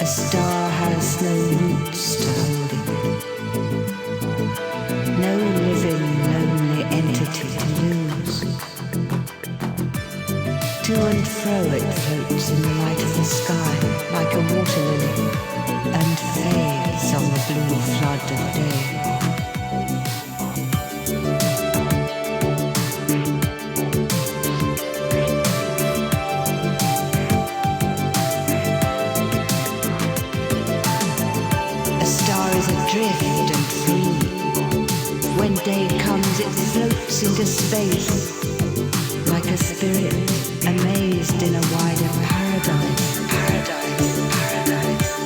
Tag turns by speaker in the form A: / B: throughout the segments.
A: star has no roots to hold it, no living, lonely entity to lose. To and fro it floats in the light of the sky like a water lily and fades on the blue flood of day. Adrift and free. When day comes, it floats into space like a spirit amazed in a wider paradise. Paradise, paradise,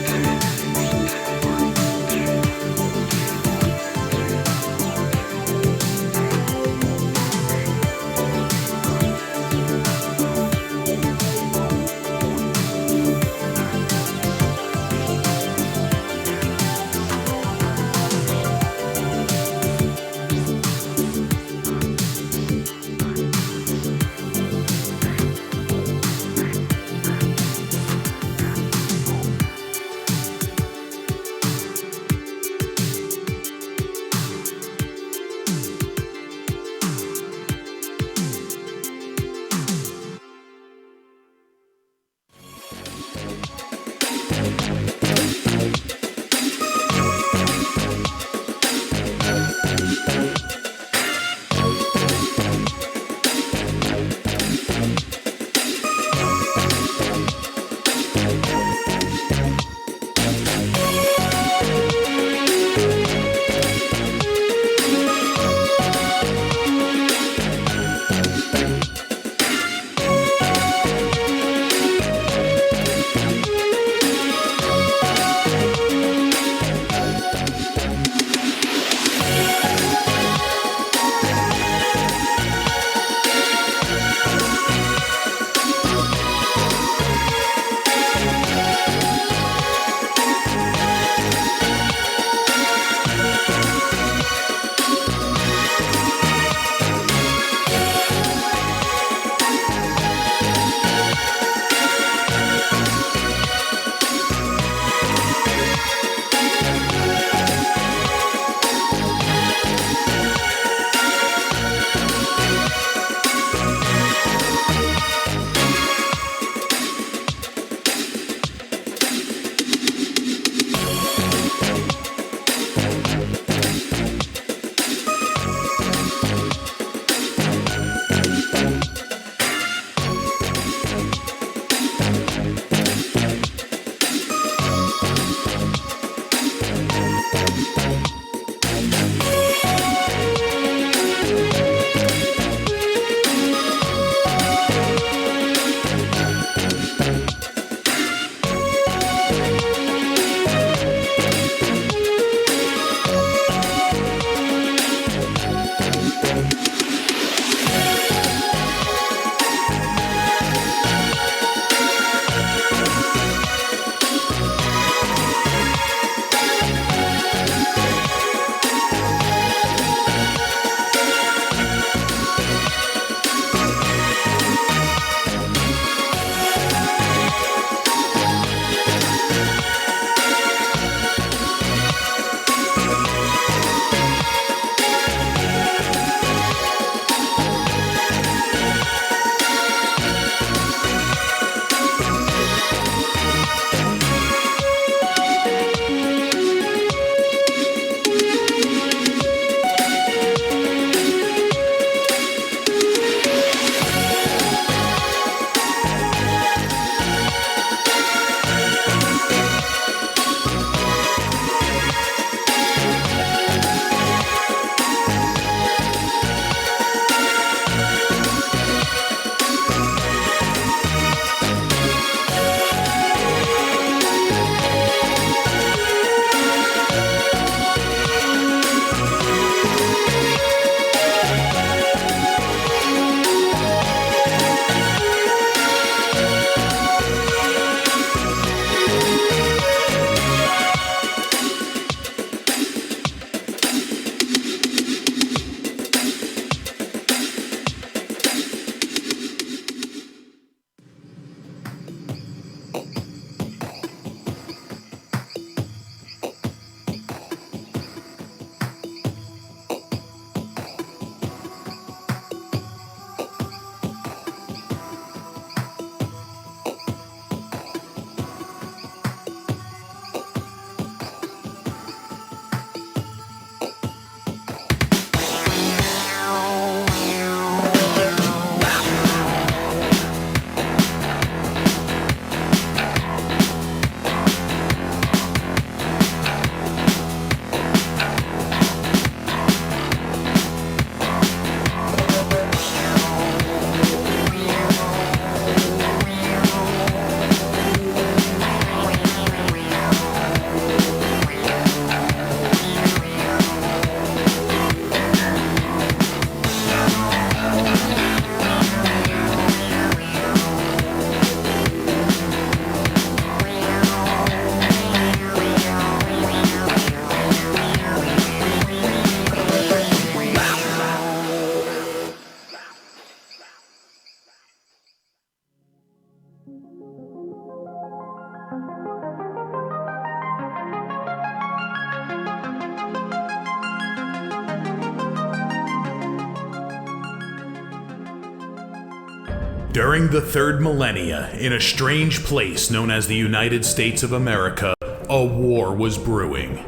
B: During the third millennia, in a strange place known as the United States of America, a war was brewing.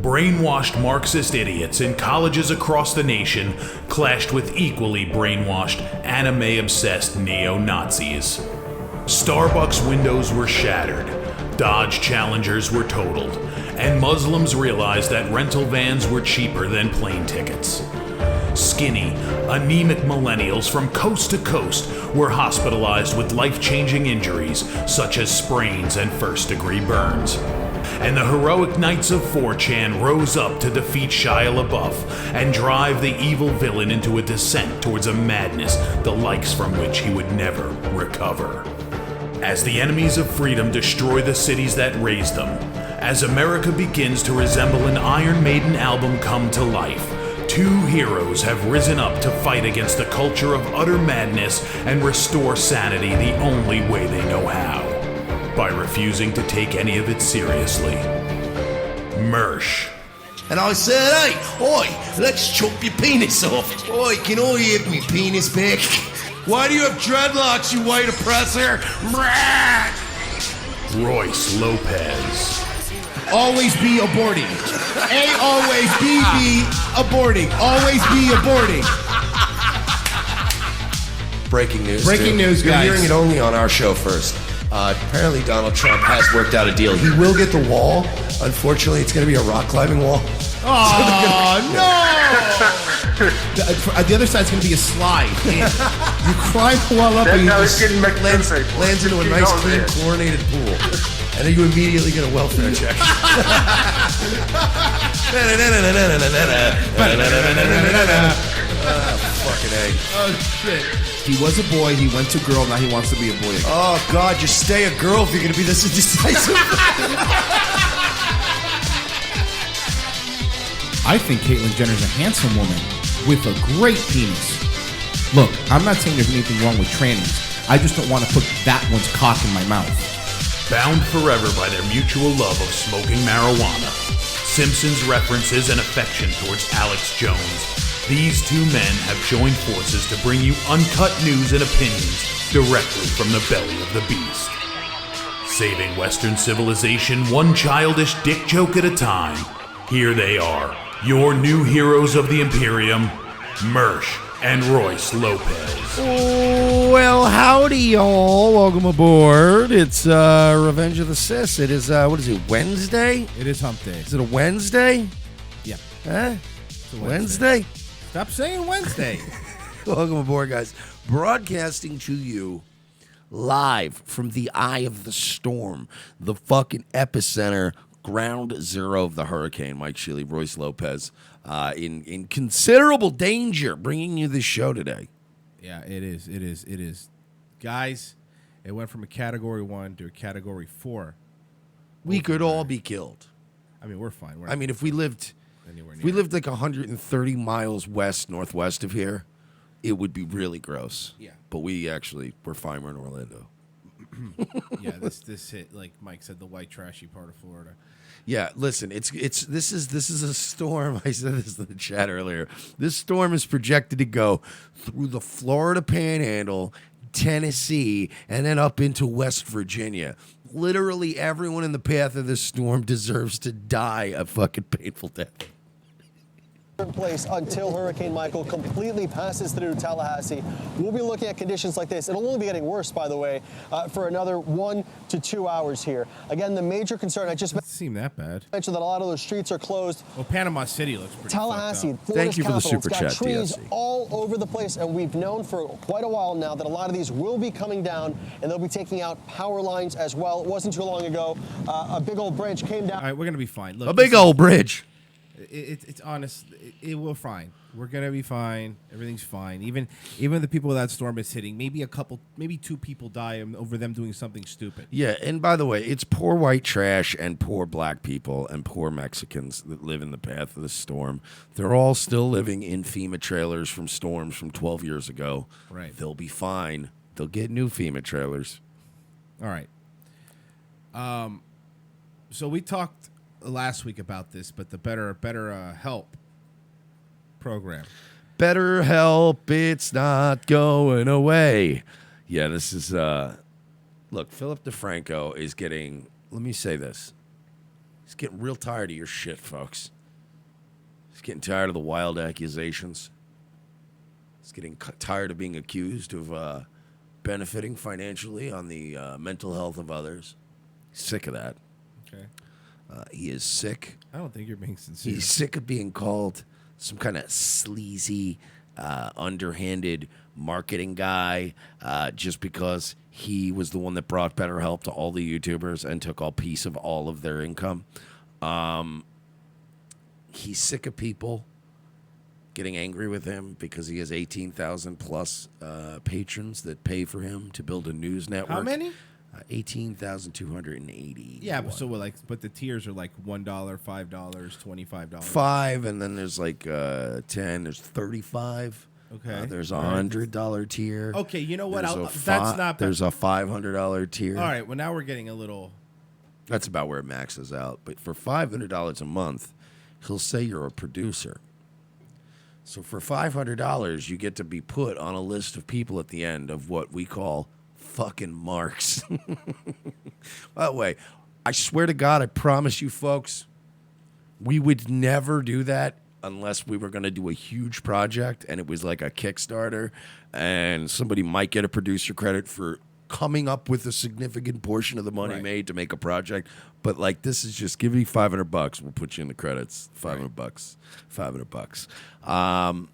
B: Brainwashed Marxist idiots in colleges across the nation clashed with equally brainwashed, anime-obsessed neo-Nazis. Starbucks windows were shattered, Dodge Challengers were totaled, and Muslims realized that rental vans were cheaper than plane tickets. Skinny, anemic millennials from coast to coast were hospitalized with life-changing injuries such as sprains and first-degree burns. And the heroic knights of 4chan rose up to defeat Shia LaBeouf and drive the evil villain into a descent towards a madness the likes from which he would never recover. As the enemies of freedom destroy the cities that raised them, as America begins to resemble an Iron Maiden album come to life, two heroes have risen up to fight against the culture of utter madness and restore sanity the only way they know how, by refusing to take any of it seriously. Mersh.
C: And I said, hey, oi, let's chop your penis off. Oi, can I have me penis back? Why do you have dreadlocks, you white oppressor?
B: Royce Lopez.
D: Always be aborting. A always be aborting. Always be aborting.
C: Breaking news.
D: Breaking news,
C: You're
D: guys.
C: hearing it only on our show first. Apparently Donald Trump has worked out a deal. He will get the wall. Unfortunately, it's going to be a rock climbing wall.
D: Oh, no! The other side's going to be a slide. You climb the wall up and you just
C: lands into a nice, clean, chlorinated pool. And then you immediately get a welfare check. Fucking A.
D: Oh, shit. He was a boy, he went to girl, now he wants to be a boy again.
C: Oh, God, just stay a girl if you're going to be this indecisive.
D: I think Caitlyn Jenner's a handsome woman with a great penis. Look, I'm not saying there's anything wrong with trannies. I just don't want to put that one's cock in my mouth.
B: Bound forever by their mutual love of smoking marijuana, Simpsons references and affection towards Alex Jones, these two men have joined forces to bring you uncut news and opinions directly from the belly of the beast. Saving Western civilization one childish dick joke at a time, here they are, your new heroes of the Imperium, Mersh and Royce Lopez.
E: Well, howdy, y'all. Welcome aboard. It's Revenge of the Sis. It is, what is it, Wednesday?
D: It is hump day.
E: Is it a Wednesday?
D: Yeah.
E: Huh?
D: It's a
E: Wednesday?
D: Stop saying Wednesday.
E: Welcome aboard, guys. Broadcasting to you live from the eye of the storm, the fucking epicenter, ground zero of the hurricane. Mike Shealy, Royce Lopez, in considerable danger, bringing you this show today.
D: Yeah, it is. Guys, it went from a Category 1 to a Category 4.
E: We could all be killed.
D: I mean, we're fine.
E: I mean, if we lived like 130 miles northwest of here, it would be really gross.
D: Yeah.
E: But we're fine. We're in Orlando.
D: Yeah, this hit, like Mike said, the white trashy part of Florida.
E: Yeah, listen, this is a storm. I said this in the chat earlier. This storm is projected to go through the Florida Panhandle, Tennessee, and then up into West Virginia. Literally everyone in the path of this storm deserves to die a fucking painful death.
F: Place until Hurricane Michael completely passes through Tallahassee. We'll be looking at conditions like this. It'll only be getting worse, by the way, for another 1 to 2 hours here. Again, the major concern, I just
D: Doesn't seem that bad.
F: mentioned that a lot of those streets are closed.
D: Well, Panama City looks pretty
F: Tallahassee,
D: fucked up.
F: Florida's
E: Thank you for the
F: capital,
E: super
F: it's got
E: chat,
F: trees
E: DSC.
F: all over the place, and we've known for quite a while now that a lot of these will be coming down, and they'll be taking out power lines as well. It wasn't too long ago. A big old bridge came down.
D: All right, we're going to be fine. Look,
E: A big old bridge.
D: It's honest. We're fine. We're gonna be fine. Everything's fine. Even the people that storm is hitting, maybe 2 people die over them doing something stupid.
E: Yeah, and by the way, it's poor white trash and poor black people and poor Mexicans that live in the path of the storm. They're all still living in FEMA trailers from storms from 12 years ago.
D: Right.
E: They'll be fine. They'll get new FEMA trailers.
D: All right. So we talked last week about this, but the BetterHelp program.
E: BetterHelp, it's not going away. Yeah, this is look, Philip DeFranco is getting, let me say this. He's getting real tired of your shit, folks. He's getting tired of the wild accusations. He's getting tired of being accused of benefiting financially on the mental health of others. He's sick of that.
D: Okay.
E: He is sick.
D: I don't think you're being sincere.
E: He's sick of being called some kind of sleazy, underhanded marketing guy just because he was the one that brought BetterHelp to all the YouTubers and took all piece of all of their income. He's sick of people getting angry with him because he has 18,000 plus patrons that pay for him to build a news network.
D: How many?
E: 18,280.
D: Yeah, but so but the tiers are like $1, $5, $25.
E: 5, and then there's like 10. There's 35.
D: Okay.
E: There's a $100 tier.
D: Okay, you know what?
E: That's not. There's a $500 tier.
D: All right. Well, now we're getting a little.
E: That's about where it maxes out. But for $500 a month, he'll say you're a producer. So for $500, you get to be put on a list of people at the end of what we call fucking marks. By the way, I swear to God, I promise you folks, we would never do that unless we were going to do a huge project and it was like a Kickstarter and somebody might get a producer credit for coming up with a significant portion of the money made to make a project. But like, this is just, give me $500, we'll put you in the credits. $500, $500.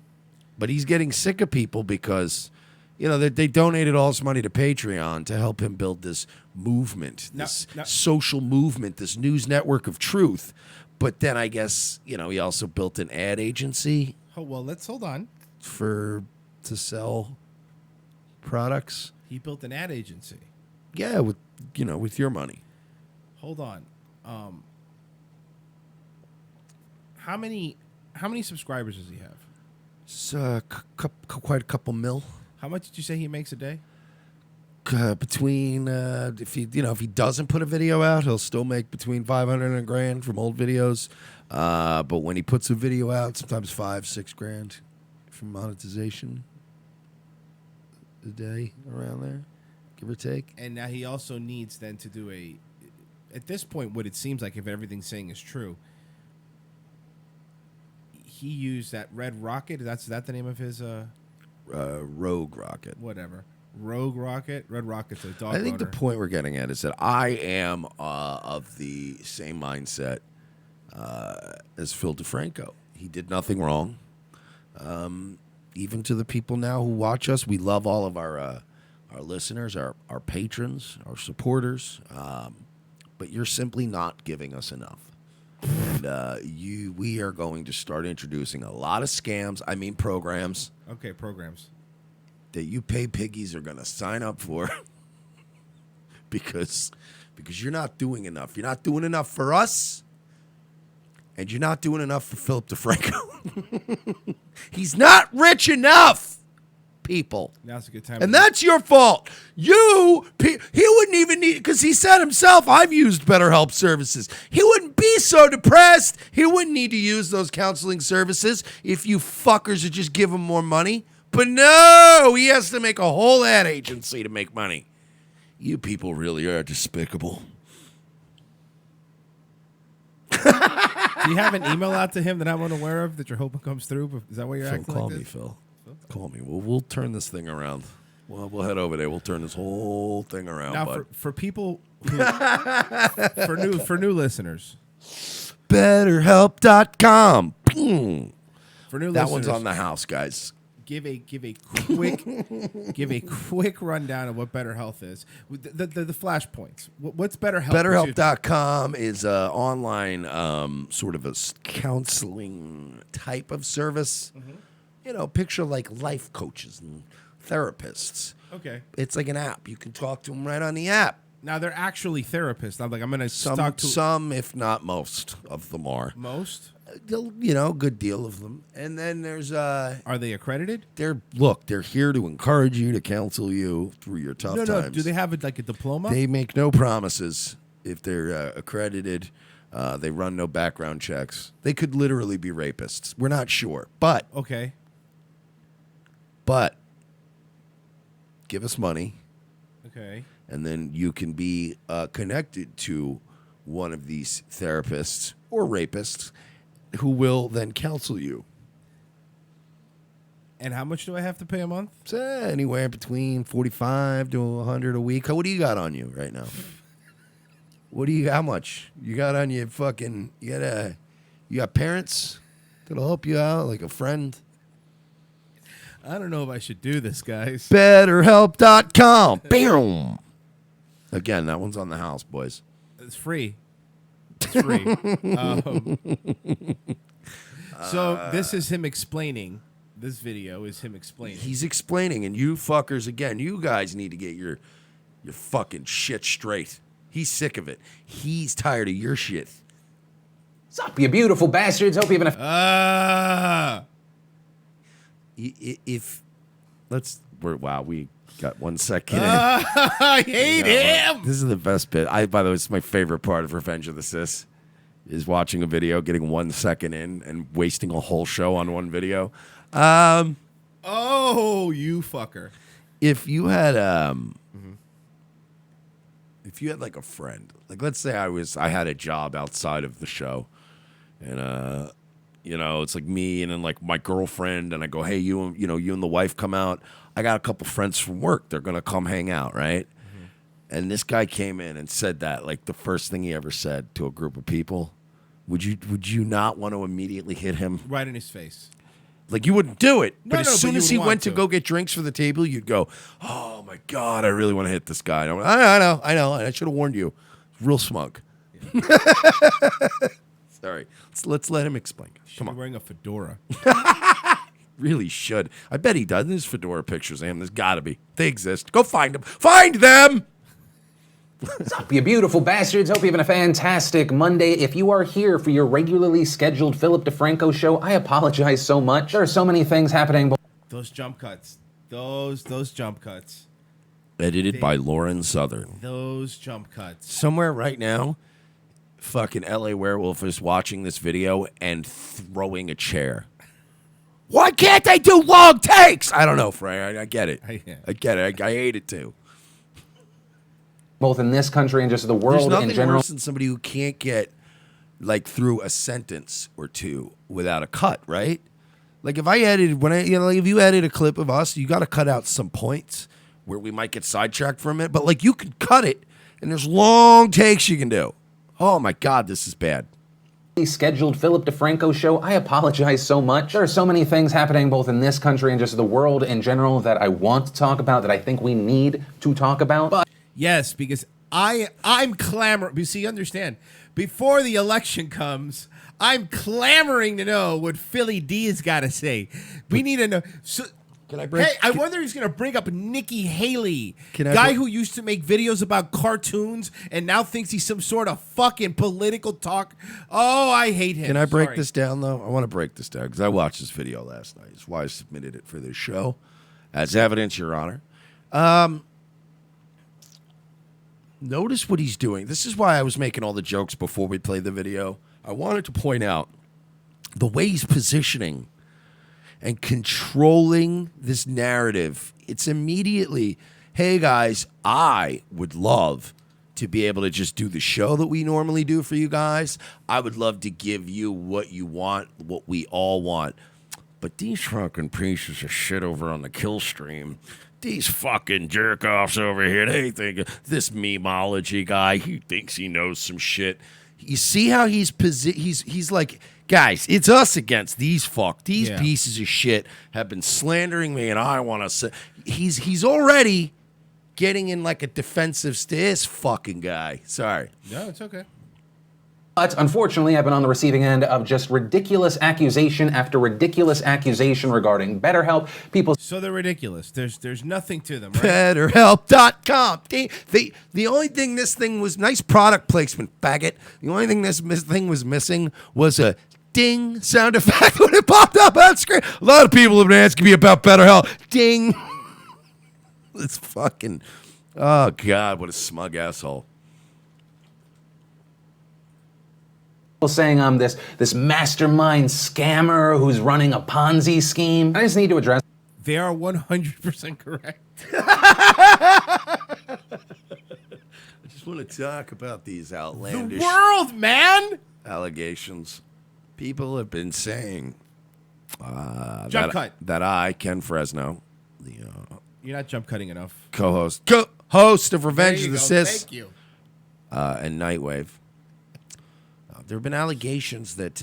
E: But he's getting sick of people because, you know, they donated all this money to Patreon to help him build this movement, this social movement, this news network of truth. But then I guess, you know, he also built an ad agency.
D: Oh, well, let's hold on.
E: To sell products.
D: He built an ad agency.
E: Yeah, with your money.
D: Hold on. How many subscribers does he have?
E: It's quite a couple mil.
D: How much did you say he makes a day?
E: Between if he doesn't put a video out, he'll still make between $500 and $1,000 from old videos. But when he puts a video out, sometimes $5,000-6,000 from monetization a day, around there, give or take.
D: And now he also needs then to do at this point, what it seems like, if everything's saying is true, he used that Red Rocket. Is that the name of his?
E: Rogue Rocket.
D: Whatever. Rogue Rocket. Red Rocket's a dog.
E: I think the point we're getting at is that I am of the same mindset as Phil DeFranco. He did nothing wrong. Even to the people now who watch us, we love all of our listeners, our patrons, our supporters. But you're simply not giving us enough. And we are going to start introducing a lot of scams. I mean programs.
D: Okay, programs.
E: That you pay piggies are going to sign up for because you're not doing enough. You're not doing enough for us, and you're not doing enough for Philip DeFranco. He's not rich enough, people.
D: Now's a good time.
E: And that's your fault. He wouldn't even need, because he said himself, I've used BetterHelp services. He wouldn't be so depressed. He wouldn't need to use those counseling services if you fuckers would just give him more money. But no, he has to make a whole ad agency to make money. You people really are despicable.
D: Do you have an email out to him that I'm unaware of that you're hoping comes through? Is that why you're
E: Phil,
D: acting
E: call
D: like
E: me,
D: this?
E: Phil. Call me. We'll turn this thing around. Well, we'll head over there. We'll turn this whole thing around.
D: Now, for people, who, for new listeners,
E: BetterHelp.com.
D: For new listeners,
E: that one's on the house, guys.
D: Give a quick rundown of what BetterHelp is. The flashpoints. What's BetterHelp?
E: BetterHelp.com is an online sort of a counseling type of service. Mm-hmm. You know, picture like life coaches and therapists.
D: Okay.
E: It's like an app. You can talk to them right on the app.
D: Now, they're actually therapists. I'm going to talk to...
E: Some, if not most, of them are.
D: Most?
E: You know, a good deal of them. And then there's...
D: Are they accredited?
E: They're here to encourage you, to counsel you through your tough times.
D: No. Do they have a diploma?
E: They make no promises if they're accredited. They run no background checks. They could literally be rapists. We're not sure. But
D: okay.
E: But give us money.
D: Okay.
E: And then you can be connected to one of these therapists or rapists who will then counsel you.
D: And how much do I have to pay a month?
E: It's anywhere between 45 to 100 a week. What do you got on you right now? How much? You got on you fucking, you got parents that'll help you out, like a friend?
D: I don't know if I should do this, guys.
E: BetterHelp.com. Bam. Again, that one's on the house, boys.
D: It's free. It's free. So this is him explaining. This video is him explaining.
E: He's explaining, and you fuckers, again, you guys need to get your fucking shit straight. He's sick of it. He's tired of your shit.
G: Sup, you beautiful bastards. Hope you're having a...
E: Wow, we got 1 second.
D: I hate him.
E: This is the best bit. By the way, it's my favorite part of Revenge of the Sis, is watching a video, getting 1 second in, and wasting a whole show on one video.
D: Oh, you fucker.
E: If you had if you had like a friend, like let's say I had a job outside of the show, and it's like me and then like my girlfriend, and I go, hey, you and the wife come out. I got a couple friends from work. They're gonna come hang out, right? Mm-hmm. And this guy came in and said that, like the first thing he ever said to a group of people. Would you not want to immediately hit him
D: right in his face?
E: Like you wouldn't do it, but
D: No,
E: as soon
D: but
E: as
D: you
E: he
D: would
E: went
D: want
E: to go get drinks for the table, you'd go, "Oh my god, I really want to hit this guy." And I know, I should have warned you. Real smug. Yeah. Sorry, let's let him explain. Come on.
D: Wearing a fedora.
E: Really should. I bet he does. There's fedora pictures of him. There's got to be. They exist. Go find them. Find them.
G: What's up, you beautiful bastards? Hope you're having a fantastic Monday. If you are here for your regularly scheduled Philip DeFranco show, I apologize so much. There are so many things happening.
D: Those jump cuts. Those jump cuts.
E: Edited by Lauren Southern.
D: Those jump cuts.
E: Somewhere right now, fucking LA Werewolf is watching this video and throwing a chair. Why can't they do long takes? I don't know, Frey. I get it. I get it. I hate it too.
G: Both in this country and just the world in general.
E: There's nothing worse than somebody who can't get like through a sentence or two without a cut, right? Like if I edited if you edit a clip of us, you got to cut out some points where we might get sidetracked from it. But like you can cut it, and there's long takes you can do. Oh my God, this is bad.
G: Scheduled Philip DeFranco show. I apologize so much. There are so many things happening both in this country and just the world in general that I want to talk about, that I think we need to talk about. But
D: yes, because I'm clamoring. You see, understand, before the election comes, I'm clamoring to know what Philly D has got to say. We need to know. So, I wonder if he's going to bring up Nikki Haley, guy who used to make videos about cartoons and now thinks he's some sort of fucking political talk. Oh, I hate him.
E: Can I break this down, though? I want to break this down because I watched this video last night. That's why I submitted it for this show. As evidence, Your Honor. Notice what he's doing. This is why I was making all the jokes before we played the video. I wanted to point out the way he's positioning and controlling this narrative. It's immediately, hey guys, I would love to be able to just do the show that we normally do for you guys. I would love to give you what you want, what we all want. But these fucking pieces of shit over on the kill stream, these fucking jerk-offs over here, they think this memeology guy, he thinks he knows some shit. You see how he's like, guys, it's us against these pieces of shit have been slandering me, and I want to say he's already getting in like a defensive this fucking guy. Sorry.
D: No, it's okay.
G: But unfortunately, I've been on the receiving end of just ridiculous accusation after ridiculous accusation regarding BetterHelp.
D: So they're ridiculous. There's nothing to them, right?
E: BetterHelp.com. The only thing this thing was, nice product placement, faggot. The only thing this thing was missing was a ding sound effect when it popped up on screen. A lot of people have been asking me about BetterHelp. Ding. It's fucking, oh God, what a smug asshole.
G: Saying I'm this mastermind scammer who's running a Ponzi scheme. I just need to address.
D: They are 100% correct.
E: I just want to talk about these outlandish
D: The world, man.
E: allegations. People have been saying
D: Jump cut.
E: that I, Ken Fresno, the
D: You're not jump cutting enough.
E: co-host of Revenge
D: There
E: of
D: you
E: the
D: go.
E: Sis
D: Thank you.
E: and Nightwave, there have been allegations that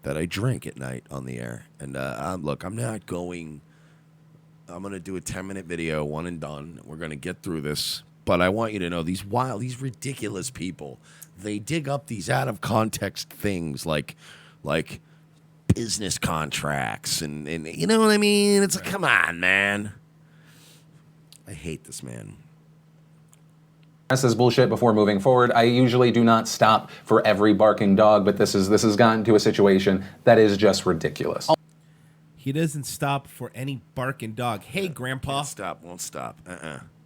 E: that I drink at night on the air. And look, I'm not going. I'm going to do a 10-minute video, one and done. We're going to get through this. But I want you to know these ridiculous people, they dig up these out of context things like business contracts and you know what I mean? It's like, come on, man. I hate this man.
G: This is bullshit before moving forward. I usually do not stop for every barking dog, but this has gotten to a situation that is just ridiculous.
D: He doesn't stop for any barking dog. Hey, Grandpa.
E: Won't stop.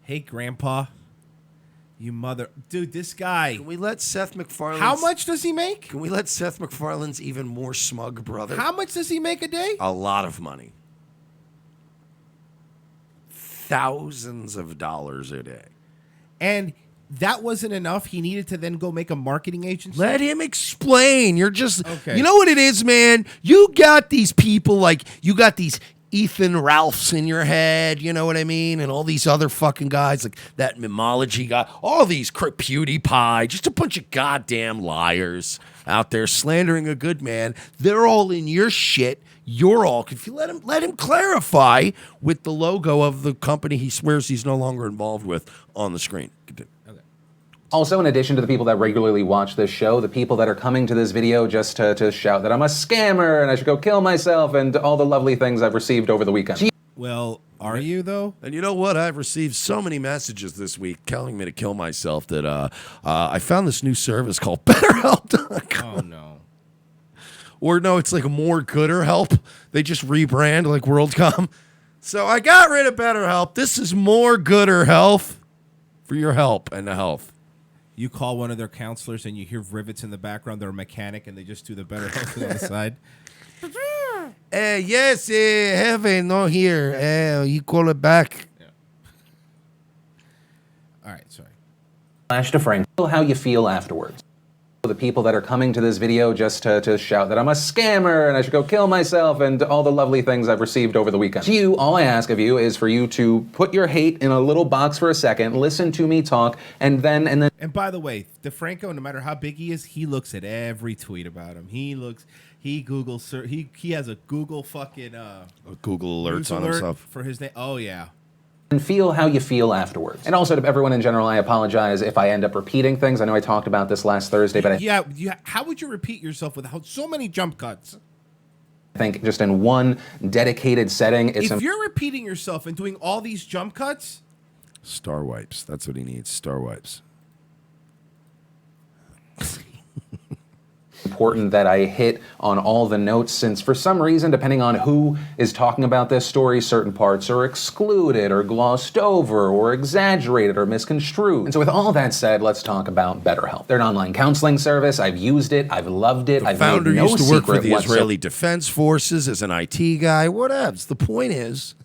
D: Hey, Grandpa. You mother... Dude, this guy...
E: Can we let Seth MacFarlane...
D: How much does he make?
E: Can we let Seth MacFarlane's even more smug brother...
D: How much does he make a day?
E: A lot of money. Thousands of dollars a day.
D: And that wasn't enough. He needed to then go make a marketing agency.
E: Let him explain. You're just...
D: Okay.
E: You know what it is, man? You got these people like... You got these... Ethan Ralphs in your head, you know what I mean? And all these other fucking guys, like that Mimology guy, all these PewDiePie, just a bunch of goddamn liars out there slandering a good man. They're all in your shit. You're all confused. Let him clarify with the logo of the company he swears he's no longer involved with on the screen. Continue.
G: Also, in addition to the people that regularly watch this show, the people that are coming to this video just to shout that I'm a scammer and I should go kill myself and all the lovely things I've received over the weekend.
D: Well, are you, though?
E: And you know what? I've received so many messages this week telling me to kill myself that I found this new service called BetterHelp.com.
D: Oh, no.
E: Or no, it's like a more gooder help. They just rebrand like WorldCom. So I got rid of BetterHelp. This is more gooder health for your help and the health.
D: You call one of their counselors and you hear rivets in the background. They're a mechanic and they just do the better help on the side.
E: Yes, heaven, no here. You call it back.
D: Yeah. All right, sorry.
G: DeFranco, how you feel afterwards. The people that are coming to this video just to shout that I'm a scammer and I should go kill myself and all the lovely things I've received over the weekend. All I ask of you is for you to put your hate in a little box for a second, listen to me talk, and then...
D: And by the way, DeFranco, no matter how big he is, he looks at every tweet about him. He Googles, he has a Google fucking...
E: Google alerts on
D: alert
E: himself.
D: for his name. Oh, yeah.
G: And feel how you feel afterwards. And also to everyone in general, I apologize if I end up repeating things. I know I talked about this last Thursday, but
D: Yeah, how would you repeat yourself without so many jump cuts?
G: I think just in one dedicated setting, it's...
D: If you're repeating yourself and doing all these jump cuts...
E: Star wipes. That's what he needs. Star wipes.
G: important that I hit on all the notes, since for some reason, depending on who is talking about this story, certain parts are excluded or glossed over or exaggerated or misconstrued. And so with all that said, let's talk about BetterHelp. They're an online counseling service. I've used it. I've loved it.
E: The founder used to work for the Israeli Defense Forces as an IT guy. Whatevs. The point is,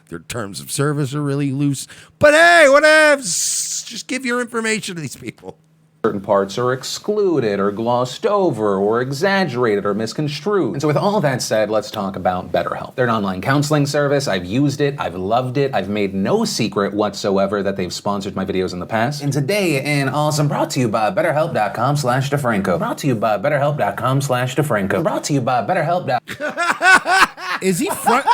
E: their terms of service are really loose. But hey, whatevs. Just give your information to these people.
G: Certain parts are excluded or glossed over or exaggerated or misconstrued. And so with all that said, let's talk about BetterHelp. They're an online counseling service. I've used it. I've loved it. I've made no secret whatsoever that they've sponsored my videos in the past. And today, an awesome brought to you by BetterHelp.com/DeFranco. Brought to you by BetterHelp.com/DeFranco. Brought to you by BetterHelp.
D: Is he front?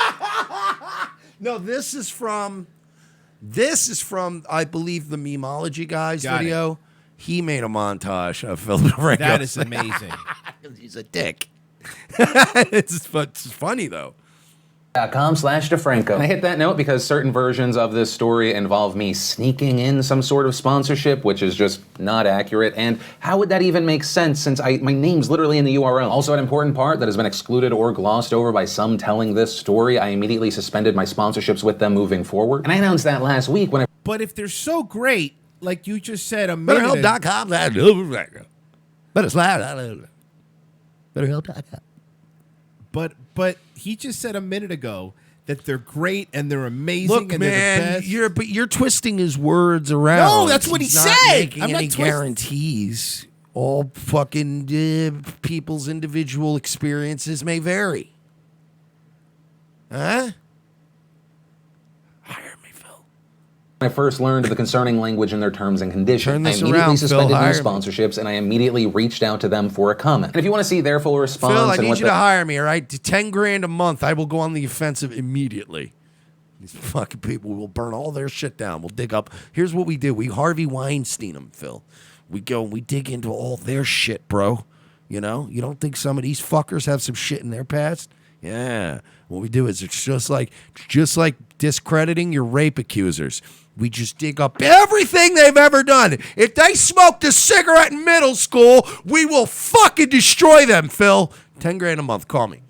E: No, this is from, I believe, the Memology Guys
D: Got
E: video.
D: it.
E: He made a montage of Phil DeFranco.
D: That is amazing.
E: He's a dick. It's funny, though.
G: .com/DeFranco. And I hit that note because certain versions of this story involve me sneaking in some sort of sponsorship, which is just not accurate. And how would that even make sense since my name's literally in the URL? Also, an important part that has been excluded or glossed over by some telling this story, I immediately suspended my sponsorships with them moving forward. And I announced that last week when
D: But if they're so great, like you just said a minute ago.
E: BetterHelp.com. BetterHelp.com.
D: But he just said a minute ago that they're great and they're amazing
E: Look,
D: and
E: man,
D: they're the best.
E: you're twisting his words around.
D: No, that's what he
E: He's not
D: said.
E: Making
D: I'm not
E: any guarantees. All fucking people's individual experiences may vary. Huh? Hire me, Phil.
G: When I first learned of the concerning language in their terms and conditions,
E: Turn
G: I
E: this
G: immediately
E: around, Phil.
G: suspended new
E: Hire me.
G: sponsorships and I immediately reached out to them for a comment. And if you want to see their full response
E: Phil, I
G: and
E: need
G: what
E: you to hire me, all right? To 10 grand a month, I will go on the offensive immediately. These fucking people will burn all their shit down. We'll dig up. Here's what we do. We Harvey Weinstein them, Phil. We go and we dig into all their shit, bro. You know? You don't think some of these fuckers have some shit in their past? Yeah. What we do is it's just like discrediting your rape accusers. We just dig up everything they've ever done. If they smoked a cigarette in middle school, we will fucking destroy them, Phil. 10 grand a month. Call me.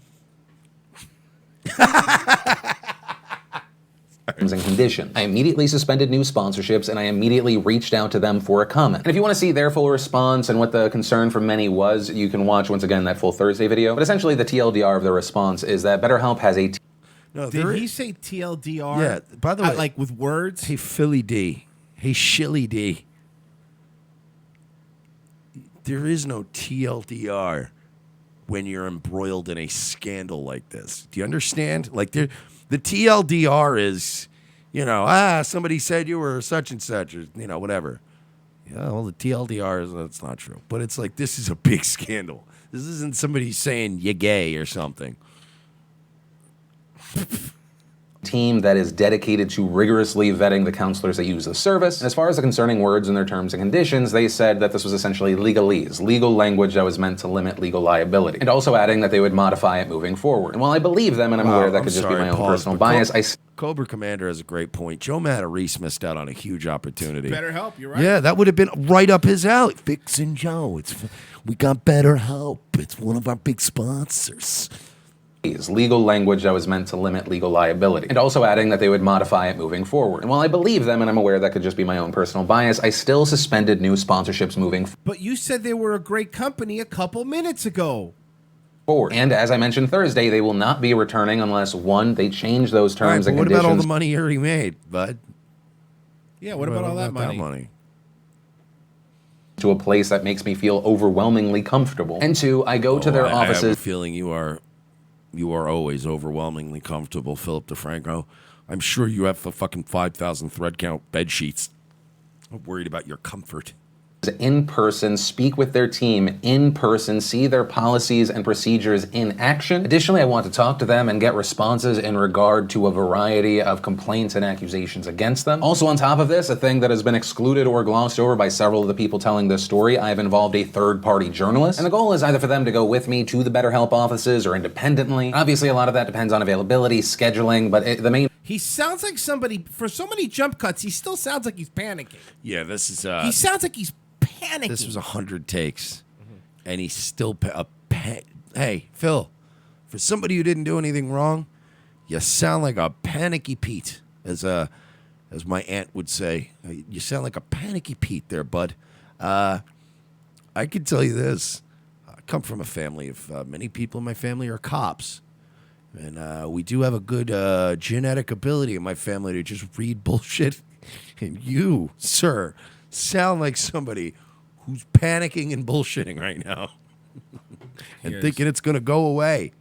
G: terms and conditions. I immediately suspended new sponsorships and I immediately reached out to them for a comment. And if you want to see their full response and what the concern from many was, you can watch once again that full Thursday video. But essentially the TLDR of the response is that BetterHelp has a
E: No,
D: Did he say TLDR?
E: Yeah, by the way.
D: Like with words?
E: Hey, Philly D. Hey, Shilly D. There is no TLDR when you're embroiled in a scandal like this. Do you understand? Like, the TLDR is, somebody said you were such and such, or, whatever. Yeah, well, the TLDR is, that's not true. But it's like, this is a big scandal. This isn't somebody saying you're gay or something.
G: team that is dedicated to rigorously vetting the counselors that use the service. And as far as the concerning words in their terms and conditions, they said that this was essentially legalese, legal language that was meant to limit legal liability. And also adding that they would modify it moving forward. And while I believe them, and I'm aware that could just be my own personal bias,
E: Cobra Commander has a great point. Joe Matarese missed out on a huge opportunity.
D: BetterHelp, you're right.
E: Yeah, that would have been right up his alley. Fixin' Joe. We got BetterHelp. It's one of our big sponsors.
G: legal language that was meant to limit legal liability. And also adding that they would modify it moving forward. And while I believe them, and I'm aware that could just be my own personal bias, I still suspended new sponsorships moving
D: But you said they were a great company a couple minutes ago.
G: forward. And as I mentioned Thursday, they will not be returning unless, one, they change those terms and
E: what
G: conditions.
E: about all the money you already made, bud?
D: Yeah, what about all that money?
G: To a place that makes me feel overwhelmingly comfortable. And two, I go to their offices.
E: I have a feeling you are always overwhelmingly comfortable, Philip DeFranco. I'm sure you have a fucking 5,000 thread count bed sheets. I'm worried about your comfort.
G: In person, speak with their team in person, see their policies and procedures in action. Additionally, I want to talk to them and get responses in regard to a variety of complaints and accusations against them. Also, on top of this, a thing that has been excluded or glossed over by several of the people telling this story, I have involved a third-party journalist. And the goal is either for them to go with me to the BetterHelp offices or independently. Obviously, a lot of that depends on availability, scheduling, but the main...
D: He sounds like somebody, for so many jump cuts, he still sounds like he's panicking.
E: Yeah, this is...
D: he sounds like he's panicking.
E: This was 100 takes, and he's still... Hey, Phil, for somebody who didn't do anything wrong, you sound like a panicky Pete, as my aunt would say. You sound like a panicky Pete there, bud. I can tell you this. I come from a family of... many people in my family are cops. And we do have a good genetic ability in my family to just read bullshit. And you, sir, sound like somebody who's panicking and bullshitting right now. And thinking it's going to go away.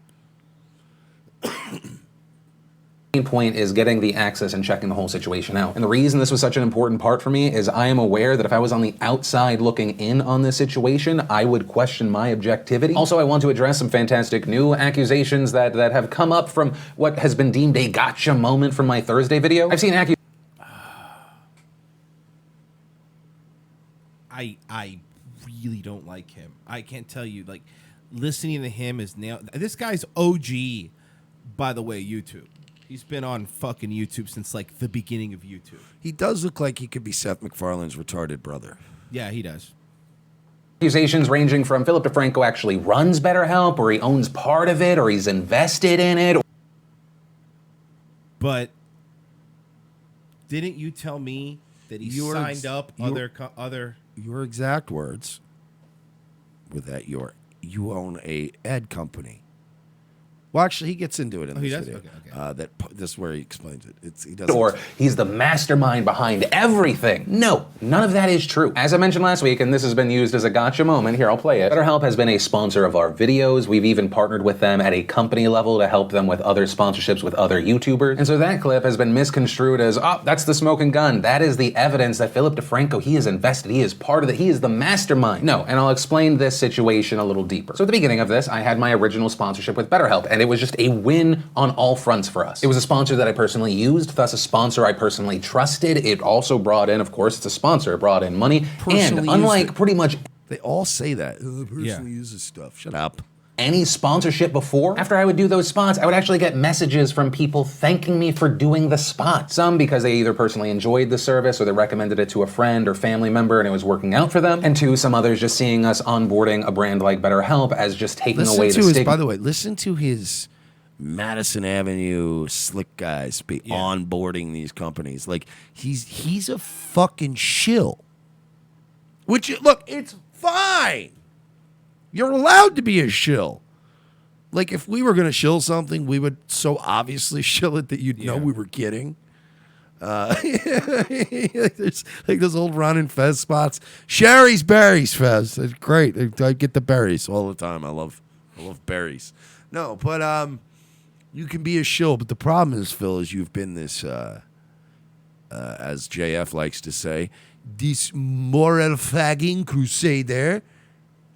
G: main point is getting the access and checking the whole situation out. And the reason this was such an important part for me is I am aware that if I was on the outside looking in on this situation, I would question my objectivity. Also, I want to address some fantastic new accusations that have come up from what has been deemed a gotcha moment from my Thursday video. I've seen accusations.
D: I really don't like him. I can't tell you, like, listening to him is now. This guy's OG, by the way, YouTube. He's been on fucking YouTube since, like, the beginning of YouTube.
E: He does look like he could be Seth MacFarlane's retarded brother.
D: Yeah, he does.
G: Accusations ranging from Philip DeFranco actually runs BetterHelp, or he owns part of it, or he's invested in it.
D: But didn't you tell me that he signed up other...
E: Your exact words were that you own a ad company. Well, actually, he gets into it in this
D: does?
E: video.
D: Okay.
E: This is where he explains it. He does.
G: Or he's the mastermind behind everything. No, none of that is true. As I mentioned last week, and this has been used as a gotcha moment, here, I'll play it. BetterHelp has been a sponsor of our videos. We've even partnered with them at a company level to help them with other sponsorships with other YouTubers. And so that clip has been misconstrued as, oh, that's the smoking gun. That is the evidence that Philip DeFranco, he is invested. He is part of it. He is the mastermind. No, and I'll explain this situation a little deeper. So at the beginning of this, I had my original sponsorship with BetterHelp, and it was just a win on all fronts for us. It was a sponsor that I personally used, thus a sponsor I personally trusted. It also brought in, of course, it's a sponsor, it brought in money. And unlike pretty much
E: they all say that. The person uses stuff. Shut up.
G: Any sponsorship before, after I would do those spots, I would actually get messages from people thanking me for doing the spot. Some because they either personally enjoyed the service or they recommended it to a friend or family member and it was working out for them. And two, some others just seeing us onboarding a brand like BetterHelp as just taking away the stigma.
E: By the way, listen to his Madison Avenue slick guys onboarding these companies. Like he's a fucking shill. Which, look, it's fine. You're allowed to be a shill. Like, if we were going to shill something, we would so obviously shill it that you'd know we were kidding. There's like those old Ron and Fez spots. Sherry's Berries, Fez. It's great. I get the berries all the time. I love berries. No, but you can be a shill. But the problem is, Phil, is you've been this, as JF likes to say, this moral fagging crusader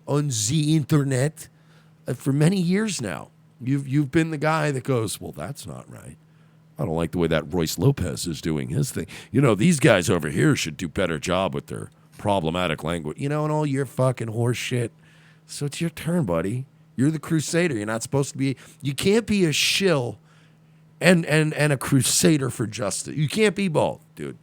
E: on the internet for many years now. You've been the guy that goes, well, that's not right. I don't like the way that Royce Lopez is doing his thing. You know, these guys over here should do better job with their problematic language. You know, and all your fucking horse shit. So it's your turn, buddy. You're the crusader. You're not supposed to be. You can't be a shill and a crusader for justice. You can't be both, dude.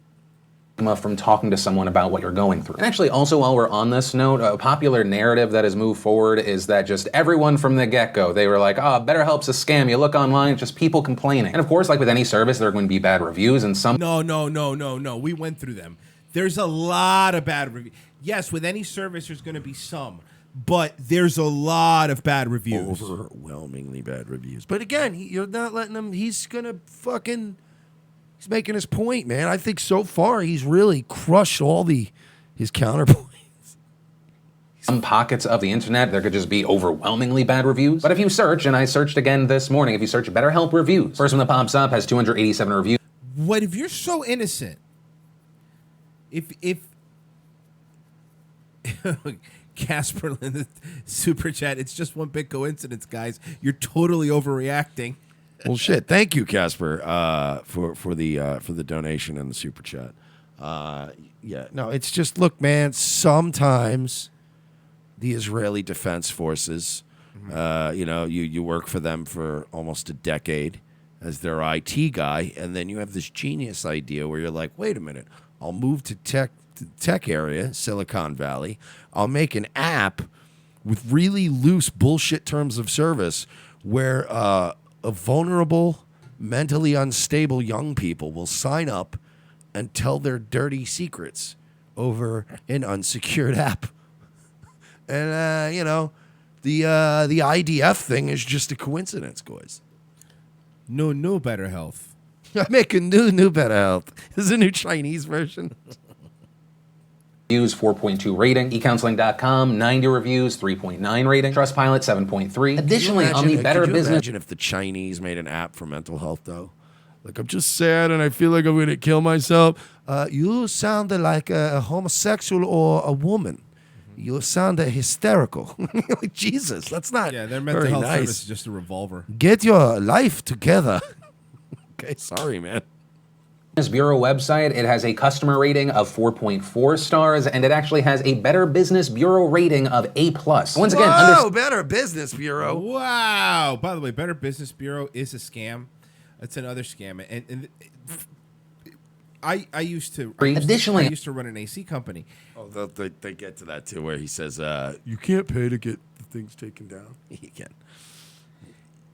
G: From talking to someone about what you're going through. And actually, also, while we're on this note, a popular narrative that has moved forward is that just everyone from the get-go, they were like, BetterHelp's a scam. You look online, it's just people complaining. And of course, like with any service, there are going to be bad reviews and some...
D: No. We went through them. There's a lot of bad reviews. Yes, with any service, there's going to be some. But there's a lot of bad reviews.
E: Overwhelmingly bad reviews. But again, you're not letting him... He's going to fucking... He's making his point, man. I think so far he's really crushed all his counterpoints.
G: Some pockets of the internet, there could just be overwhelmingly bad reviews. But if you search, and I searched again this morning, if you search BetterHelp reviews, first one that pops up has 287 reviews.
D: What if you're so innocent? If Casper in the super chat, it's just one big coincidence, guys. You're totally overreacting.
E: Well, shit. Thank you, Casper, for the donation and the super chat. No, it's just, look, man. Sometimes the Israeli Defense Forces, you work for them for almost a decade as their IT guy, and then you have this genius idea where you're like, wait a minute, I'll move to tech area, Silicon Valley. I'll make an app with really loose bullshit terms of service where vulnerable, mentally unstable young people will sign up and tell their dirty secrets over an unsecured app. And, the IDF thing is just a coincidence, guys.
D: No BetterHelp.
E: I make a new BetterHelp. This is a new Chinese version.
G: Reviews, 4.2 rating. eCounseling.com, 90 reviews, 3.9 rating. Trustpilot, 7.3. Additionally, on the Better Business...
E: Imagine if the Chinese made an app for mental health, though. Like, I'm just sad and I feel like I'm going to kill myself. You sound like a homosexual or a woman. You sound hysterical. Like, Jesus, that's not
D: their mental
E: very
D: health
E: nice.
D: service is just a revolver.
E: Get your life together. Okay, sorry, man.
G: Bureau website, it has a customer rating of 4.4 stars, and it actually has a Better Business Bureau rating of A+. Once again,
E: Better Business Bureau.
D: Wow. By the way, Better Business Bureau is a scam. It's another scam. And I used to run an AC company.
E: Oh, they get to that too, where he says, you can't pay to get the things taken down. You can.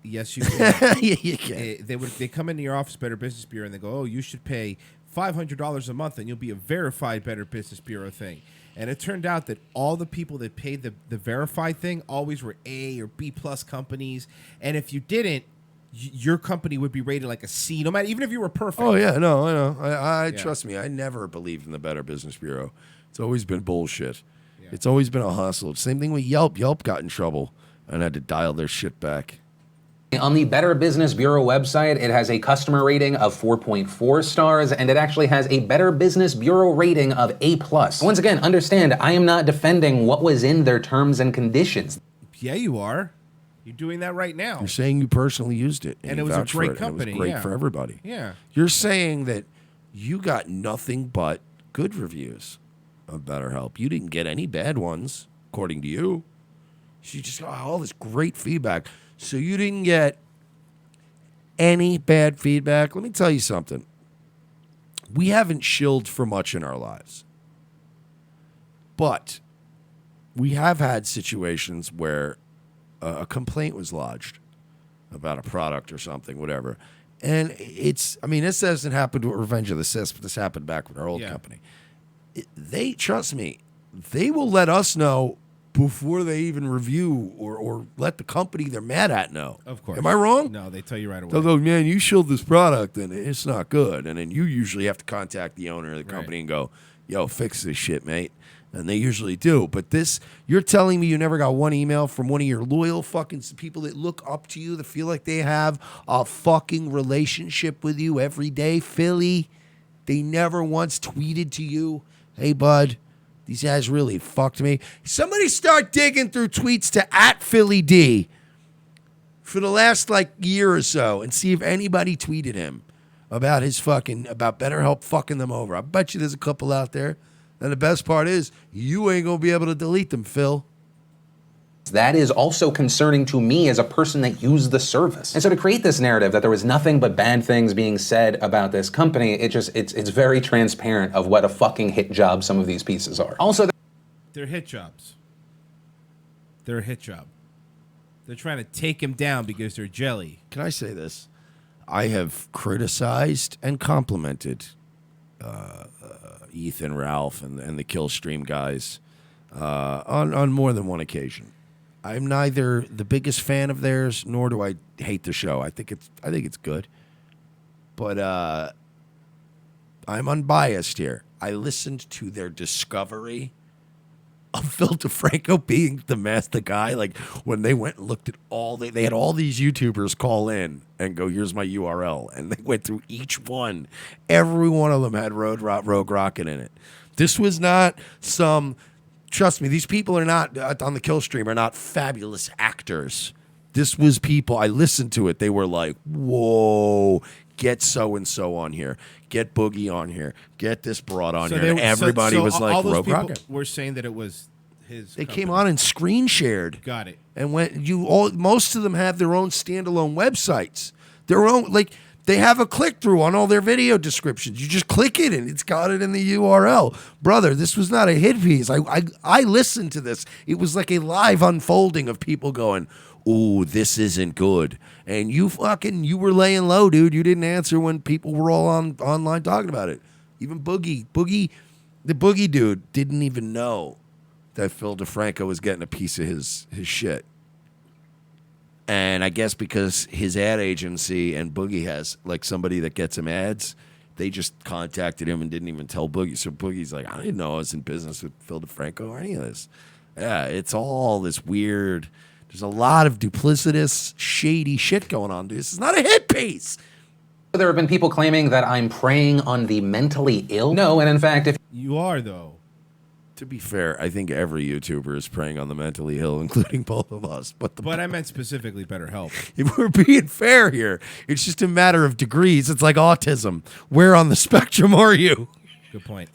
D: Yes, you can.
E: You can.
D: They come into your office, Better Business Bureau, and they go, oh, you should pay $500 a month, and you'll be a verified Better Business Bureau thing. And it turned out that all the people that paid the verified thing always were A or B plus companies. And if you didn't, your company would be rated like a C, no matter, even if you were perfect.
E: Oh yeah, no, I know. I trust me. I never believed in the Better Business Bureau. It's always been bullshit. Yeah. It's always been a hustle. Same thing with Yelp. Yelp got in trouble and had to dial their shit back.
G: On the Better Business Bureau website, it has a customer rating of 4.4 stars, and it actually has a Better Business Bureau rating of A+. Once again, understand, I am not defending what was in their terms and conditions.
D: Yeah, you are. You're doing that right now.
E: You're saying you personally used it.
D: And it was a great company.
E: It was great for everybody.
D: Yeah.
E: You're saying that you got nothing but good reviews of BetterHelp. You didn't get any bad ones, according to you. You just got all this great feedback. So you didn't get any bad feedback. Let me tell you something. We haven't shilled for much in our lives. But we have had situations where a complaint was lodged about a product or something, whatever. And this hasn't happened with Revenge of the Sith, but this happened back with our old company. They, trust me, they will let us know before they even review or let the company they're mad at know.
D: Of course.
E: Am I wrong?
D: No, they tell you right away.
E: They'll go, man, you shilled this product and it's not good. And then you usually have to contact the owner of the company and go, yo, fix this shit, mate. And they usually do. But this, you're telling me you never got one email from one of your loyal fucking people that look up to you, that feel like they have a fucking relationship with you every day, Philly? They never once tweeted to you, hey, bud, these guys really fucked me. Somebody start digging through tweets to @PhillyD for the last year or so and see if anybody tweeted him about about BetterHelp fucking them over. I bet you there's a couple out there. And the best part is you ain't gonna be able to delete them, Phil.
G: That is also concerning to me as a person that used the service. And so to create this narrative that there was nothing but bad things being said about this company, it's very transparent of what a fucking hit job some of these pieces are. Also,
D: they're hit jobs. They're a hit job. They're trying to take him down because they're jelly.
E: Can I say this? I have criticized and complimented Ethan, Ralph, and the Killstream guys on more than one occasion. I'm neither the biggest fan of theirs, nor do I hate the show. I think it's good, but I'm unbiased here. I listened to their discovery of Phil DeFranco being the guy. Like when they went and looked at they had all these YouTubers call in and go, here's my URL. And they went through each one. Every one of them had Rogue Rocket in it. This was not trust me, these people are not, on the Killstream, are not fabulous actors. This was people, I listened to it. They were like, whoa, get so-and-so on here. Get Boogie on here. Get this broad on here. And everybody was like,
D: all those
E: Rogue
D: people
E: Rocket.
D: were saying that it was his
E: They
D: company.
E: came on and screen shared.
D: Got it.
E: And most of them have their own standalone websites. Their own, they have a click-through on all their video descriptions. You just click it, and it's got it in the URL. Brother, this was not a hit piece. I listened to this. It was like a live unfolding of people going, ooh, this isn't good. And you were laying low, dude. You didn't answer when people were all online talking about it. Even Boogie, the Boogie dude didn't even know that Phil DeFranco was getting a piece of his shit. And I guess because his ad agency and Boogie has somebody that gets him ads, they just contacted him and didn't even tell Boogie. So Boogie's like, I didn't know I was in business with Phil DeFranco or any of this. Yeah, it's all this weird. There's a lot of duplicitous, shady shit going on. This is not a hit piece.
G: there have been people claiming that I'm preying on the mentally ill. No, and in fact, if
D: you are, though.
E: To be fair, I think every YouTuber is preying on the mentally ill, including both of us. But
D: I meant specifically BetterHelp.
E: If we're being fair here, it's just a matter of degrees. It's like autism. Where on the spectrum are you?
D: Good point.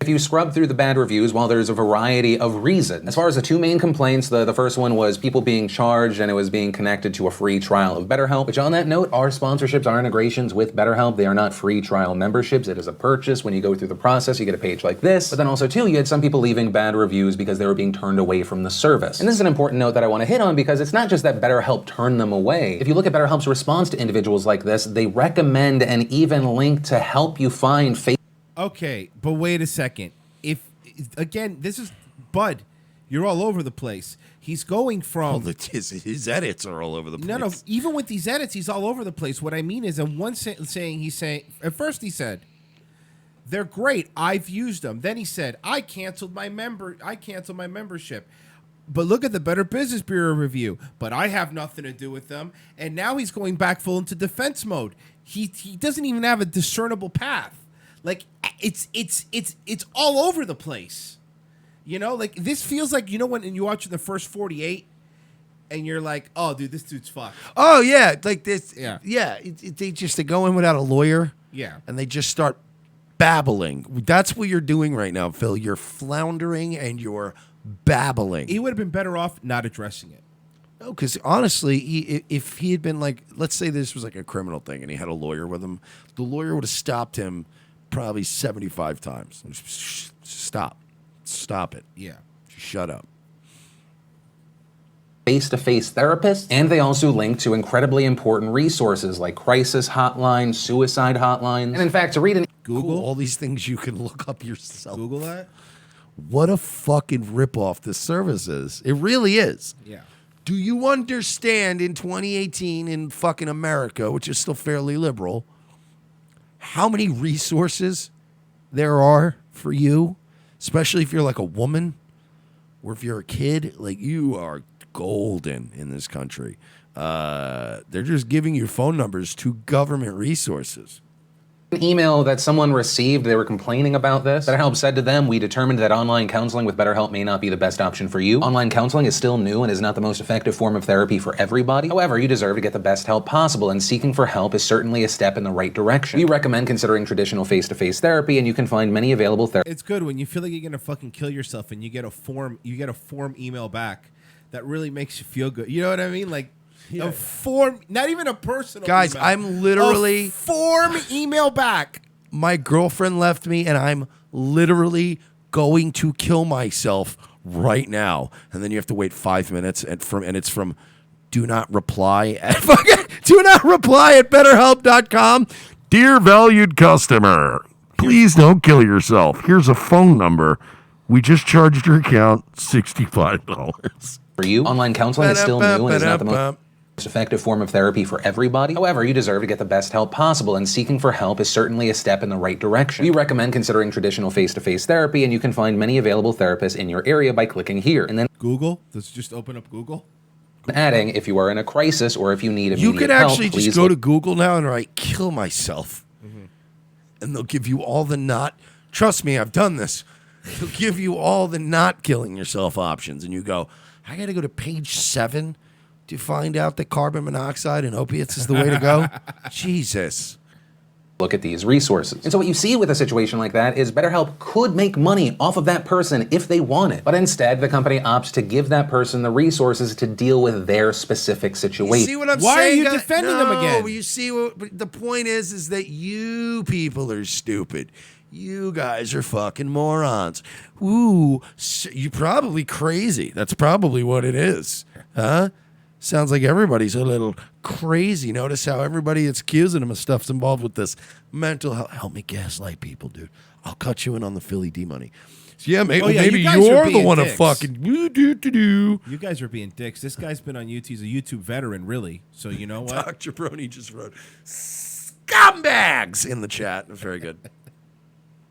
G: If you scrub through the bad reviews, while there's a variety of reasons. As far as the two main complaints, the first one was people being charged and it was being connected to a free trial of BetterHelp. Which on that note, our sponsorships, our integrations with BetterHelp, they are not free trial memberships. It is a purchase. When you go through the process, you get a page like this. But then also too, you had some people leaving bad reviews because they were being turned away from the service. And this is an important note that I want to hit on because it's not just that BetterHelp turned them away. If you look at BetterHelp's response to individuals like this, they recommend and even link to help you find
D: Okay, but wait a second. If again, this is Bud. You're all over the place. He's going from
E: his edits are all over the place.
D: No, even with these edits, he's all over the place. What I mean is, in one saying, he's saying, at first he said, they're great. I've used them. Then he said, I canceled my membership. But look at the Better Business Bureau review. But I have nothing to do with them. And now he's going back full into defense mode. He doesn't even have a discernible path. Like it's all over the place. You know, like this feels like, you know, when you watch the first 48 and you're like, oh, dude, this dude's fucked.
E: Oh, yeah. Like this.
D: Yeah.
E: Yeah. They go in without a lawyer.
D: Yeah.
E: And they just start babbling. That's what you're doing right now, Phil. You're floundering and you're babbling.
D: He would have been better off not addressing it.
E: No, because honestly, if he had been like, let's say this was like a criminal thing and he had a lawyer with him, the lawyer would have stopped him probably 75 times. Stop it.
D: Yeah.
E: Shut up.
G: Face-to-face therapists, and they also link to incredibly important resources like crisis hotlines, suicide hotlines, and in fact, to read an
E: Google all these things you can look up yourself.
D: Google that?
E: What a fucking ripoff this service is. It really is.
D: Yeah.
E: Do you understand in 2018 in fucking America, which is still fairly liberal, how many resources there are for you, especially if you're like a woman or if you're a kid? Like, you are golden in this country. They're just giving you phone numbers to government resources.
G: email that someone received, they were complaining about this. BetterHelp said to them, we determined that online counseling with BetterHelp may not be the best option for you. Online counseling is still new and is not the most effective form of therapy for everybody. However, you deserve to get the best help possible, and seeking for help is certainly a step in the right direction. We recommend considering traditional face-to-face therapy, and you can find many available therapies.
D: It's good when you feel like you're gonna fucking kill yourself and you get a form email back that really makes you feel good. You know what I mean? Like a form, not even a personal
E: Guys,
D: email.
E: I'm literally...
D: A form email back.
E: My girlfriend left me, and I'm literally going to kill myself right now. And then you have to wait 5 minutes, and it's from do not reply at BetterHelp.com.
H: Dear valued customer, please don't kill yourself. Here's a phone number. We just charged your account $65.
G: For you, online counseling is still new and is not the most effective form of therapy for everybody. However, you deserve to get the best help possible, and seeking for help is certainly a step in the right direction. We recommend considering traditional face-to-face therapy, and you can find many available therapists in your area by clicking here. And then
D: Google. Let's just open up Google.
G: Adding, if you are in a crisis or if you need immediate help,
E: you can actually
G: please
E: just go to Google now and write "kill myself," and they'll give you all the not. Trust me, I've done this. They'll give you all the not killing yourself options, and you go, I got to go to page 7 to find out that carbon monoxide and opiates is the way to go. Jesus.
G: Look at these resources. And so what you see with a situation like that is BetterHelp could make money off of that person if they want it. But instead, the company opts to give that person the resources to deal with their specific situation.
E: You see what I'm
D: Why
E: saying?
D: are you defending them again?
E: You see what the point is that you people are stupid. You guys are fucking morons. Ooh, you're probably crazy. That's probably what it is. Huh? Sounds like everybody's a little crazy. Notice how everybody that's accusing them of stuff's involved with this mental health. Help me gaslight people, dude. I'll cut you in on the Philly D money. So yeah, maybe
D: you guys are
E: you're the
D: being
E: one
D: dicks.
E: to fucking do.
D: You guys are being dicks. This guy's been on YouTube. He's a YouTube veteran, really. So you know what?
E: Dr. Brony just wrote scumbags in the chat. It was very good.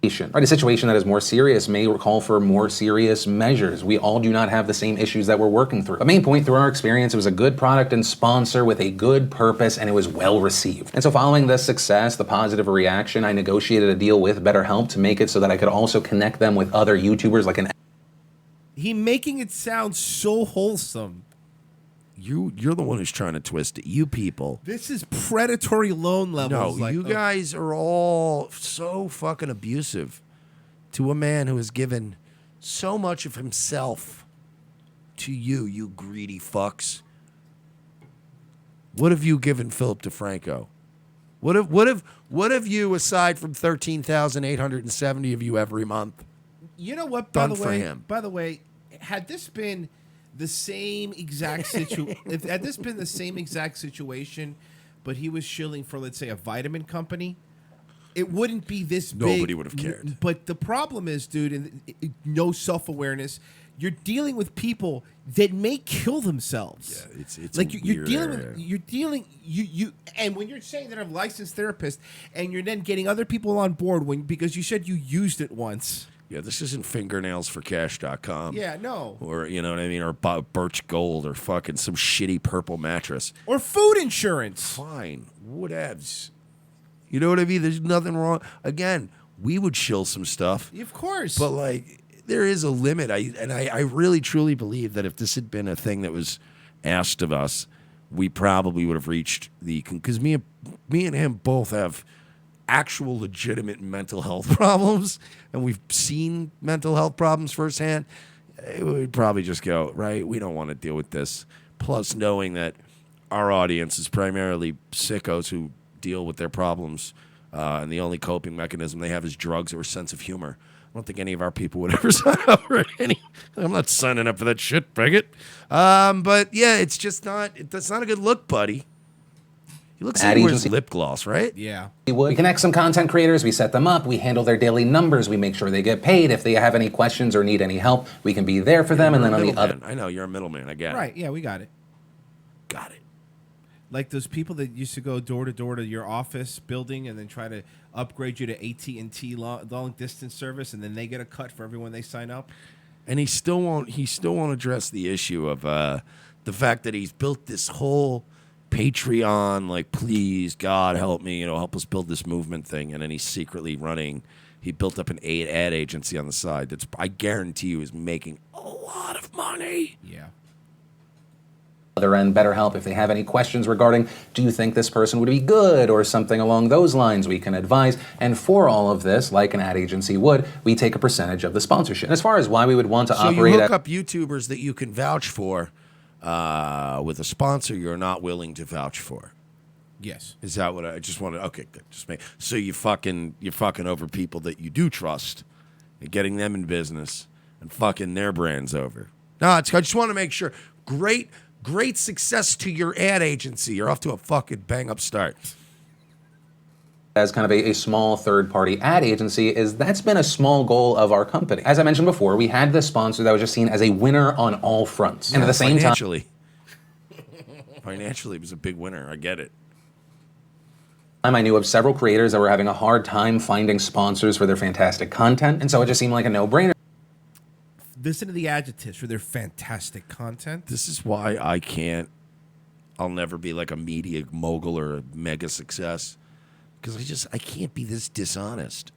G: Right, a situation that is more serious may call for more serious measures. We all do not have the same issues that we're working through. The main point through our experience, it was a good product and sponsor with a good purpose, and it was well received. And so following this success, the positive reaction, I negotiated a deal with BetterHelp to make it so that I could also connect them with other YouTubers like an...
D: He making it sound so wholesome.
E: You're the one who's trying to twist it. You people.
D: This is predatory loan levels.
E: No, you guys are all so fucking abusive to a man who has given so much of himself to you, you greedy fucks. What have you given Philip DeFranco? What have you, aside from 13,870 of you every month?
D: You know what?
E: Done for him.
D: By the way, had this been the same exact had this been the same exact situation, but he was shilling for, let's say, a vitamin company, it wouldn't be this big.
E: Nobody would have cared.
D: But the problem is, dude, and no self-awareness. you're dealing with people that may kill themselves.
E: Yeah, it's
D: like
E: a
D: you're
E: weird
D: dealing
E: area.
D: with you and when you're saying that I'm a licensed therapist and you're then getting other people on board because you said you used it once.
E: Yeah, this isn't fingernailsforcash.com.
D: Yeah, no.
E: Or, you know what I mean? Or Birch Gold or fucking some shitty purple mattress.
D: Or food insurance.
E: Fine. Whatevs. You know what I mean? There's nothing wrong. Again, we would chill some stuff.
D: Of course.
E: But, like, there is a limit. I really, truly believe that if this had been a thing that was asked of us, we probably would have reached the... Because me and him both have actual legitimate mental health problems, and we've seen mental health problems firsthand. It would probably just go, right, we don't want to deal with this. Plus, knowing that our audience is primarily sickos who deal with their problems, and the only coping mechanism they have is drugs or a sense of humor. I don't think any of our people would ever sign up for any. I'm not signing up for that shit, bigot. But yeah, it's just not. That's not a good look, buddy. He looks like he wears lip gloss, right?
D: Yeah.
G: We connect some content creators, we set them up, we handle their daily numbers, we make sure they get paid. If they have any questions or need any help, we can be there for them. And then on the other...
E: I know, you're a middleman, I get it.
D: Right, yeah, we got it.
E: Got it.
D: Like those people that used to go door to door to your office building and then try to upgrade you to AT&T long distance service, and then they get a cut for everyone they sign up.
E: And he still won't address the issue of the fact that he's built this whole Patreon, like, please, God, help me, help us build this movement thing. And then he's secretly he built up an ad agency on the side that's, I guarantee you, is making a lot of money.
D: Yeah.
G: Other end, BetterHelp, if they have any questions regarding, do you think this person would be good or something along those lines, we can advise. And for all of this, like an ad agency would, we take a percentage of the sponsorship. And as far as why we would want to operate...
E: So you hook up YouTubers that you can vouch for with a sponsor you're not willing to vouch for.
D: Yes.
E: Is that what I just wanted? Okay, good. So you're fucking over people that you do trust and getting them in business and fucking their brands over. No, I just want to make sure. Great success to your ad agency. You're off to a fucking bang up start.
G: As kind of a small third-party ad agency, is that's been a small goal of our company. As I mentioned before, we had this sponsor that was just seen as a winner on all fronts. And at the same time...
E: Financially, it was a big winner. I get it.
G: I knew of several creators that were having a hard time finding sponsors for their fantastic content, and so it just seemed like a no-brainer.
D: Listen to the adjectives for their fantastic content.
E: This is why I'll never be like a media mogul or a mega success. Because I can't be this dishonest.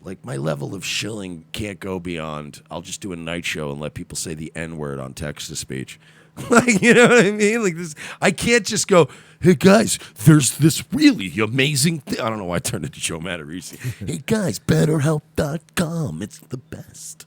E: Like, my level of shilling can't go beyond, I'll just do a night show and let people say the N-word on text-to-speech. Like, you know what I mean? Like, this, I can't just go, hey, guys, there's this really amazing thing. I don't know why I turned into Joe Matarese. Hey, guys, BetterHelp.com. It's the best.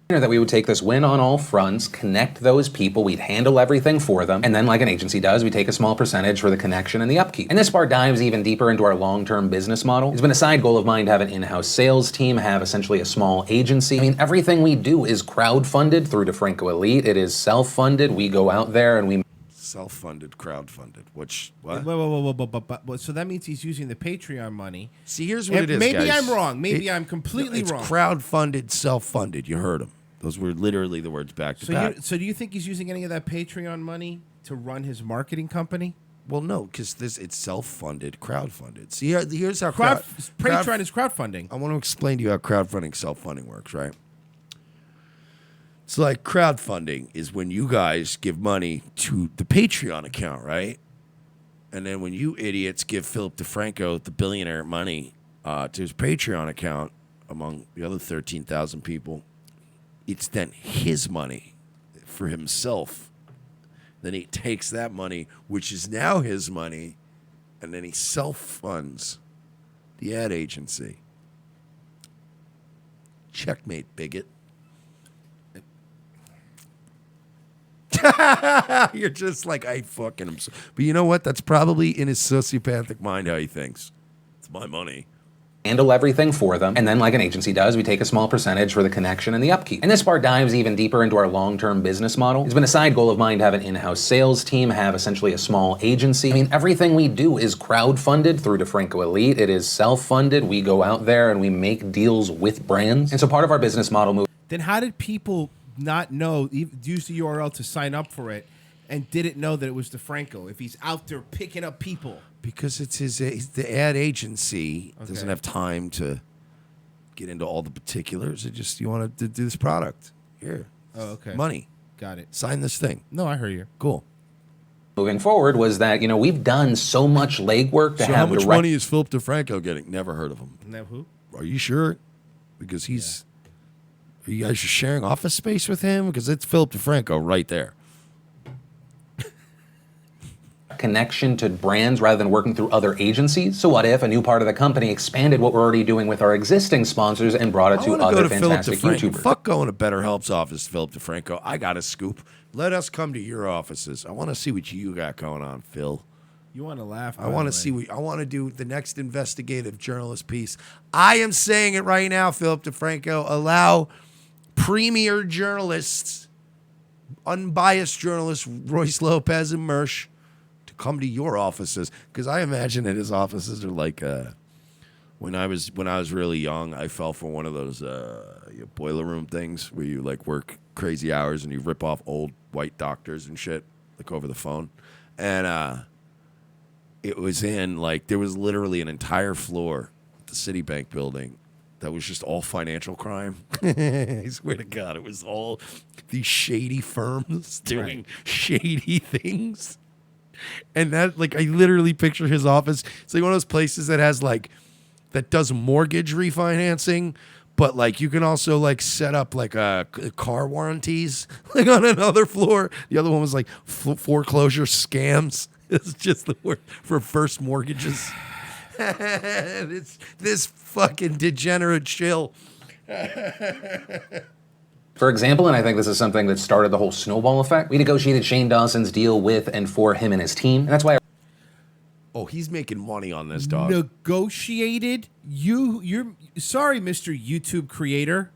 G: That we would take this win on all fronts, connect those people, we'd handle everything for them, and then like an agency does, we take a small percentage for the connection and the upkeep. And this part dives even deeper into our long-term business model. It's been a side goal of mine to have an in-house sales team, have essentially a small agency. I mean, everything we do is crowd-funded through DeFranco Elite. It is self-funded. We go out there and we...
E: Self-funded, crowd-funded. What?
D: Whoa. So that means he's using the Patreon money.
E: See, here's what it is,
D: maybe
E: guys.
D: I'm wrong. Maybe I'm completely wrong.
E: It's crowd-funded, self-funded. You heard him. Those were literally the words back to back.
D: So do you think he's using any of that Patreon money to run his marketing company?
E: Well, no, because it's self-funded, crowd-funded. See, here's how
D: Patreon is crowdfunding.
E: I want to explain to you how crowdfunding, self-funding works, right? So, like, crowdfunding is when you guys give money to the Patreon account, right? And then when you idiots give Philip DeFranco, the billionaire, money to his Patreon account, among the other 13,000 people, it's then his money for himself. Then he takes that money, which is now his money, and then he self-funds the ad agency. Checkmate, bigot. You're just like, I fucking am. But you know what? That's probably in his sociopathic mind how he thinks. It's my money.
G: Handle everything for them, and then like an agency does, we take a small percentage for the connection and the upkeep. And this part dives even deeper into our long-term business model. It's been a side goal of mine to have an in-house sales team, have essentially a small agency. I mean, everything we do is crowd-funded through DeFranco Elite. It is self-funded. We go out there and we make deals with brands. And so part of our business model move...
D: Then how did people not know, use the URL to sign up for it, and didn't know that it was DeFranco? If he's out there picking up people,
E: because it's the ad agency doesn't have time to get into all the particulars. It just you want to do this product here.
D: Oh, okay.
E: Money.
D: Got it.
E: Sign this thing.
D: No, I heard you.
E: Cool.
G: Moving forward was that, we've done so much legwork to
E: So
G: have
E: how much
G: direct
E: money is Philip DeFranco getting? Never heard of him.
D: Now who?
E: Are you sure? Because he's. Are you guys sharing office space with him? Because it's Philip DeFranco right there.
G: connection to brands rather than working through other agencies. So what if a new part of the company expanded what we're already doing with our existing sponsors and brought it to other fantastic YouTubers?
E: Fuck going to BetterHelp's office, Philip DeFranco. I got a scoop. Let us come to your offices. I want to see what you got going on, Phil.
D: You want to laugh?
E: I want to see what I want to do. The next investigative journalist piece. I am saying it right now, Philip DeFranco. Allow premier journalists, unbiased journalists, Royce Lopez and Mersch, to come to your offices, because I imagine that his offices are like. When I was really young, I fell for one of those boiler room things where you like work crazy hours and you rip off old white doctors and shit like over the phone, and it was in like there was literally an entire floor at the Citibank building that was just all financial crime. I swear to God, it was all these shady firms doing shady things. And that, like, I literally picture his office. It's like one of those places that has like that does mortgage refinancing, but like you can also like set up like car warranties like on another floor. The other one was like foreclosure scams. It's just the word for first mortgages. It's this fucking degenerate chill.
G: For example, and I think this is something that started the whole snowball effect, we negotiated Shane Dawson's deal with and for him and his team. And that's why
E: Oh, he's making money on this, dog.
D: Negotiated? You're sorry, Mr. YouTube creator.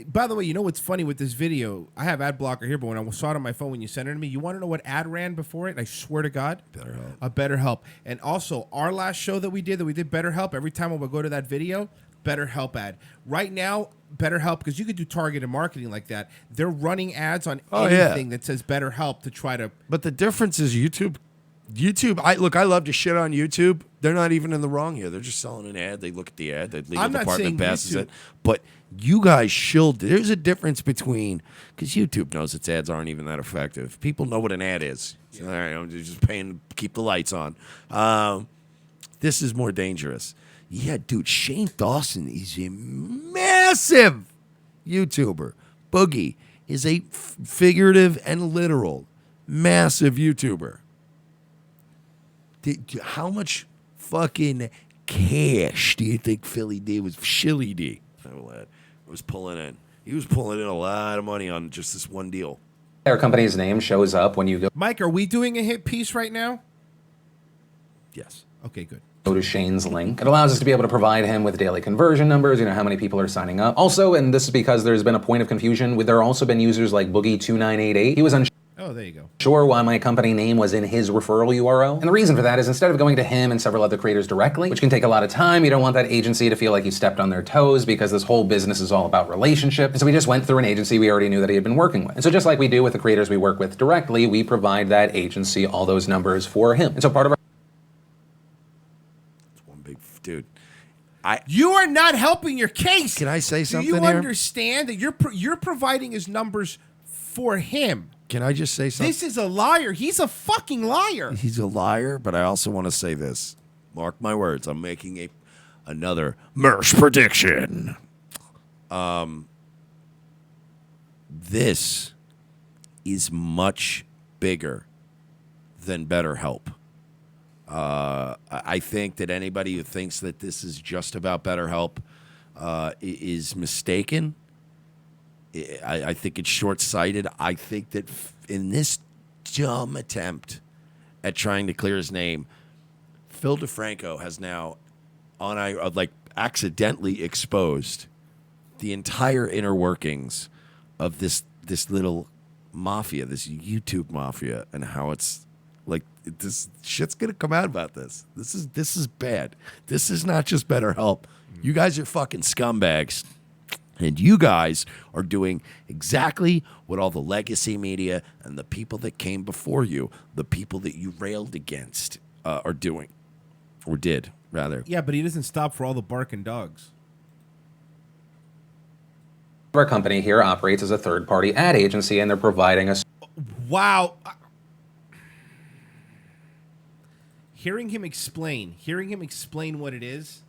D: By the way, you know what's funny with this video? I have ad blocker here, but when I saw it on my phone when you sent it to me, you want to know what ad ran before it? I swear to God.
E: BetterHelp.
D: BetterHelp. And also, our last show that we did BetterHelp, every time I would go to that video, BetterHelp ad. Right now, BetterHelp, because you could do targeted marketing like that, they're running ads on anything that says BetterHelp to try to...
E: But the difference is YouTube, I love to shit on YouTube. They're not even in the wrong here. They're just selling an ad. They look at the ad. The legal department passes it. But you guys shilled. There's a difference between, because YouTube knows its ads aren't even that effective. People know what an ad is. So, all right, I'm just paying to keep the lights on. This is more dangerous. Yeah, dude, Shane Dawson is a massive YouTuber. Boogie is a figurative and literal massive YouTuber. How much fucking cash do you think Philly D was? Shilly D was pulling in. He was pulling in a lot of money on just this one deal.
G: our company's name shows up when you go
D: Mike, are we doing a hit piece right now?
E: Yes.
D: Okay, good.
G: to Shane's link. It allows us to be able to provide him with daily conversion numbers, how many people are signing up. Also, and this is because there's been a point of confusion, there have also been users like Boogie2988. He was unsure
D: there you go.
G: why my company name was in his referral URL. And the reason for that is instead of going to him and several other creators directly, which can take a lot of time, you don't want that agency to feel like you stepped on their toes because this whole business is all about relationship. And so we just went through an agency we already knew that he had been working with. And so just like we do with the creators we work with directly, we provide that agency all those numbers for him. And so part of our
E: Dude,
D: you are not helping your case.
E: Can I say something
D: Do you
E: here?
D: understand that you're providing his numbers for him?
E: Can I just say something?
D: This is a liar. He's a fucking liar.
E: He's a liar, but I also want to say this. Mark my words. I'm making another Mersh prediction. This is much bigger than BetterHelp. I think that anybody who thinks that this is just about BetterHelp is mistaken. I think it's short-sighted. I think that in this dumb attempt at trying to clear his name, Phil DeFranco has now accidentally exposed the entire inner workings of this little mafia, this YouTube mafia, and how it's like this shit's gonna come out about this. This is bad. This is not just BetterHelp. You guys are fucking scumbags. And you guys are doing exactly what all the legacy media and the people that came before you, the people that you railed against, are doing. Or did, rather.
D: Yeah, but he doesn't stop for all the barking dogs.
G: Our company here operates as a third-party ad agency, and they're providing a
D: Wow. Hearing him explain what it is.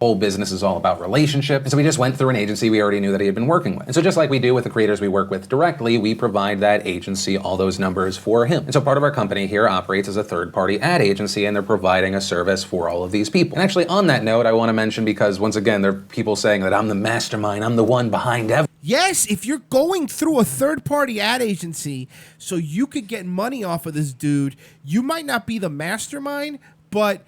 G: whole business is all about relationship. And so we just went through an agency we already knew that he had been working with. And so just like we do with the creators we work with directly, we provide that agency all those numbers for him. And so part of our company here operates as a third-party ad agency, and they're providing a service for all of these people. And actually on that note, I want to mention, because once again, there are people saying that I'm the mastermind, I'm the one behind everything.
D: Yes, if you're going through a third-party ad agency so you could get money off of this dude, you might not be the mastermind, but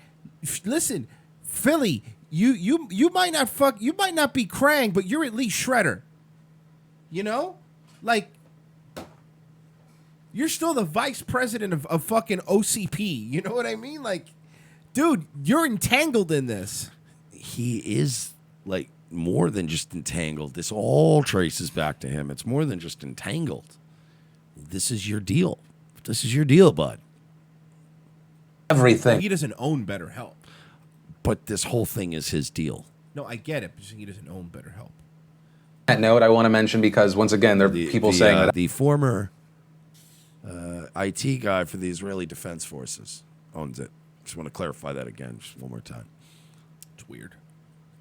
D: listen, Philly, you might not be Krang, but you're at least Shredder. You know? Like, you're still the vice president of fucking OCP. You know what I mean? Like, dude, you're entangled in this.
E: He is, like, more than just entangled. This all traces back to him. It's more than just entangled. This is your deal. This is your deal, bud.
G: Everything.
D: He doesn't own BetterHelp.
E: But this whole thing is his deal.
D: No, I get it, but he doesn't own BetterHelp.
G: That note I want to mention, because once again, there are people saying that
E: the former IT guy for the Israeli Defense Forces owns it. Just want to clarify that again, just one more time.
D: It's weird.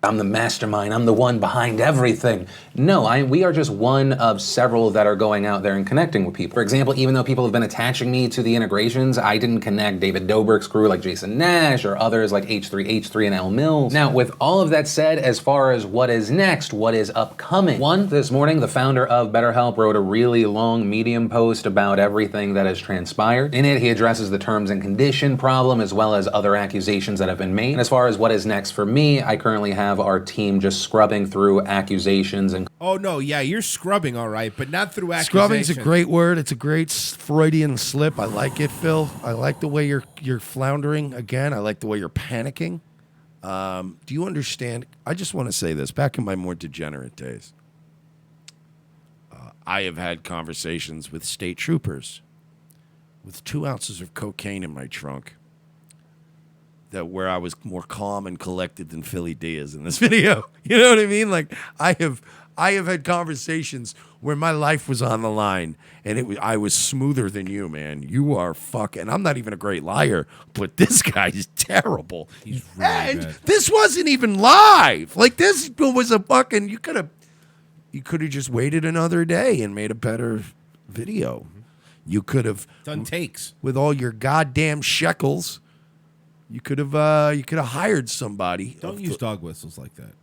G: I'm the mastermind, I'm the one behind everything. No, we are just one of several that are going out there and connecting with people. For example, even though people have been attaching me to the integrations, I didn't connect David Dobrik's crew like Jason Nash or others like H3H3 and L Mills. Now, with all of that said, as far as what is next, what is upcoming, this morning, the founder of BetterHelp wrote a really long Medium post about everything that has transpired. In it, he addresses the terms and condition problem as well as other accusations that have been made. And as far as what is next for me, I currently have our team just scrubbing through accusations and
D: oh no, yeah, you're scrubbing all right, but not through accusations.
E: Scrubbing's a great word. It's a great Freudian slip. I like it, Phil. I like the way you're floundering again. I like the way you're panicking. Do you understand? I just want to say this. Back in my more degenerate days, I have had conversations with state troopers with 2 ounces of cocaine in my trunk. That where I was more calm and collected than Philly D is in this video. You know what I mean? Like I have had conversations where my life was on the line, and I was smoother than you, man. You are fucking. I'm not even a great liar, but this guy is terrible.
D: He's really bad.
E: This wasn't even live. Like this was a fucking. You could have just waited another day and made a better video. You could have
D: done takes
E: with all your goddamn shekels. You could have hired somebody.
D: Don't use dog whistles like that.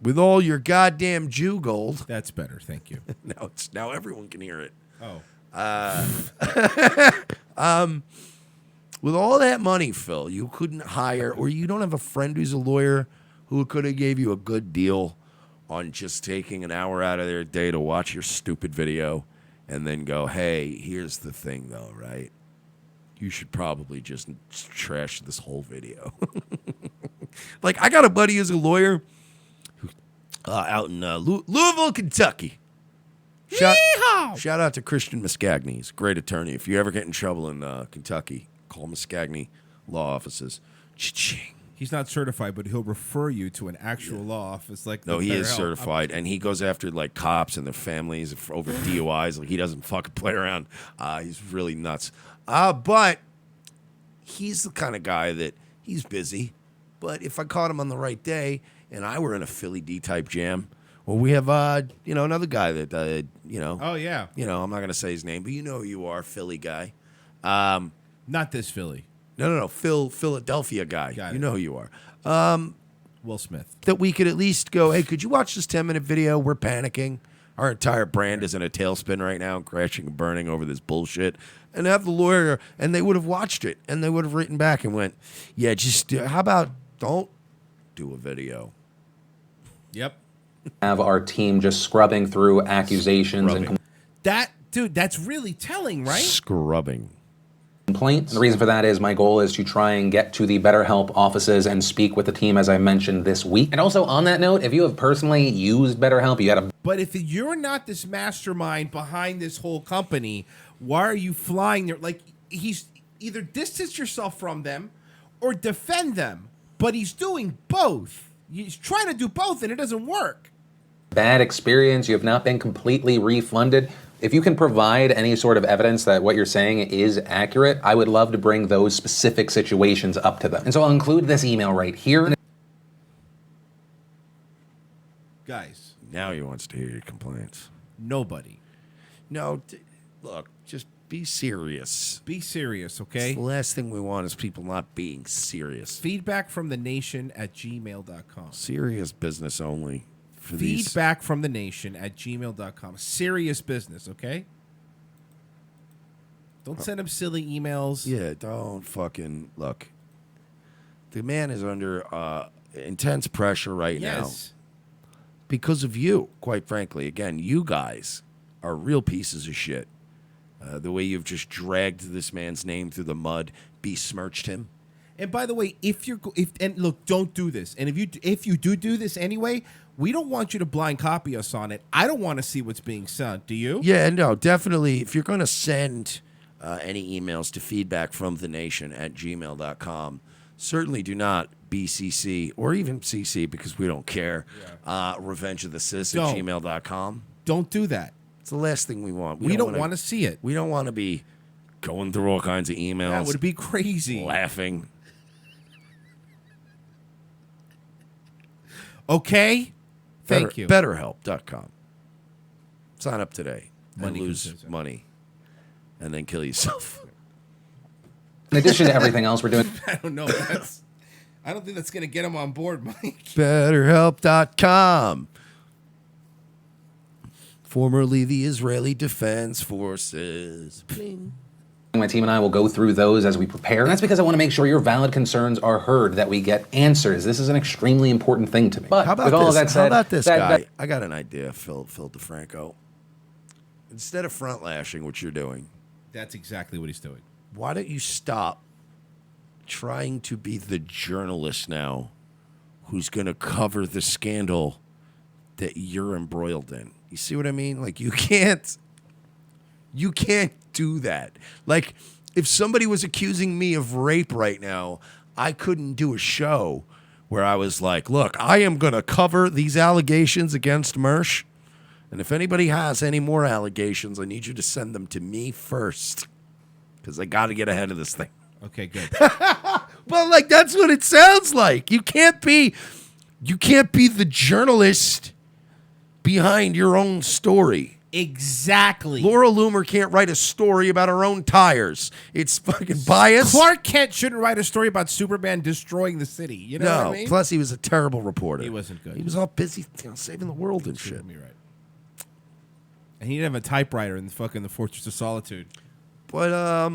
E: With all your goddamn Jew gold.
D: That's better, thank you.
E: Now everyone can hear it.
D: Oh.
E: With all that money, Phil, you couldn't hire, or you don't have a friend who's a lawyer who could have gave you a good deal on just taking an hour out of their day to watch your stupid video and then go, hey, here's the thing though, right? You should probably just trash this whole video. Like, I got a buddy who's a lawyer out in Louisville, Kentucky. Shout out to Christian Muscagni. He's a great attorney. If you ever get in trouble in Kentucky, call Muscagni Law Offices. Cha-ching.
D: He's not certified, but he'll refer you to an actual law office. Like
E: no, he is certified, and he goes after like cops and their families over DUIs. Like he doesn't fucking play around. He's really nuts. But he's the kind of guy that he's busy. But if I caught him on the right day and I were in a Philly D type jam, well, we have another guy that
D: Oh yeah.
E: I'm not gonna say his name, but you know who you are, Philly guy.
D: Not this Philly.
E: No, Philadelphia guy. You know who you are.
D: Will Smith.
E: That we could at least go, hey, could you watch this 10-minute video? We're panicking. Our entire brand is in a tailspin right now, crashing and burning over this bullshit. And have the lawyer, and they would have watched it, and they would have written back and went, yeah, just how about don't do a video?
D: Yep.
G: Have our team just scrubbing through accusations and
D: that dude, that's really telling, right?
E: Scrubbing.
G: complaints. The reason for that is my goal is to try and get to the BetterHelp offices and speak with the team, as I mentioned, this week. And also on that note, if you have personally used BetterHelp, you had a...
D: But if you're not this mastermind behind this whole company, why are you flying there? Like, he's either distance yourself from them or defend them, but he's doing both. He's trying to do both, and it doesn't work.
G: bad experience, you have not been completely refunded. If you can provide any sort of evidence that what you're saying is accurate, I would love to bring those specific situations up to them. And so I'll include this email right here.
D: Guys,
E: now he wants to hear your complaints.
D: Nobody.
E: No, look, just be serious.
D: Be serious, okay?
E: It's the last thing we want is people not being serious.
D: Feedback from the nation at gmail.com.
E: Serious business only. For
D: Feedback from the nation at gmail.com. Serious business, okay? Don't send him silly emails.
E: Yeah, don't fucking look. The man is under intense pressure right now. Because of you, quite frankly. Again, you guys are real pieces of shit. The way you've just dragged this man's name through the mud, besmirched him.
D: And by the way, if look, don't do this. And if you do this anyway, we don't want you to blind copy us on it. I don't want to see what's being sent. Do you?
E: Yeah, no, definitely. If you're going to send any emails to feedback from the nation at gmail.com, certainly do not BCC or even CC because we don't care. Revenge of the Sis at gmail.com.
D: Don't do that.
E: It's the last thing we want.
D: We don't want to see it.
E: We don't want to be going through all kinds of emails.
D: That would be crazy.
E: Laughing.
D: Okay? Thank you.
E: BetterHelp.com. Sign up today and
D: Money
E: lose money and then kill yourself.
G: In addition to everything else we're doing.
D: I don't know. I don't think that's going to get him on board, Mike.
E: BetterHelp.com. Formerly the Israeli Defense Forces. Bling.
G: My team and I will go through those as we prepare. And that's because I want to make sure your valid concerns are heard, that we get answers. This is an extremely important thing to me. But
E: How about
G: with all
E: this?
G: of that said,
E: How about this guy? I got an idea, Phil DeFranco. Instead of front lashing, what you're doing,
D: That's exactly what he's doing.
E: why don't you stop trying to be the journalist now who's going to cover the scandal that you're embroiled in? You see what I mean? Like, you can't do that. Like, if somebody was accusing me of rape right now, I couldn't do a show where I was like, look, I am going to cover these allegations against Mersh. And if anybody has any more allegations, I need you to send them to me first. Because I got to get ahead of this thing.
D: Okay, good.
E: Well, like, that's what it sounds like. You can't be the journalist behind your own story.
D: Exactly.
E: Laura Loomer can't write a story about her own tires. It's fucking biased.
D: Clark Kent shouldn't write a story about Superman destroying the city. You know what I mean?
E: Plus he was a terrible reporter.
D: He wasn't good.
E: He was all busy saving the world and shit.
D: You're right. And he didn't have a typewriter in the Fortress of Solitude.
E: But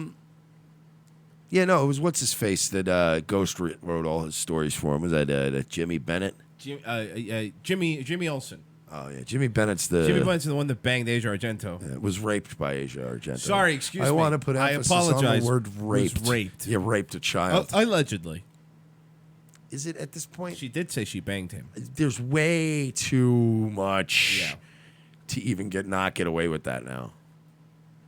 E: yeah, no, it was what's his face that Ghost wrote all his stories for him. Was that Jimmy Bennett?
D: Jimmy Olsen.
E: Oh yeah, Jimmy Bennett's the
D: one that banged Asia Argento.
E: Was raped by Asia Argento.
D: Sorry, excuse me.
E: I want to put emphasis on the word raped.
D: Was raped.
E: Yeah, raped a child.
D: Allegedly.
E: Is it at this point?
D: She did say she banged him.
E: There's way too much to even not get away with that now.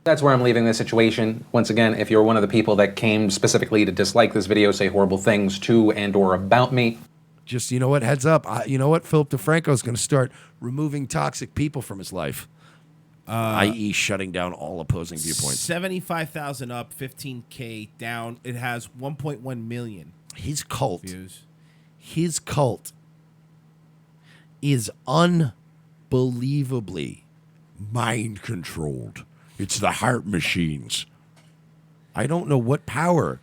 G: That's where I'm leaving this situation. Once again, if you're one of the people that came specifically to dislike this video, say horrible things to and or about me.
E: Just, you know what, heads up. You know what, Philip DeFranco is going to start removing toxic people from his life. I.e. shutting down all opposing viewpoints.
D: 75,000 up, 15K down. It has 1.1 million.
E: His cult.
D: Views.
E: His cult is unbelievably mind-controlled. It's the heart machines. I don't know what power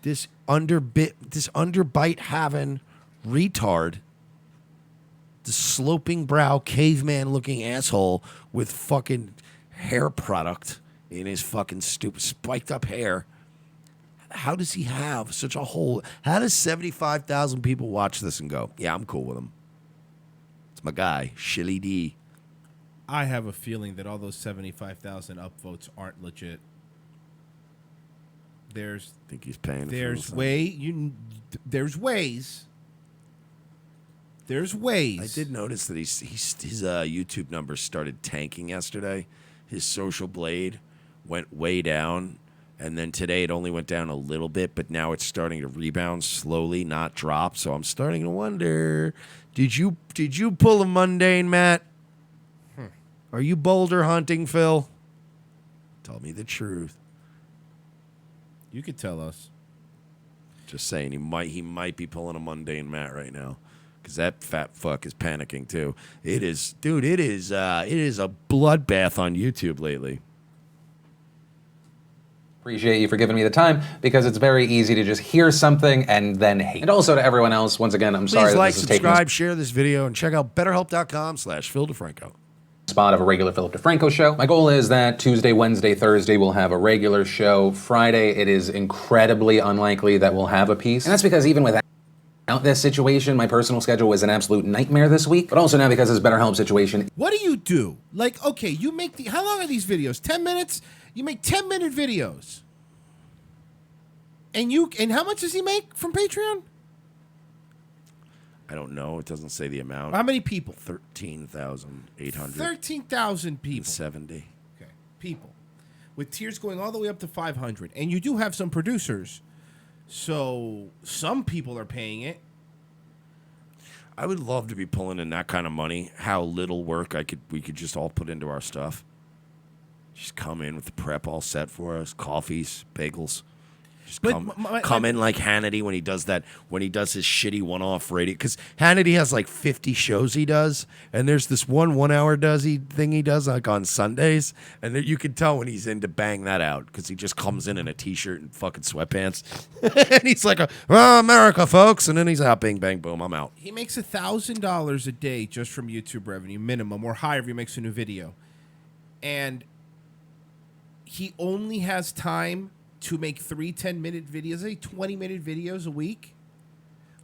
E: this underbite having retard, the sloping brow caveman looking asshole with fucking hair product in his fucking stupid spiked up hair. How does he have such a hole? How does 75,000 people watch this and go, yeah, I'm cool with him? It's my guy, Shilly D.
D: I have a feeling that all those 75,000 upvotes aren't legit. there's
E: I think he's paying.
D: there's
E: for
D: there's ways. There's ways.
E: I did notice that his YouTube numbers started tanking yesterday. His social blade went way down, and then today it only went down a little bit, but now it's starting to rebound slowly, not drop. So I'm starting to wonder, did you pull a mundane, Matt? Are you boulder hunting, Phil? Tell me the truth.
D: You could tell us.
E: Just saying, he might be pulling a mundane Matt right now. Because that fat fuck is panicking too. It is a bloodbath on YouTube lately.
G: Appreciate you for giving me the time, because it's very easy to just hear something and then hate. And also to everyone else, once again, I'm sorry
E: Please
G: that
E: like,
G: this is taking
E: subscribe, share this video, and check out BetterHelp.com/Phil DeFranco.
G: Spot of a regular Philip DeFranco show. My goal is that Tuesday, Wednesday, Thursday we'll have a regular show. Friday, it is incredibly unlikely that we'll have a piece. And that's because even without this situation, my personal schedule was an absolute nightmare this week, but also now because this BetterHelp situation.
D: What do you do? Like, okay, you make how long are these videos? 10 minutes? You make 10-minute videos. And how much does he make from Patreon?
E: I don't know. It doesn't say the amount.
D: How many people?
E: 13,800.
D: 13,000 people.
E: 70.
D: Okay, people. With tiers going all the way up to 500. And you do have some producers. So some people are paying it.
E: I would love to be pulling in that kind of money. How little work we could just all put into our stuff. Just come in with the prep all set for us. Coffees, bagels. Just come in like Hannity when he does his shitty one-off radio. Because Hannity has like 50 shows he does, and there's this 1 hour thing he does like on Sundays, and you can tell when he's in to bang that out because he just comes in a t-shirt and fucking sweatpants, and he's like, America, folks, and then he's out, bang, bang, boom, I'm out.
D: He makes $1,000 a day just from YouTube revenue, minimum, or higher if he makes a new video. And he only has time to make 3 10-minute videos, 20-minute videos a week.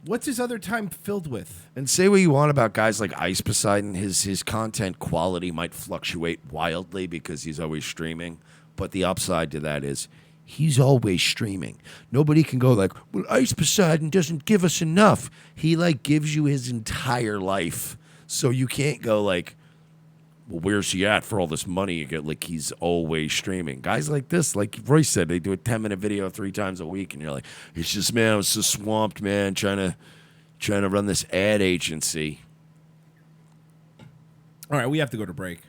D: What's his other time filled with?
E: And say what you want about guys like Ice Poseidon, his content quality might fluctuate wildly because he's always streaming. But the upside to that is he's always streaming. Nobody can go like, well, Ice Poseidon doesn't give us enough. He like gives you his entire life. So you can't go like, well, where's he at for all this money you get? Like, he's always streaming. Guys like this, like Royce said, they do a 10-minute video 3 times a week, and you're like, it's just, man, I was so swamped, man, trying to run this ad agency.
D: All right, we have to go to break.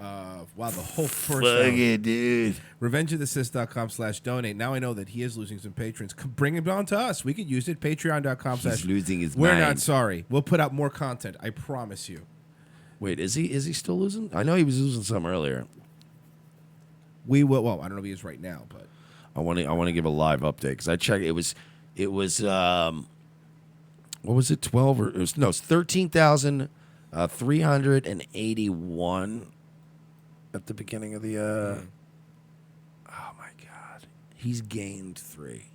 D: Wow, the whole first
E: Fuck it, dude.
D: RevengeOfTheSith.com/donate. Now I know that he is losing some patrons. Bring him on to us. We could use it. Patreon.com/
E: He's losing his
D: We're
E: mind.
D: not sorry. We'll put out more content. I promise you.
E: Wait, is he still losing? I know he was losing some earlier.
D: We will. Well, I don't know if he is right now, but
E: I want to give a live update because I checked. It was what was it? 12 or it's 13,381 at the beginning of the. Oh my God, he's gained 3.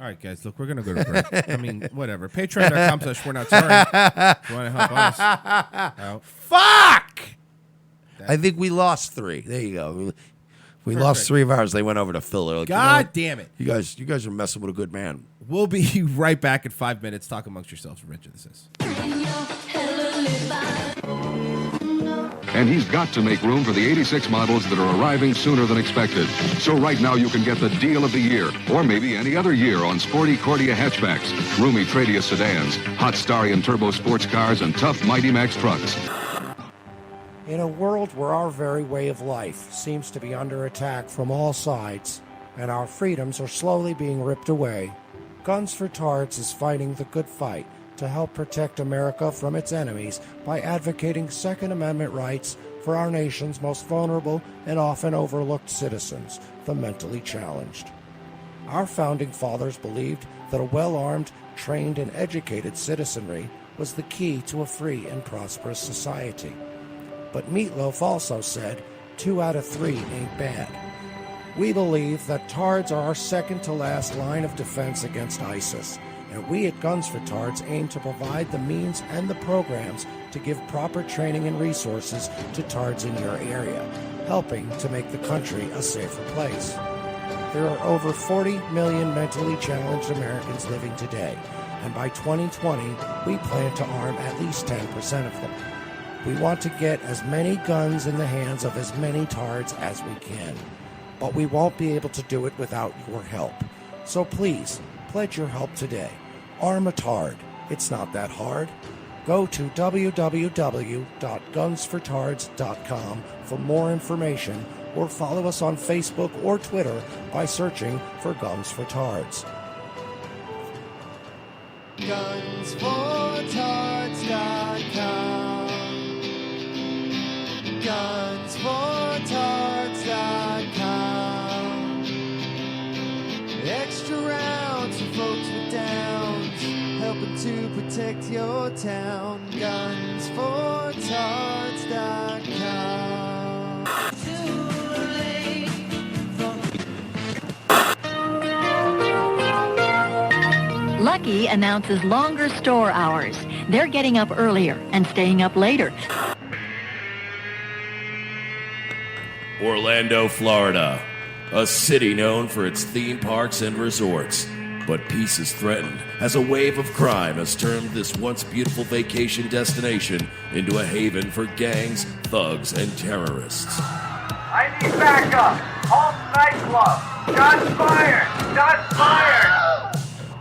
D: all right, guys. Look, we're gonna go to break. I mean, whatever. Patreon.com/ we're not sorry. If you want to help us out.
E: Fuck! I think we lost 3. There you go. We lost 3 of ours. They went over to Phil. Like,
D: God damn it!
E: You guys are messing with a good man.
D: We'll be right back in 5 minutes. Talk amongst yourselves. Revenge of the Sis.
I: And he's got to make room for the 86 models that are arriving sooner than expected. So right now you can get the deal of the year, or maybe any other year, on sporty Cordia hatchbacks, roomy Tradia sedans, hot Starion turbo sports cars, and tough Mighty Max trucks.
J: In a world where our very way of life seems to be under attack from all sides, and our freedoms are slowly being ripped away, Guns for Tards is fighting the good fight to help protect America from its enemies by advocating Second Amendment rights for our nation's most vulnerable and often overlooked citizens, the mentally challenged. Our founding fathers believed that a well-armed, trained, and educated citizenry was the key to a free and prosperous society. But Meatloaf also said, 2 out of 3 ain't bad. We believe that Tards are our second-to-last line of defense against ISIS, and we at Guns for Tards aim to provide the means and the programs to give proper training and resources to Tards in your area, helping to make the country a safer place. There are over 40 million mentally challenged Americans living today, and by 2020, we plan to arm at least 10% of them. We want to get as many guns in the hands of as many tards as we can, but we won't be able to do it without your help. So please, pledge your help today. Arm a tard. It's not that hard. Go to www.gunsfortards.com for more information, or follow us on Facebook or Twitter by searching for Guns for Tards.
K: Gunsfortards.com. Gunsfortards.com. Extra rounds for folks with downs, helping to protect your town. Gunsfortards.com.
L: Lucky announces longer store hours. They're getting up earlier and staying up later.
C: Orlando, Florida, a city known for its theme parks and resorts. But peace is threatened as a wave of crime has turned this once beautiful vacation destination into a haven for gangs, thugs, and terrorists.
M: I need backup! Halt nightclub! Shots fired! Shots fired!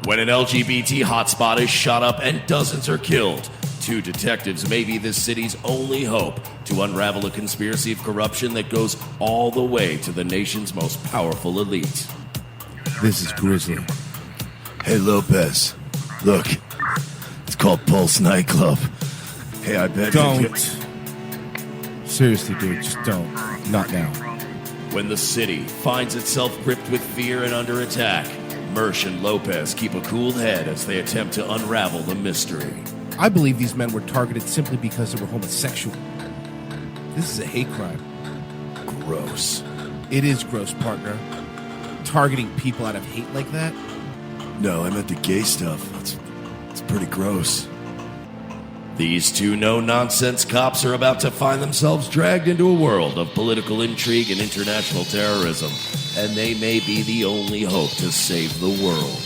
C: When an LGBT hotspot is shot up and dozens are killed, two detectives may be this city's only hope to unravel a conspiracy of corruption that goes all the way to the nation's most powerful elite.
D: This is Grizzly.
C: Hey, Lopez. Look, it's called Pulse Nightclub. Hey, I bet
D: Don't. Seriously, dude, just don't. Not now.
C: When the city finds itself gripped with fear and under attack, Mersh and Lopez keep a cool head as they attempt to unravel the mystery.
D: I believe these men were targeted simply because they were homosexual. This is a hate crime.
C: Gross.
D: It is gross, partner. Targeting people out of hate like that?
C: No, I meant the gay stuff. It's pretty gross. These two no-nonsense cops are about to find themselves dragged into a world of political intrigue and international terrorism, and they may be the only hope to save the world.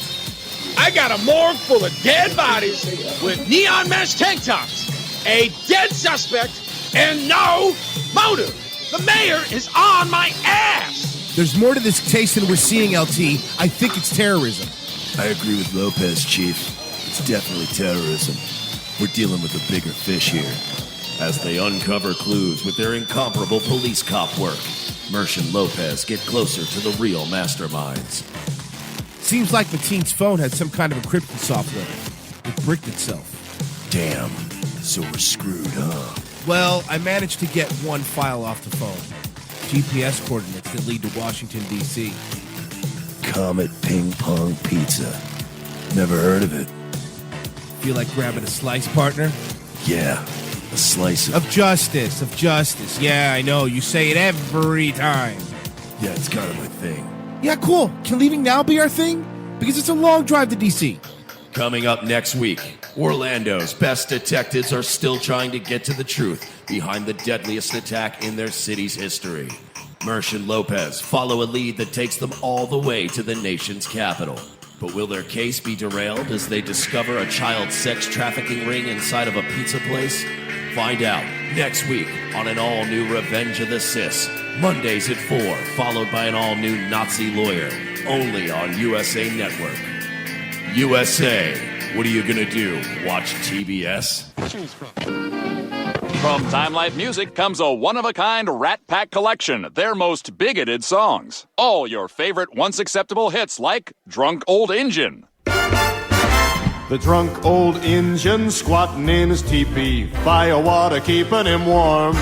N: I got a morgue full of dead bodies with neon mesh tank tops, a dead suspect, and no motive. The mayor is on my ass.
D: There's more to this case than we're seeing, LT. I think it's terrorism.
C: I agree with Lopez, Chief. It's definitely terrorism. We're dealing with a bigger fish here. As they uncover clues with their incomparable police cop work, Mersh and Lopez get closer to the real masterminds.
D: Seems like Mateen's phone had some kind of encryption software. It bricked itself.
C: Damn. So we're screwed, huh?
D: Well, I managed to get one file off the phone. GPS coordinates that lead to Washington, D.C.
C: Comet Ping Pong Pizza. Never heard of it.
D: Feel like grabbing a slice, partner?
C: Yeah, a slice
D: of justice, of justice. Yeah, I know. You say it every time.
C: Yeah, it's kind of my thing.
D: Yeah, cool. Can leaving now be our thing? Because it's a long drive to D.C.
C: Coming up next week, Orlando's best detectives are still trying to get to the truth behind the deadliest attack in their city's history. Mersh and Lopez follow a lead that takes them all the way to the nation's capital. But will their case be derailed as they discover a child sex trafficking ring inside of a pizza place? Find out next week on an all-new Revenge of the Sis. Mondays at 4, followed by an all-new Nazi lawyer. Only on USA Network. USA, what are you gonna do? Watch TBS?
O: From Time Life Music comes a one-of-a-kind Rat Pack collection, their most bigoted songs. All your favorite once acceptable hits like Drunk Old Injun.
P: The drunk old Injun squatting in his teepee, fire water keeping him warm.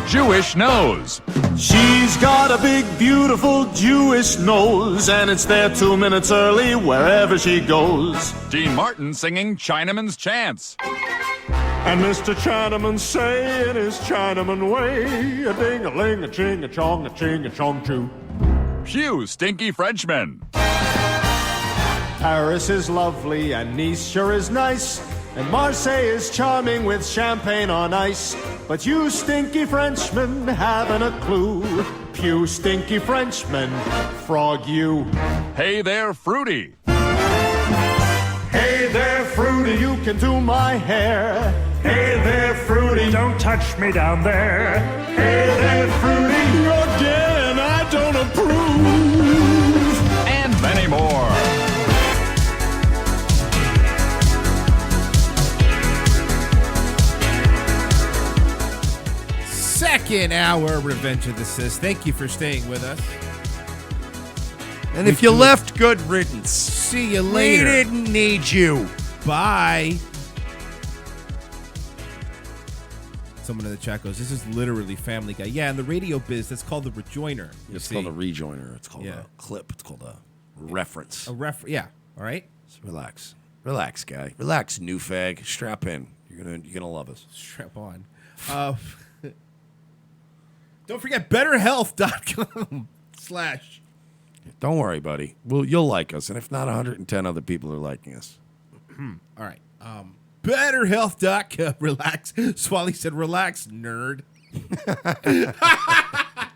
O: Jewish Nose.
P: She's got a big, beautiful Jewish nose, and it's there 2 minutes early wherever she goes.
O: Dean Martin singing Chinaman's Chants.
P: And Mr. Chinaman saying his Chinaman way, a ding-a-ling, a ching-a-chong, a ching-a-chong too.
O: Pew, Stinky Frenchman.
P: Paris is lovely and Nice sure is nice, and Marseille is charming with champagne on ice. But you stinky Frenchmen haven't a clue. Pew stinky Frenchmen, frog you.
O: Hey there, Fruity.
P: Hey there, Fruity, you can do my hair. Hey there, Fruity, don't touch me down there. Hey there, Fruity, again, I don't approve.
O: And many more.
D: Second hour, Revenge of the Sis. Thank you for staying with us.
E: And if you left, good riddance.
D: See you later.
E: We didn't need you.
D: Bye. Someone in the chat goes, this is literally Family Guy. Yeah, in the radio biz, that's called the rejoiner.
E: It's called a rejoiner. It's called a clip. It's called a reference.
D: Yeah. All right.
E: So relax. Relax, guy. Relax, new fag. Strap in. You're gonna love us.
D: Strap on. Don't forget BetterHelp.com/
E: Don't worry, buddy. You'll like us, and if not, 110 other people are liking us.
D: All right. BetterHelp.com. Relax. Swally said, "Relax, nerd."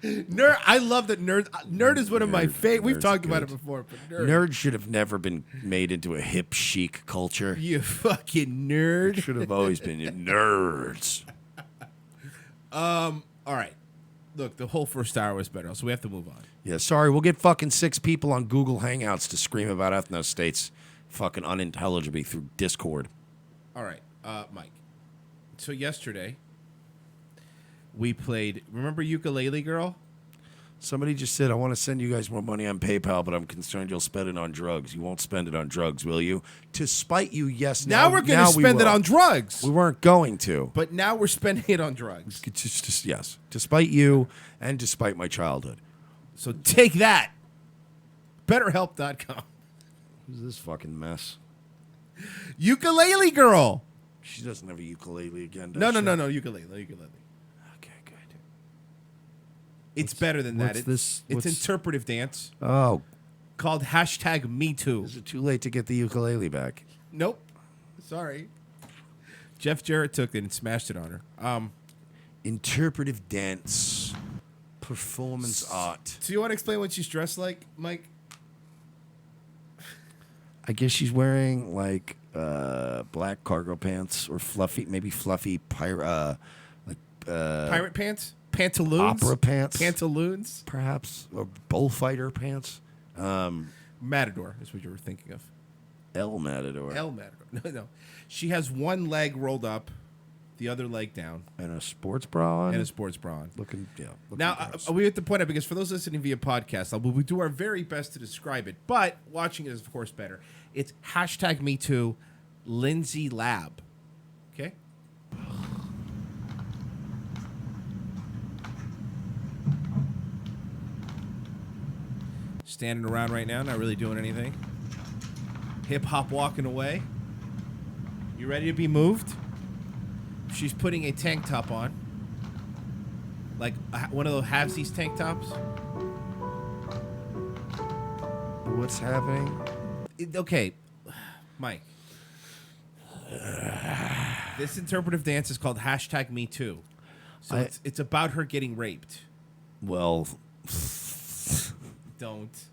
D: Nerd. I love that nerd. Nerd is one of my favorite. We've talked about it before, but
E: nerd should have never been made into a hip chic culture.
D: You fucking nerd.
E: It should have always been nerds.
D: All right. Look, the whole first hour was better, so we have to move on.
E: Yeah, sorry. We'll get fucking 6 people on Google Hangouts to scream about ethno states fucking unintelligibly through Discord.
D: All right, Mike. So yesterday, we played, remember Ukulele Girl?
E: Somebody just said, I want to send you guys more money on PayPal, but I'm concerned you'll spend it on drugs. You won't spend it on drugs, will you? To spite you, yes.
D: Now we're going to spend it on drugs.
E: We weren't going to.
D: But now we're spending it on drugs.
E: Yes. To spite you and to spite my childhood.
D: So take that. BetterHelp.com.
E: Who's this fucking mess?
D: Ukulele Girl.
E: She doesn't have a ukulele again,
D: No,
E: she?
D: Ukulele.
E: Okay, good.
D: It's better than that.
E: What's
D: It's interpretive dance.
E: Oh.
D: Called #MeToo.
E: Is it too late to get the ukulele back?
D: Nope. Sorry. Jeff Jarrett took it and smashed it on her.
E: Interpretive dance. Performance art.
D: So you want to explain what she's dressed like, Mike?
E: I guess she's wearing like black cargo pants or fluffy
D: pirate pants, pantaloons,
E: opera pants,
D: pantaloons,
E: perhaps, or bullfighter pants.
D: Matador is what you were thinking of.
E: El Matador.
D: No. She has one leg rolled up, the other leg down,
E: and a sports bra on.
D: Looking
E: now,
D: we have to point out, because for those listening via podcast, we do our very best to describe it, but watching it is, of course, better. It's #MeToo Lindsay Lab. Okay? Standing around right now, not really doing anything. Hip hop walking away. You ready to be moved? She's putting a tank top on. Like one of those halvesies tank tops.
E: What's happening?
D: Okay, Mike. This interpretive dance is called #MeToo. So it's about her getting raped.
E: Well,
D: Don't.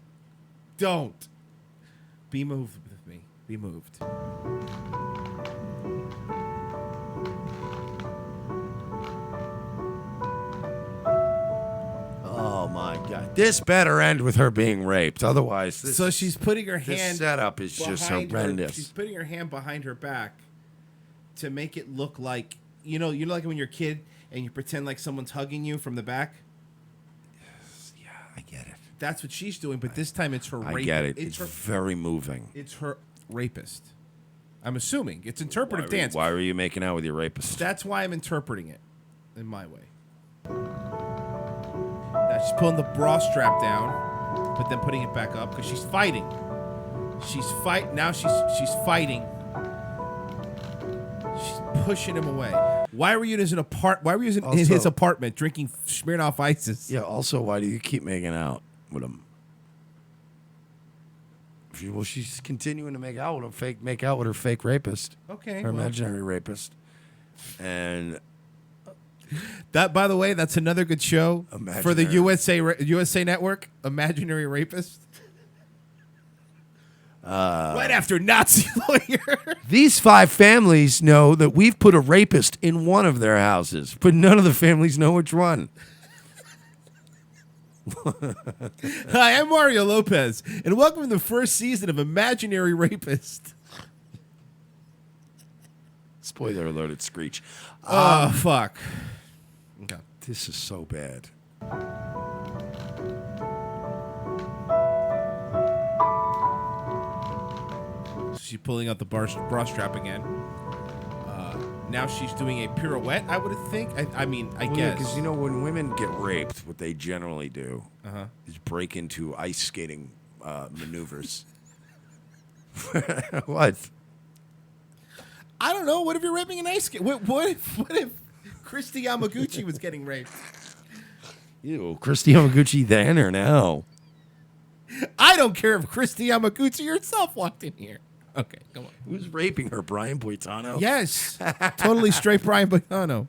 D: Be moved with me. Be moved.
E: Oh my God! This better end with her being raped. Otherwise,
D: so she's putting her hand.
E: This setup is just horrendous.
D: She's putting her hand behind her back to make it look like you know, like when you're a kid and you pretend like someone's hugging you from the back.
E: Yeah, I get it.
D: That's what she's doing, but this time it's her rapist.
E: I get it. It's very moving.
D: It's her rapist. I'm assuming it's interpretive dance.
E: Why were you making out with your rapist?
D: That's why I'm interpreting it in my way. Now she's pulling the bra strap down, but then putting it back up because she's fighting. She's fighting. She's pushing him away. Why were you in his apartment drinking Smirnoff Ices?
E: Yeah. Also, why do you keep making out with him? Well, she's continuing to make out with her fake rapist.
D: Okay.
E: Her imaginary rapist. And
D: That, by the way, that's another good show for the USA Network. Imaginary Rapist. Right after Nazi Lawyer.
E: These 5 families know that we've put a rapist in one of their houses, but none of the families know which one.
D: Hi, I'm Mario Lopez, and welcome to the first season of Imaginary Rapist.
E: Spoiler alert, it's Screech.
D: Oh, fuck.
E: Okay. This is so bad.
D: She's pulling out the bra strap again. Now she's doing a pirouette, I would think. I guess.
E: Because, when women get raped, what they generally do is break into ice skating maneuvers. What?
D: I don't know. What if you're raping an ice skate? What if Christy Yamaguchi was getting raped?
E: Ew, Christy Yamaguchi then or now?
D: I don't care if Christy Yamaguchi herself walked in here. Okay, come on.
E: Who's raping her? Brian Boitano?
D: Yes. Totally straight Brian Boitano.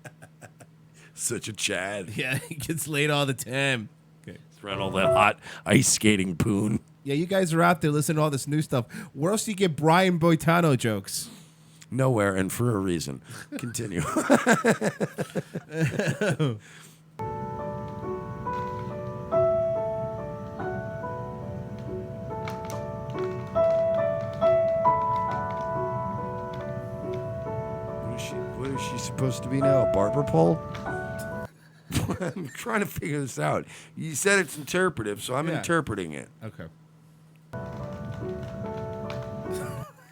E: Such a Chad.
D: Yeah, he gets laid all the time.
E: Okay. He's around all that hot ice skating poon.
D: Yeah, you guys are out there listening to all this new stuff. Where else do you get Brian Boitano jokes?
E: Nowhere, and for a reason. Continue. What is she supposed to be now? A barber pole? I'm trying to figure this out. You said it's interpretive, so I'm interpreting it.
D: Okay.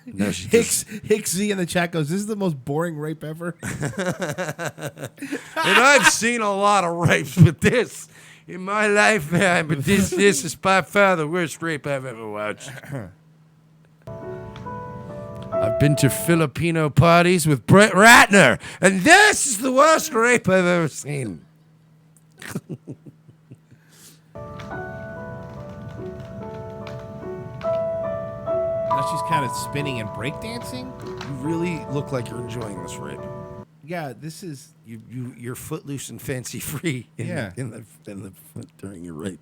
E: No, she
D: Hicks Z in the chat goes, "This is the most boring rape ever."
E: And I've seen a lot of rapes, but this in my lifetime, but this is by far the worst rape I've ever watched. I've been to Filipino parties with Brett Ratner, and this is the worst rape I've ever seen.
D: Now she's kind of spinning and breakdancing.
E: You really look like you're enjoying this rape.
D: Yeah, this is
E: you're footloose and fancy free. In the during your rape.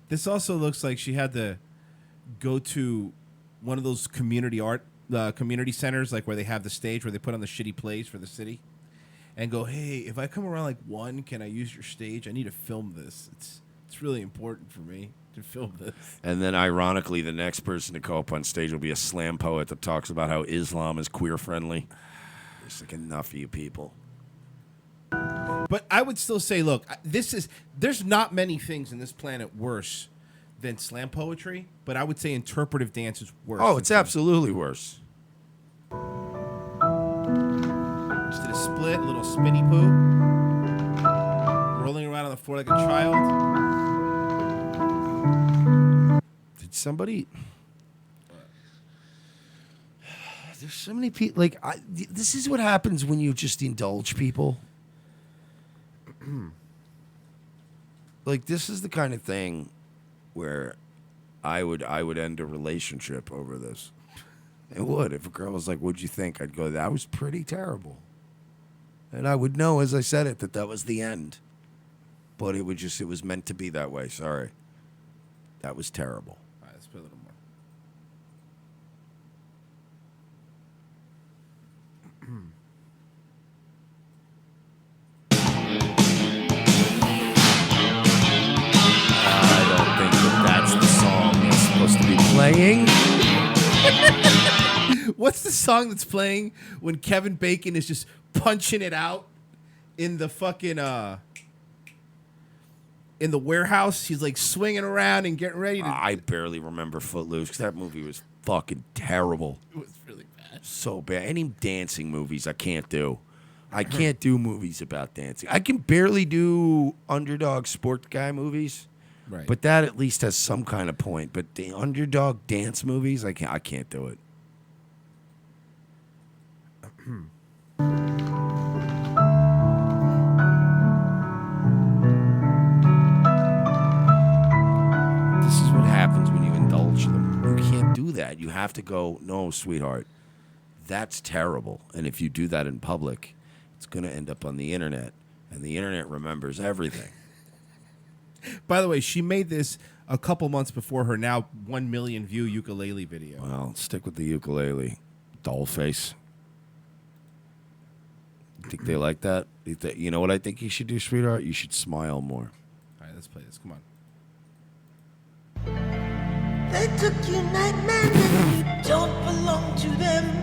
D: This also looks like she had to go to one of those community centers, like where they have the stage where they put on the shitty plays for the city, and go, "Hey, if I come around like 1, can I use your stage? I need to film this. It's really important for me to film this."
E: And then, ironically, the next person to go up on stage will be a slam poet that talks about how Islam is queer friendly. There's like enough of you people.
D: But I would still say, look, there's not many things in this planet worse than slam poetry, but I would say interpretive dance is worse.
E: Oh, it's absolutely worse.
D: Just did a split, a little spinny poo, rolling around on the floor like a child.
E: Did somebody? There's so many people. Like, this is what happens when you just indulge people. Like, this is the kind of thing where I would end a relationship over this. It would. If a girl was like, "What'd you think?" I'd go, "That was pretty terrible." And I would know as I said it that was the end. But it was meant to be that way. Sorry. That was terrible.
D: All right, let's put a little more.
E: I don't think that's the song that's supposed to be playing.
D: What's the song that's playing when Kevin Bacon is just punching it out in the fucking in the warehouse? He's like swinging around and getting ready to.
E: I barely remember Footloose because that movie was fucking terrible.
D: It was really bad.
E: So bad. Any dancing movies I can't do. I can't do movies about dancing. I can barely do underdog sport guy movies.
D: Right.
E: But that at least has some kind of point. But the underdog dance movies, I can't do it. This is what happens when you indulge them. You can't do that. You have to go, "No, sweetheart, that's terrible." And if you do that in public, it's going to end up on the internet, and the internet remembers everything.
D: By the way, she made this a couple months before her now 1 million view ukulele video.
E: Well, stick with the ukulele, doll face. You think they like that? You know what I think you should do, sweetheart? You should smile more.
D: All right, let's play this. Come on.
K: They took you, Nightman, and you don't belong to them.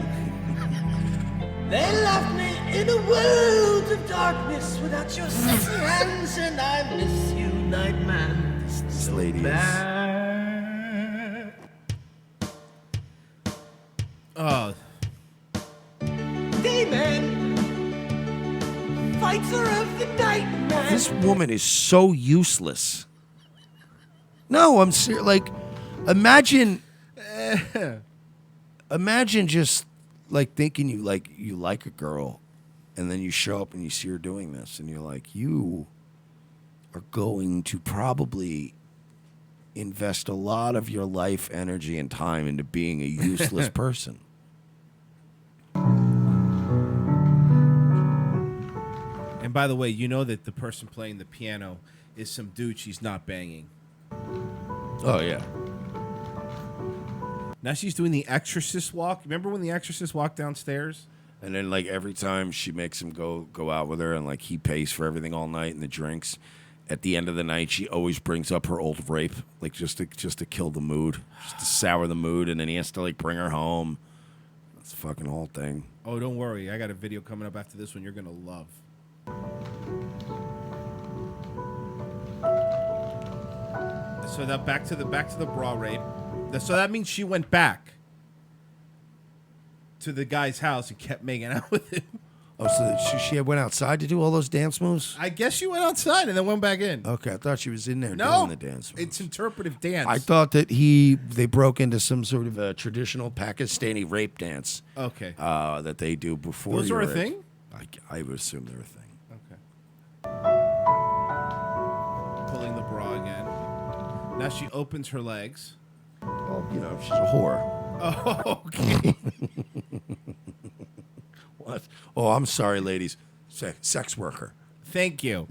K: They left me in a world of darkness without your sexy hands, and I miss you, Nightman.
E: This lady
D: Oh.
K: Demon, fighter of the Nightman.
E: This woman is so useless. No, I'm serious. Like, imagine just like thinking you like a girl, and then you show up and you see her doing this, and you're like, you are going to probably invest a lot of your life, energy, and time into being a useless person.
D: And by the way, you know that the person playing the piano is some dude she's not banging.
E: Oh, yeah.
D: Now she's doing the Exorcist walk. Remember when the Exorcist walked downstairs?
E: And then, like, every time she makes him go out with her, and like he pays for everything all night and the drinks, at the end of the night she always brings up her old rape, like just to kill the mood, just to sour the mood, and then he has to like bring her home. That's the fucking whole thing.
D: Oh, don't worry, I got a video coming up after this one you're gonna love. So that back to the bra rape. So that means she went back to the guy's house and kept making out with him.
E: Oh, so she went outside to do all those dance moves?
D: I guess she went outside and then went back in.
E: Okay, I thought she was in there
D: No,
E: doing the dance moves.
D: it's interpretive dance.
E: I thought that they broke into some sort of a traditional Pakistani rape dance.
D: Okay.
E: That they do before.
D: Those are a
E: you're
D: thing?
E: I would assume they're a thing.
D: Pulling the bra again. Now she opens her legs.
E: Well, you know, she's a whore.
D: Oh, okay.
E: What? Oh, I'm sorry, ladies. Sex worker.
D: Thank you.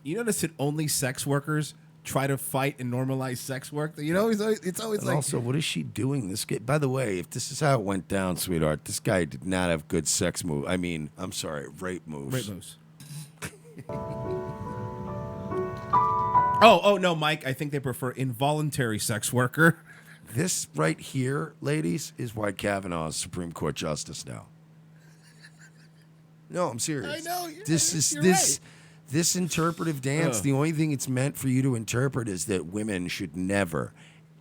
D: You notice that only sex workers try to fight and normalize sex work? You know, it's always
E: And
D: like...
E: also, what is she doing? This guy, by the way, if this is how it went down, sweetheart, this guy did not have good sex moves. I mean, I'm sorry, rape moves.
D: Rape moves. Oh, no, Mike. I think they prefer involuntary sex worker.
E: This right here, ladies, is why Kavanaugh is Supreme Court Justice now. No, I'm serious.
D: I know.
E: This
D: right.
E: This interpretive dance, the only thing it's meant for you to interpret is that women should never,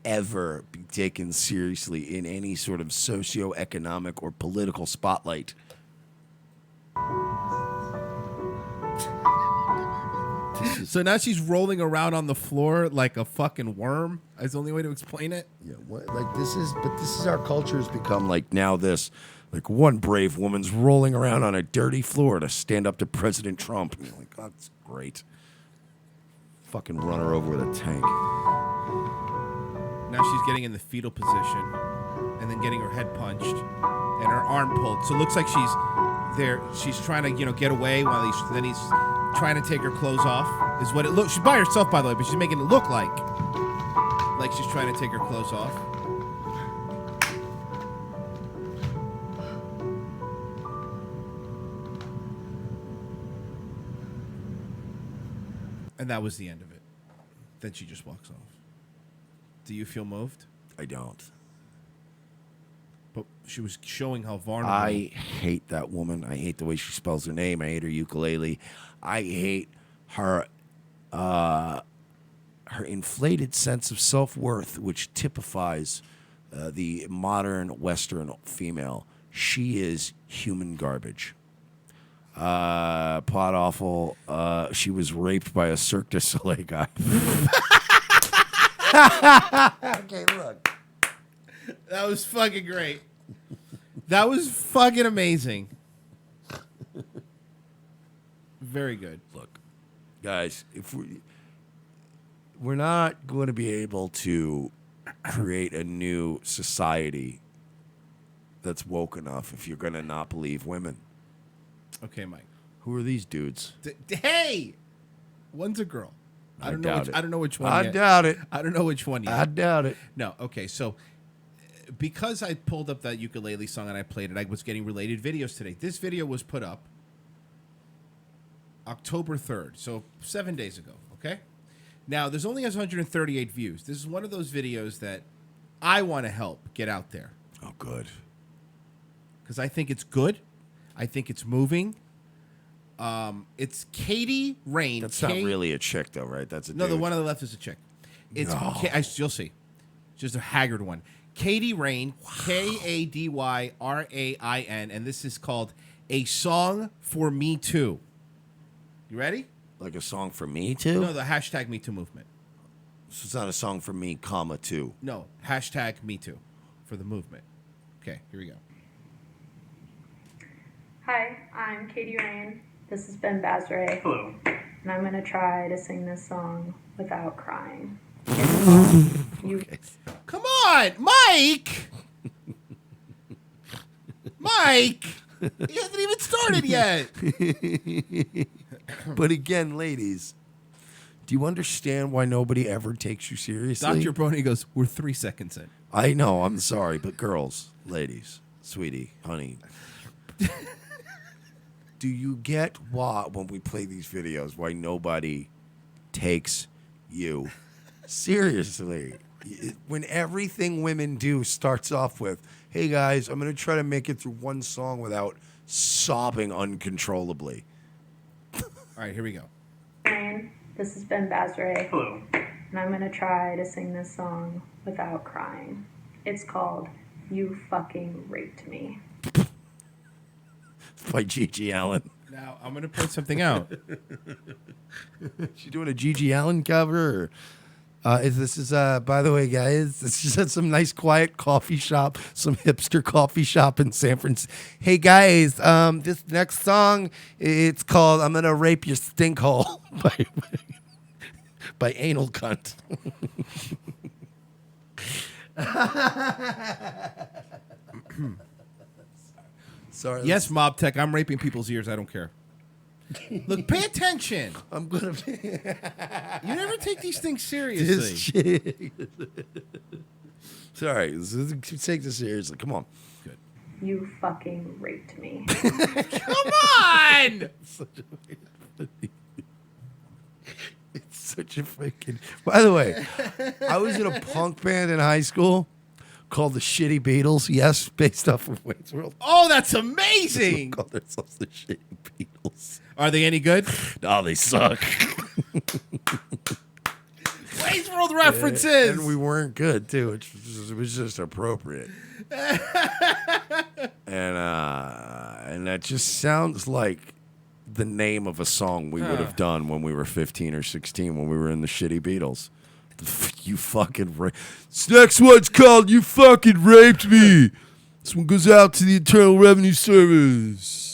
E: ever be taken seriously in any sort of socioeconomic or political spotlight.
D: So now she's rolling around on the floor like a fucking worm. That's the only way to explain it.
E: Yeah, this is our culture has become like now this. Like one brave woman's rolling around on a dirty floor to stand up to President Trump. And you're like, oh, that's great. Fucking run her over with a tank.
D: Now she's getting in the fetal position and then getting her head punched and her arm pulled. So it looks like she's there. She's trying to, get away while he's trying to take her clothes off. Is what it looks. She's by herself, by the way, but she's making it look like she's trying to take her clothes off. And that was the end of it. Then she just walks off. Do you feel moved?
E: I don't.
D: But she was showing how vulnerable.
E: I hate that woman. I hate the way she spells her name. I hate her ukulele. I hate her her inflated sense of self-worth, which typifies the modern Western female. She is human garbage. Pot awful. She was raped by a Cirque du Soleil guy. Okay, look.
D: That was fucking great. That was fucking amazing. Very good.
E: Look, guys, if we're not going to be able to create a new society that's woke enough if you're going to not believe women.
D: Okay, Mike.
E: Who are these dudes?
D: Hey! One's a girl. I don't know. I don't know which one.
E: I
D: yet.
E: doubt it.
D: I don't know which one yet.
E: I doubt it.
D: No. Okay. So, because I pulled up that ukulele song and I played it, I was getting related videos today. This video was put up October 3rd, so 7 days ago. Okay. Now, there's only 138 views. This is one of those videos that I want to help get out there.
E: Oh, good.
D: Because I think it's good. I think it's moving. It's Katie Rain.
E: That's not really a chick, though, right? That's a
D: No,
E: dude.
D: the one on the left is a chick. It's
E: No.
D: you'll see. Just a haggard one. Katie Rain, Kadyrain, and this is called A Song for Me Too. You ready?
E: Like a song for me, too?
D: No, the hashtag Me Too movement.
E: So it's not a song for me, comma, too.
D: No, hashtag Me Too for the movement. Okay, here we go.
Q: Hi, I'm Katie Rain. This is Ben Bazray.
R: Hello.
Q: And I'm going to try to sing this song without crying.
D: Come on, Mike! Mike! He hasn't even started yet.
E: But again, ladies, do you understand why nobody ever takes you seriously?
D: Dr. Brony goes, we're 3 seconds in.
E: I know, I'm sorry, but girls, ladies, sweetie, honey, do you get why, when we play these videos, why nobody takes you seriously? When everything women do starts off with, hey guys, I'm going to try to make it through one song without sobbing uncontrollably.
D: All right, here we go.
Q: Rain, this is Ben Bazray.
R: Hello.
Q: And I'm going to try to sing this song without crying. It's called You Fucking Raped Me.
E: By Gigi Allen.
D: Now, I'm going to point something out.
E: She doing a Gigi Allen cover? By the way, guys, this is at some nice quiet coffee shop, some hipster coffee shop in San Francisco. Hey, guys, this next song, it's called I'm Gonna Rape Your Stink Hole by Anal Cunt. Sorry.
D: Yes, Mob Tech, I'm raping people's ears. I don't care. Look, pay attention.
E: I'm gonna.
D: You never take these things seriously.
E: This chick. Sorry, take this seriously. Come on.
D: Good.
Q: You fucking raped me.
D: Come on!
E: It's such a freaking. By the way, I was in a punk band in high school called the Shitty Beatles. Yes, based off of Wayne's World.
D: Oh, that's amazing!
E: Called themselves the Shitty Beatles.
D: Are they any good?
E: No, they suck.
D: Wayne's World references!
E: And we weren't good, too. It was just appropriate. And that just sounds like the name of a song we would have done when we were 15 or 16 when we were in the Shitty Beatles. You fucking This next one's called You Fucking Raped Me. This one goes out to the Internal Revenue Service.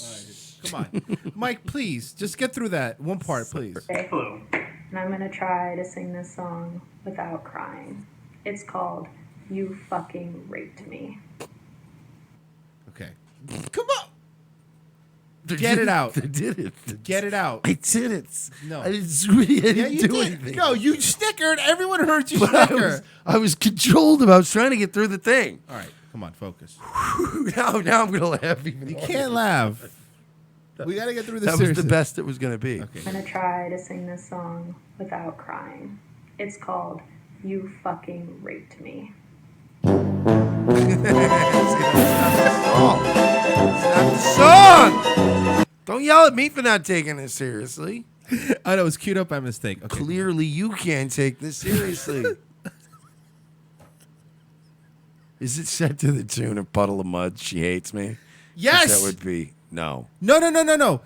D: Come on. Mike, please, just get through that one part, please.
R: Hello.
Q: And I'm going to try to sing this song without crying. It's called You Fucking Raped Me.
D: Okay. Come on. Get it out.
E: I did it.
D: Get it out.
E: I did it.
D: No.
E: I didn't
D: you
E: do
D: did.
E: anything.
D: No, you snickered. Everyone heard you
E: But
D: snicker.
E: I was controlled about trying to get through the thing.
D: All right, come on, focus.
E: Now I'm going to laugh even
D: You
E: harder.
D: can't laugh. We got to get through this
E: That was
D: seriously.
E: the best it was going to be.
D: Okay.
Q: I'm going to try to sing this song without crying. It's called You Fucking Raped Me.
E: It's not the song. Don't yell at me for not taking this seriously.
D: I know, it was queued up by mistake. Okay.
E: Clearly, you can't take this seriously. Is it set to the tune of Puddle of Mud? She hates me.
D: Yes.
E: That would be no.
D: No.
E: No,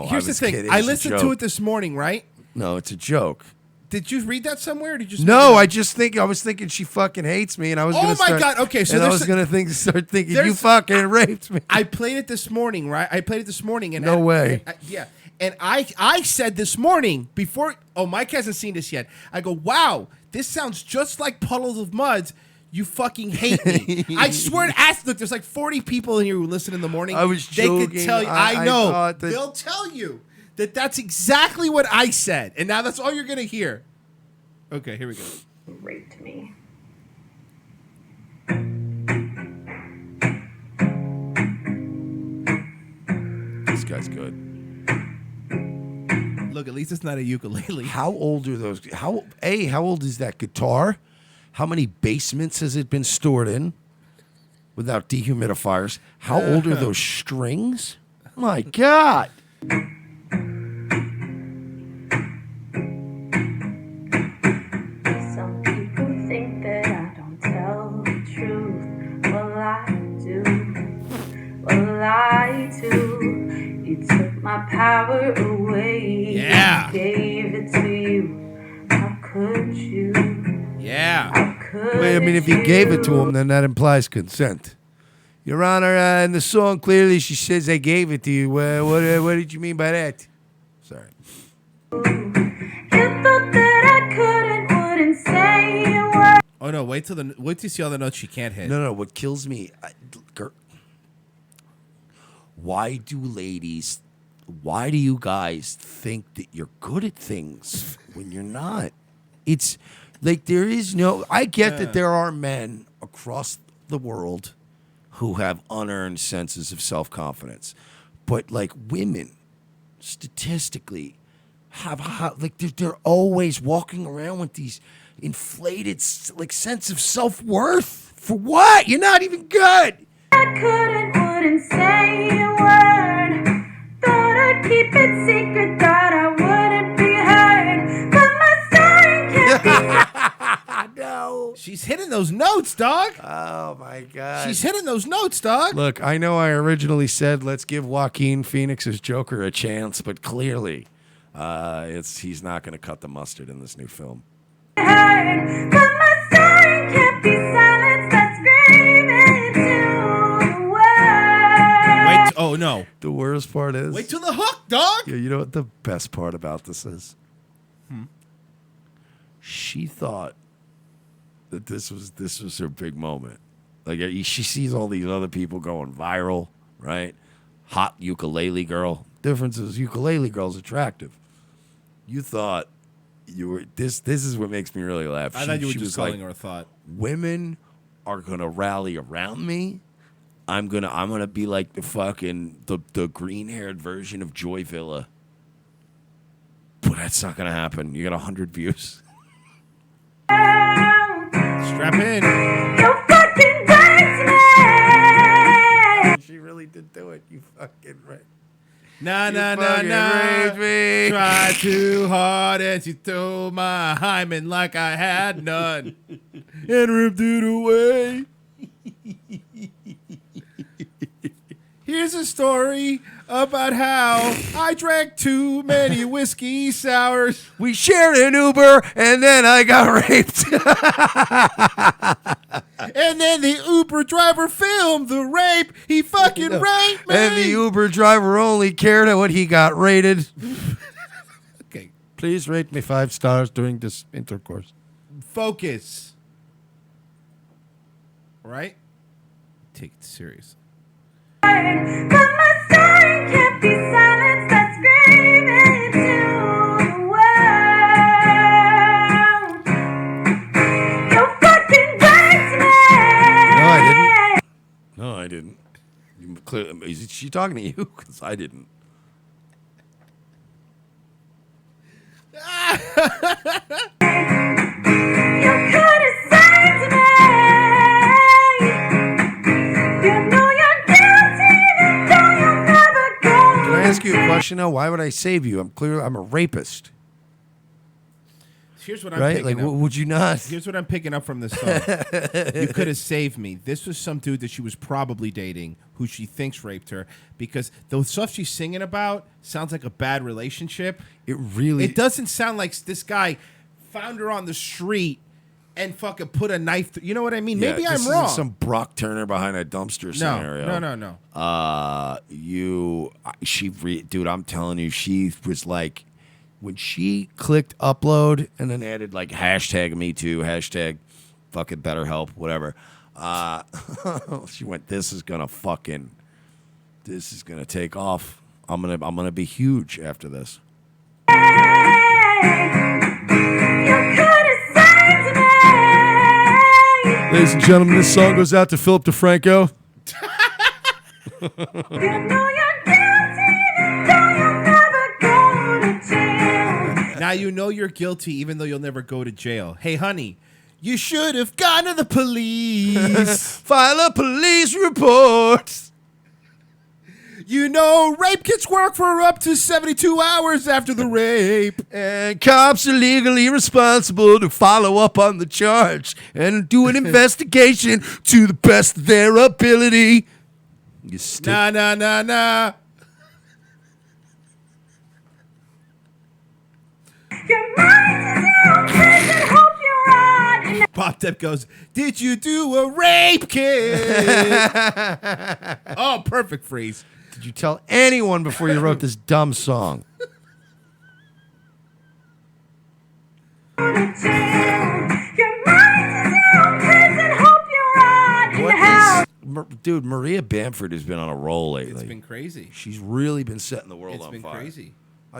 D: Here's
E: I
D: the
E: was
D: thing.
E: kidding.
D: I
E: It's a
D: listened to
E: joke.
D: it this morning, right?
E: No, it's a joke.
D: Did you read that somewhere? Or did you just
E: No,
D: make
E: I was thinking she fucking hates me, and I was.
D: Oh
E: gonna
D: my
E: start,
D: God, okay, so
E: and I
D: there's
E: was
D: a-
E: gonna start thinking you
D: there's-
E: fucking raped me.
D: I played it this morning, right? I played it this morning, and
E: No way.
D: Yeah, and I said this morning before. Oh, Mike hasn't seen this yet. I go, wow, this sounds just like Puddles of Muds. You fucking hate me. I swear to ask. Look, there's like 40 people in here who listen in the morning.
E: I was
D: They
E: joking.
D: could tell you.
E: I
D: I know.
E: thought that-
D: They'll tell you that that's exactly what I said, and now that's all you're gonna hear. Okay, here we go.
Q: Raped me.
E: This guy's good.
D: Look, at least it's not a ukulele.
E: How old are those? How old is that guitar? How many basements has it been stored in without dehumidifiers? How old are those strings? My God.
Q: Some people think that I don't tell the truth. Well, I do. Well, I do. You took my power away.
D: Yeah.
Q: Gave it to you. How could you?
D: Yeah.
E: Wait, I mean, if you gave it to him, then that implies consent. Your Honor, in the song, clearly she says I gave it to you. What did you mean by that? Sorry.
Q: You thought that I wouldn't say a word.
D: Oh no! Wait till you see all the notes she can't hit.
E: No. What kills me? Why do you guys think that you're good at things when you're not? It's like there is no. I get that there are men across the world who have unearned senses of self-confidence, but like women, statistically, have like they're always walking around with these inflated like sense of self-worth. For what? You're not even good.
Q: Wouldn't say a word. Thought I'd keep it secret, thought I wouldn't be heard. But my story can't be.
E: No.
D: She's hitting those notes, dog.
E: Oh my God.
D: She's hitting those notes, dog.
E: Look, I know I originally said let's give Joaquin Phoenix's Joker a chance, but clearly, he's not going to cut the mustard in this new film.
Q: Heard. But my story can't be silenced. I scream into the world.
D: Wait. Oh no.
E: The worst part is.
D: Wait till the hook, dog.
E: Yeah, you know what the best part about this is? She thought that this was her big moment. Like she sees all these other people going viral, right? Hot ukulele girl. Difference is ukulele girl's attractive. You thought you were this is what makes me really laugh.
D: I thought you were
E: She
D: just
E: was
D: calling
E: like,
D: her a thought.
E: women are gonna rally around me. I'm gonna be like the fucking the green-haired version of Joy Villa. But that's not gonna happen. You got 100 views.
D: Strap in.
Q: You fucking raped me.
E: She really did do it. You fucking right.
D: Nah.
E: fucking raped me.
D: Try too hard and she threw my hymen like I had none and ripped it away. Here's a story about how I drank too many whiskey sours.
E: We shared an Uber and then I got raped.
D: And then the Uber driver filmed the rape. He fucking raped me.
E: And the Uber driver only cared at what he got rated.
D: Okay.
E: Please rate me 5 stars during this intercourse.
D: Focus. Right? Take it serious.
Q: But my story can't be silenced. I scream into the world. You fucking raped me.
E: No, I didn't. Is she talking to you? Because I didn't.
Q: You could have saved me. You know you're guilty, even though you'll never go.
E: Can I ask you a question now? Why would I save you? I'm a rapist.
D: Here's what I'm
E: Right?
D: picking
E: Like,
D: up.
E: would you not?
D: Here's what I'm picking up from this song. You could have saved me. This was some dude that she was probably dating who she thinks raped her because the stuff she's singing about sounds like a bad relationship. It doesn't sound like this guy found her on the street and fucking put a knife you know what I mean? Maybe
E: Yeah,
D: I'm
E: this
D: wrong.
E: isn't some Brock Turner behind a dumpster scenario.
D: No.
E: Dude, I'm telling you, she was like, when she clicked upload and then added like hashtag me too, hashtag fucking BetterHelp, whatever. She went, this is gonna take off. I'm gonna be huge after this. Ladies and gentlemen, this song goes out to Philip DeFranco.
D: Now you know you're guilty even though you'll never go to jail. Hey, honey, you should have gone to the police.
E: File a police report.
D: You know, rape kits work for up to 72 hours after the rape.
E: And cops are legally responsible to follow up on the charge and do an investigation to the best of their ability. You stick.
D: Nah. Pop Depp goes, did you do a rape kit? Oh, perfect freeze.
E: Did you tell anyone before you wrote this dumb song? Dude, Maria Bamford has been on a roll lately.
D: It's been crazy.
E: She's really been setting the world
D: It's
E: on
D: been
E: fire.
D: crazy.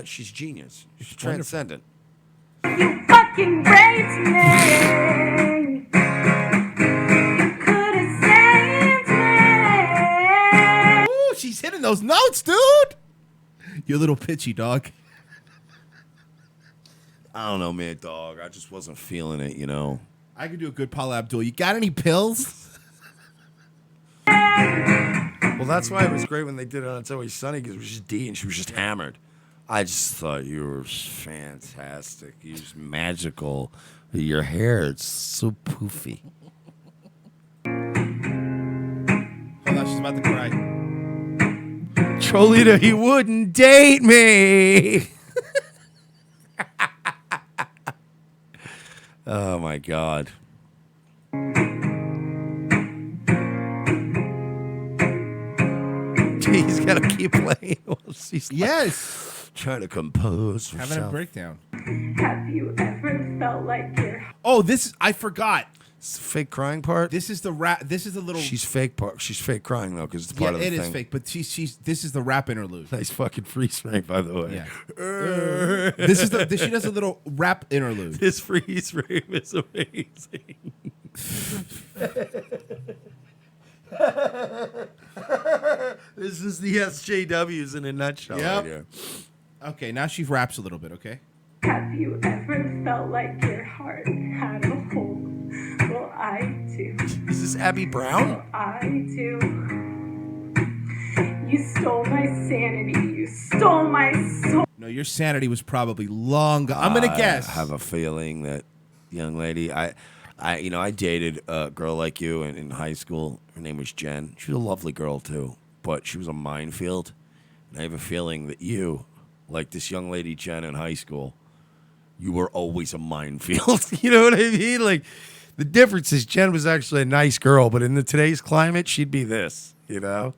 E: She's genius. She's
D: wonderful.
E: transcendent.
Q: You fucking raped me. You could have saved me.
D: Ooh, she's hitting those notes, dude. You little pitchy dog.
E: I don't know, man, dog. I just wasn't feeling it, you know.
D: I could do a good Paula Abdul. You got any pills?
E: Well, that's why it was great when they did it on It's Always Sunny, because it was just D and she was just hammered. I just thought you were fantastic. You're just magical. Your hair, it's so poofy.
D: Hold on, she's about to cry.
E: Trolita, he wouldn't date me. Oh, my God. He's got to keep playing while she's trying to compose herself.
D: Having a breakdown.
Q: Have you ever felt like you're...
D: Oh, I forgot.
E: It's the fake crying part.
D: This is the rap. This is the little.
E: She's fake part. She's fake crying though, because it's part of the thing.
D: It is fake, but she's. This is the rap interlude.
E: Nice fucking freeze frame, by the way.
D: Yeah. This is she does a little rap interlude.
E: This freeze frame is amazing. This is the SJWs in a nutshell.
D: Yep.
E: Right here.
D: Okay, now she raps a little bit. Okay.
Q: Have you ever felt like your heart had a hole? Well, I do.
E: Is this Abby Brown?
Q: Well, I do. You stole my sanity. You stole my soul.
D: No, your sanity was probably long gone. I'm gonna guess.
E: I have a feeling that young lady. I dated a girl like you in high school. Her name was Jen. She was a lovely girl too, but she was a minefield. And I have a feeling that you, like this young lady Jen in high school, you were always a minefield. You know what I mean? Like, the difference is Jen was actually a nice girl, but in today's climate, she'd be this, you know?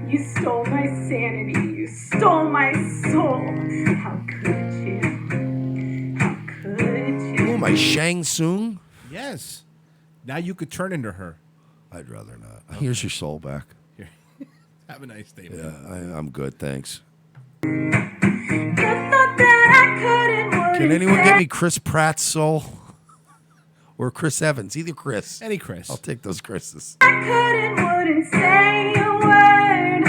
Q: You stole my sanity. You stole my soul. How could you? How could you?
E: Oh, my Shang Tsung?
D: Yes. Now you could turn into her.
E: I'd rather not. Okay. Here's your soul back.
D: Here. Have a nice day,
E: Yeah,
D: man.
E: I'm good, thanks.
Q: You thought that I couldn't.
E: Can anyone get me Chris Pratt's soul? Or Chris Evans? Either Chris.
D: Any Chris.
E: I'll take those Chris's.
Q: I wouldn't say a word.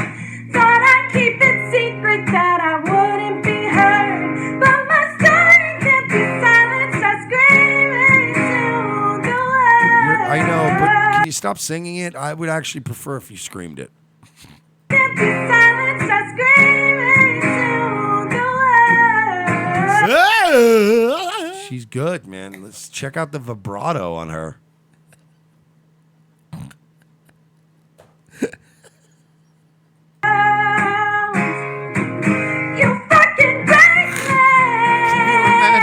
Q: Thought I'd keep it secret that I wouldn't be heard. But my story can't be silenced. I scream into the world.
E: I know, but can you stop singing it? I would actually prefer if you screamed it.
Q: Can't be silenced. I scream into the world.
E: She's good, man. Let's check out the vibrato on her.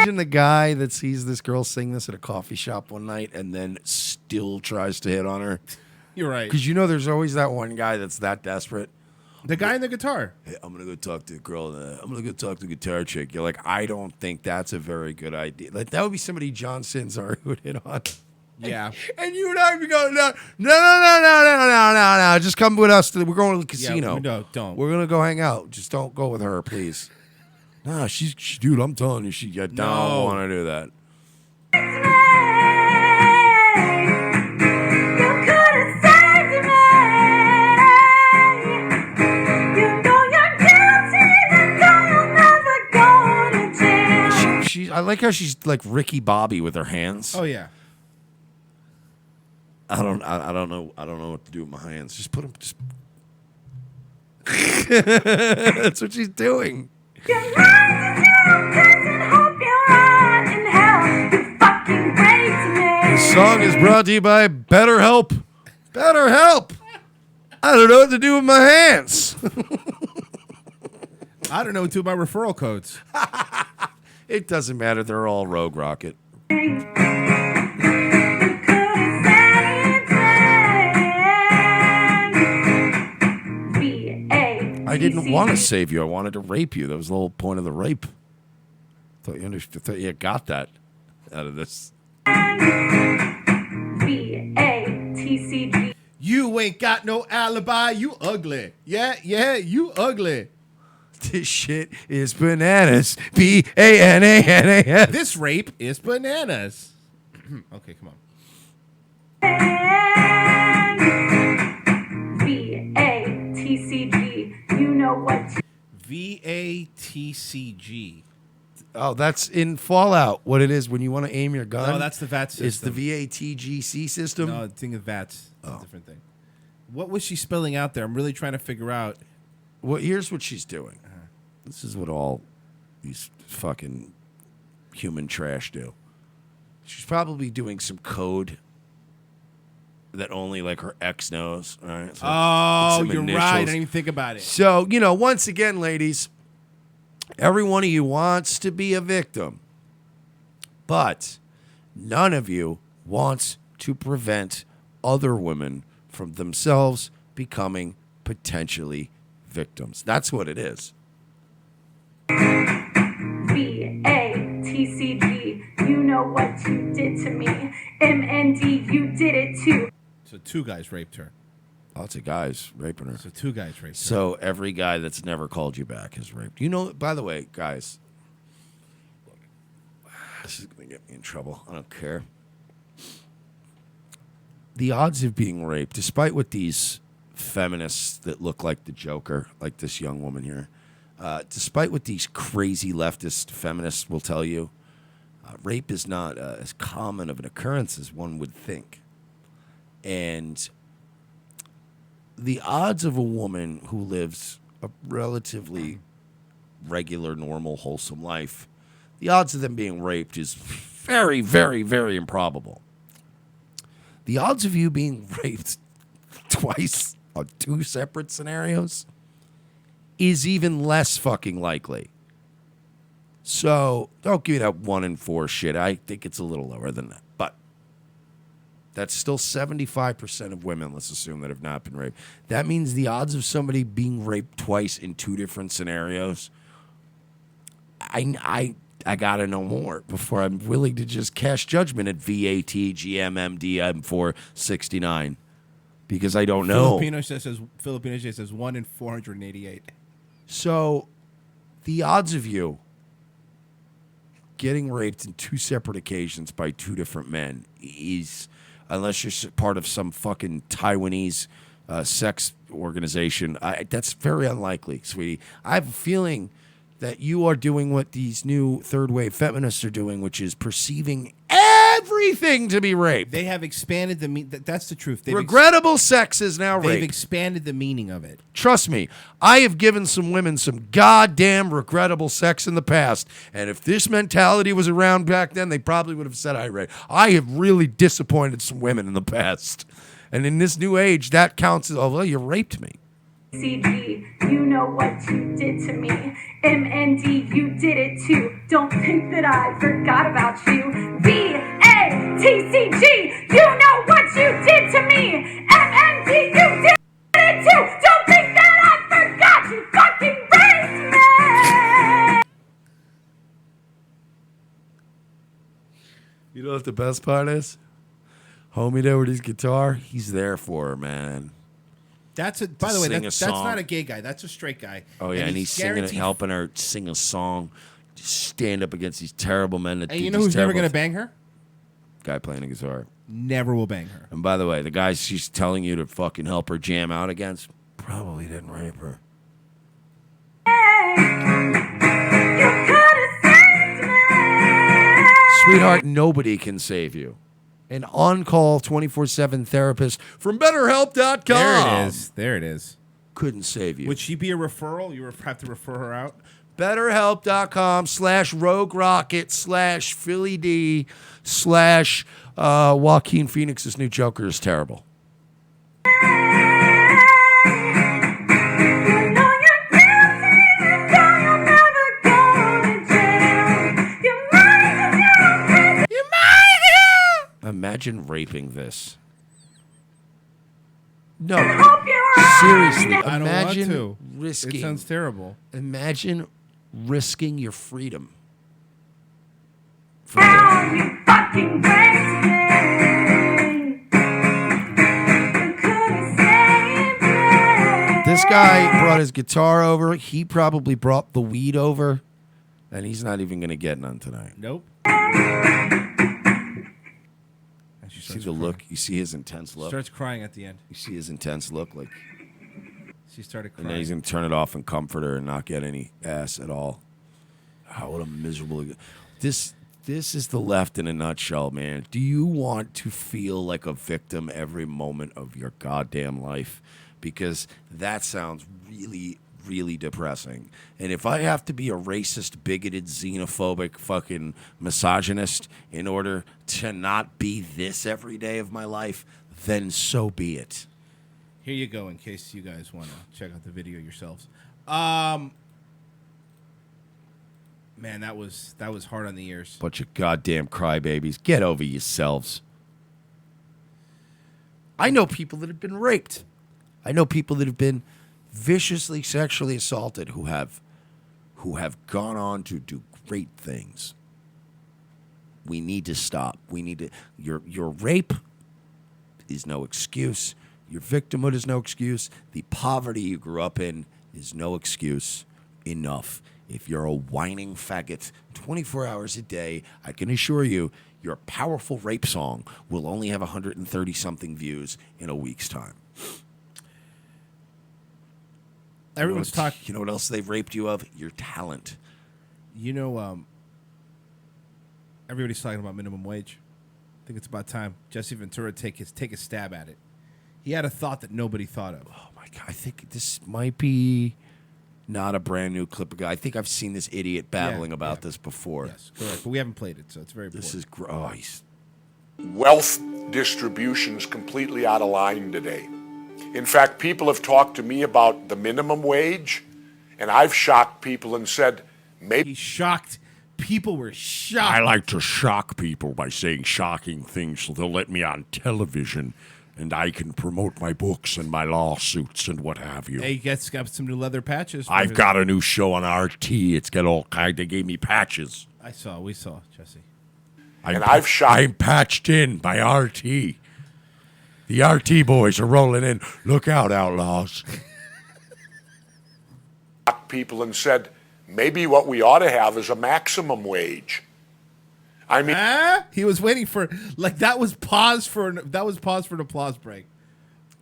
E: Imagine the guy that sees this girl sing this at a coffee shop one night and then still tries to hit on her.
D: You're right.
E: Because you know there's always that one guy that's that desperate.
D: The guy in the guitar.
E: Hey, I'm gonna go talk to a girl. I'm gonna go talk to a guitar chick. You're like, I don't think that's a very good idea. Like that would be somebody John Sinzar would hit on.
D: Yeah.
E: And you and I would be going, no. Just come with us. We're going to the casino.
D: No, don't.
E: We're gonna go hang out. Just don't go with her, please. Nah, dude. I'm telling you, I don't want to do that. I like how she's like Ricky Bobby with her hands.
D: Oh yeah.
E: I don't know what to do with my hands. Just put them. That's what she's doing. This song is brought to you by BetterHelp. BetterHelp. I don't know what to do with my hands.
D: I don't know what to do about referral codes.
E: It doesn't matter. They're all Rogue Rocket. I didn't want to save you. I wanted to rape you. That was the whole point of the rape. Thought you understood. Thought you got that out of this.
K: BATCG.
D: You ain't got no alibi. You ugly. Yeah, you ugly.
E: This shit is bananas. BANANAS.
D: This rape is bananas. Okay, come on.
K: VATCG. You know what?
D: VATCG.
E: Oh, that's in Fallout. What it is when you want to aim your gun?
D: No, that's the VAT system.
E: It's the VATGC system.
D: No, the thing of VATs. It's a different thing. What was she spelling out there? I'm really trying to figure out.
E: Well, here's what she's doing. This is what all these fucking human trash do. She's probably doing some code that only like her ex knows. All right. So
D: you're right. I didn't even think about it.
E: So, once again, ladies, every one of you wants to be a victim, but none of you wants to prevent other women from themselves becoming potentially victims. That's what it is.
K: VATCG. You know what you did to me. MND. You did it too.
D: So 2 guys raped her.
E: Lots of guys raping her.
D: So 2 guys raped her.
E: So every guy that's never called you back has raped. By the way, guys, look, this is going to get me in trouble. I don't care. The odds of being raped, despite what these feminists that look like the Joker, like this young woman here, despite what these crazy leftist feminists will tell you, rape is not as common of an occurrence as one would think. And the odds of a woman who lives a relatively regular, normal, wholesome life, the odds of them being raped is very, very, very improbable. The odds of you being raped twice on 2 separate scenarios is even less fucking likely. So don't give me that 1 in 4 shit. I think it's a little lower than that. But that's still 75% of women, let's assume, that have not been raped. That means the odds of somebody being raped twice in 2 different scenarios, I gotta know more before I'm willing to just cast judgment at VATGMMDM469 because I don't know.
D: Filipino says 1 in 488.
E: So the odds of you getting raped in 2 separate occasions by 2 different men is, unless you're part of some fucking Taiwanese sex organization, that's very unlikely, sweetie. I have a feeling that you are doing what these new third wave feminists are doing, which is perceiving everything to be rape.
D: They have expanded the that's the truth.
E: Regrettable sex is now rape.
D: They've expanded the meaning of it.
E: Trust me, I have given some women some goddamn regrettable sex in the past, and if this mentality was around back then, they probably would have said I raped. I have really disappointed some women in the past, and in this new age, that counts as, oh, well, you raped me.
K: CG, you know what you did to me. MND, you did it too. Don't think that I forgot about you. VATCG, you know what you did to me. MND, you did it too. Don't think that I forgot
E: what the best part is? Homie there with his guitar, he's there for her, man.
D: That's by the way,
E: sing
D: that's
E: a song.
D: not a gay guy. That's a straight guy.
E: Oh yeah, and he's singing it,
D: guaranteed-
E: helping her sing a song, just stand up against these terrible men. That
D: And
E: do
D: you know
E: these
D: who's never
E: terrible
D: gonna bang her?
E: Guy playing a guitar.
D: Never will bang her.
E: And by the way, the guy she's telling you to fucking help her jam out against probably didn't rape her. Sweetheart, nobody can save you. An on-call 24/7 therapist from BetterHelp.com.
D: There it is. There it is.
E: Couldn't save you.
D: Would she be a referral? You have to refer her out.
E: BetterHelp.com/RogueRocket/Philly D/Joaquin Phoenix's new Joker is terrible. Imagine raping this. No, seriously.
D: I don't want
E: Imagine
D: to.
E: risking.
D: It sounds terrible.
E: Imagine risking your freedom. This guy brought his guitar over. He probably brought the weed over, and he's not even going to get none tonight.
D: Nope.
E: See the look. You see his intense look.
D: Starts crying at the end.
E: You see his intense look, like.
D: She started
E: And
D: crying.
E: then he's going to turn it off and comfort her and not get any ass at all. Oh, what a miserable. This is the left in a nutshell, man. Do you want to feel like a victim every moment of your goddamn life? Because that sounds really, really depressing. And if I have to be a racist, bigoted, xenophobic, fucking misogynist in order to not be this every day of my life, then so be it.
D: Here you go, in case you guys want to check out the video yourselves. Man, that was hard on the ears.
E: Bunch of goddamn crybabies. Get over yourselves. I know people that have been raped. I know people that have been viciously sexually assaulted who have gone on to do great things. We need to stop. We need to. Your rape is no excuse. Your victimhood is no excuse. The poverty you grew up in is no excuse. Enough. If you're a whining faggot 24 hours a day, I can assure you your powerful rape song will only have 130-something views in a week's time.
D: Everyone's talking.
E: You know what else they've raped you of? Your talent.
D: You know, everybody's talking about minimum wage. I think it's about time Jesse Ventura take a stab at it. He had a thought that nobody thought of.
E: Oh my God! I think this might be not a brand new clip. I think I've seen this idiot babbling about this before.
D: Yes, correct. But we haven't played it, so it's very important.
E: This is gross.
R: Wealth distribution is completely out of line today. In fact, people have talked to me about the minimum wage, and I've shocked people and said, maybe.
D: He's shocked. People were shocked.
H: I like to shock people by saying shocking things so they'll let me on television and I can promote my books and my lawsuits and what have you.
D: Hey, got some new leather patches.
H: I've got a new show on RT. It's got all kind. They gave me patches.
D: We saw, Jesse.
H: I'm patched in by RT. The RT boys are rolling in. Look out, outlaws.
R: People and said, maybe what we ought to have is a maximum wage. I mean,
D: he was waiting for that was pause for an applause break.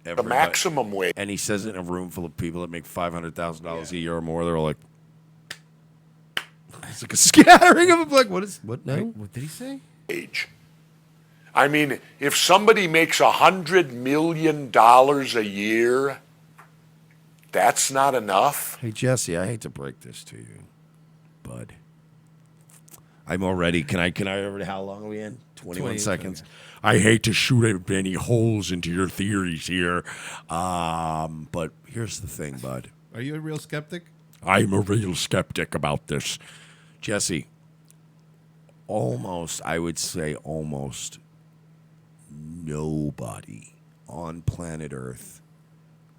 R: The maximum wage.
E: And he says it in a room full of people that make $500,000 a year or more. They're all like, it's like a scattering of them. Like, what now?
D: What did he say?
R: Age. I mean, if somebody makes $100 million a year, that's not enough.
E: Hey, Jesse, I hate to break this to you, bud. I'm already. Can I already? How long are we in? 21 seconds.
H: I hate to shoot any holes into your theories here.
E: But here's the thing, bud.
D: Are you a real skeptic?
H: I'm a real skeptic about this.
E: Jesse, I would say almost nobody on planet Earth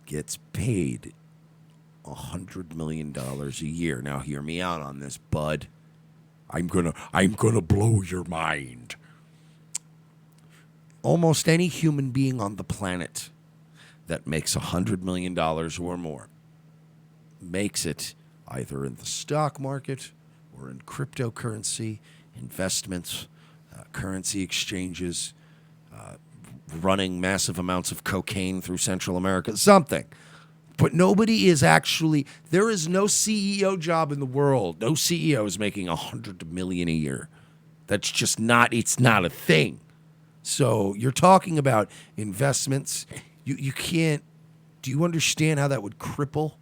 E: gets paid $100 million a year. Now, hear me out on this, bud.
H: I'm gonna blow your mind.
E: almost any human being on the planet that makes $100 million or more makes it either in the stock market or in cryptocurrency, investments, currency exchanges, running massive amounts of cocaine through Central America, something. But nobody is actually, there is no CEO job in the world. No CEO is making $100 million a year. That's just not, it's not a thing. So you're talking about investments. You can't, do you understand how that would cripple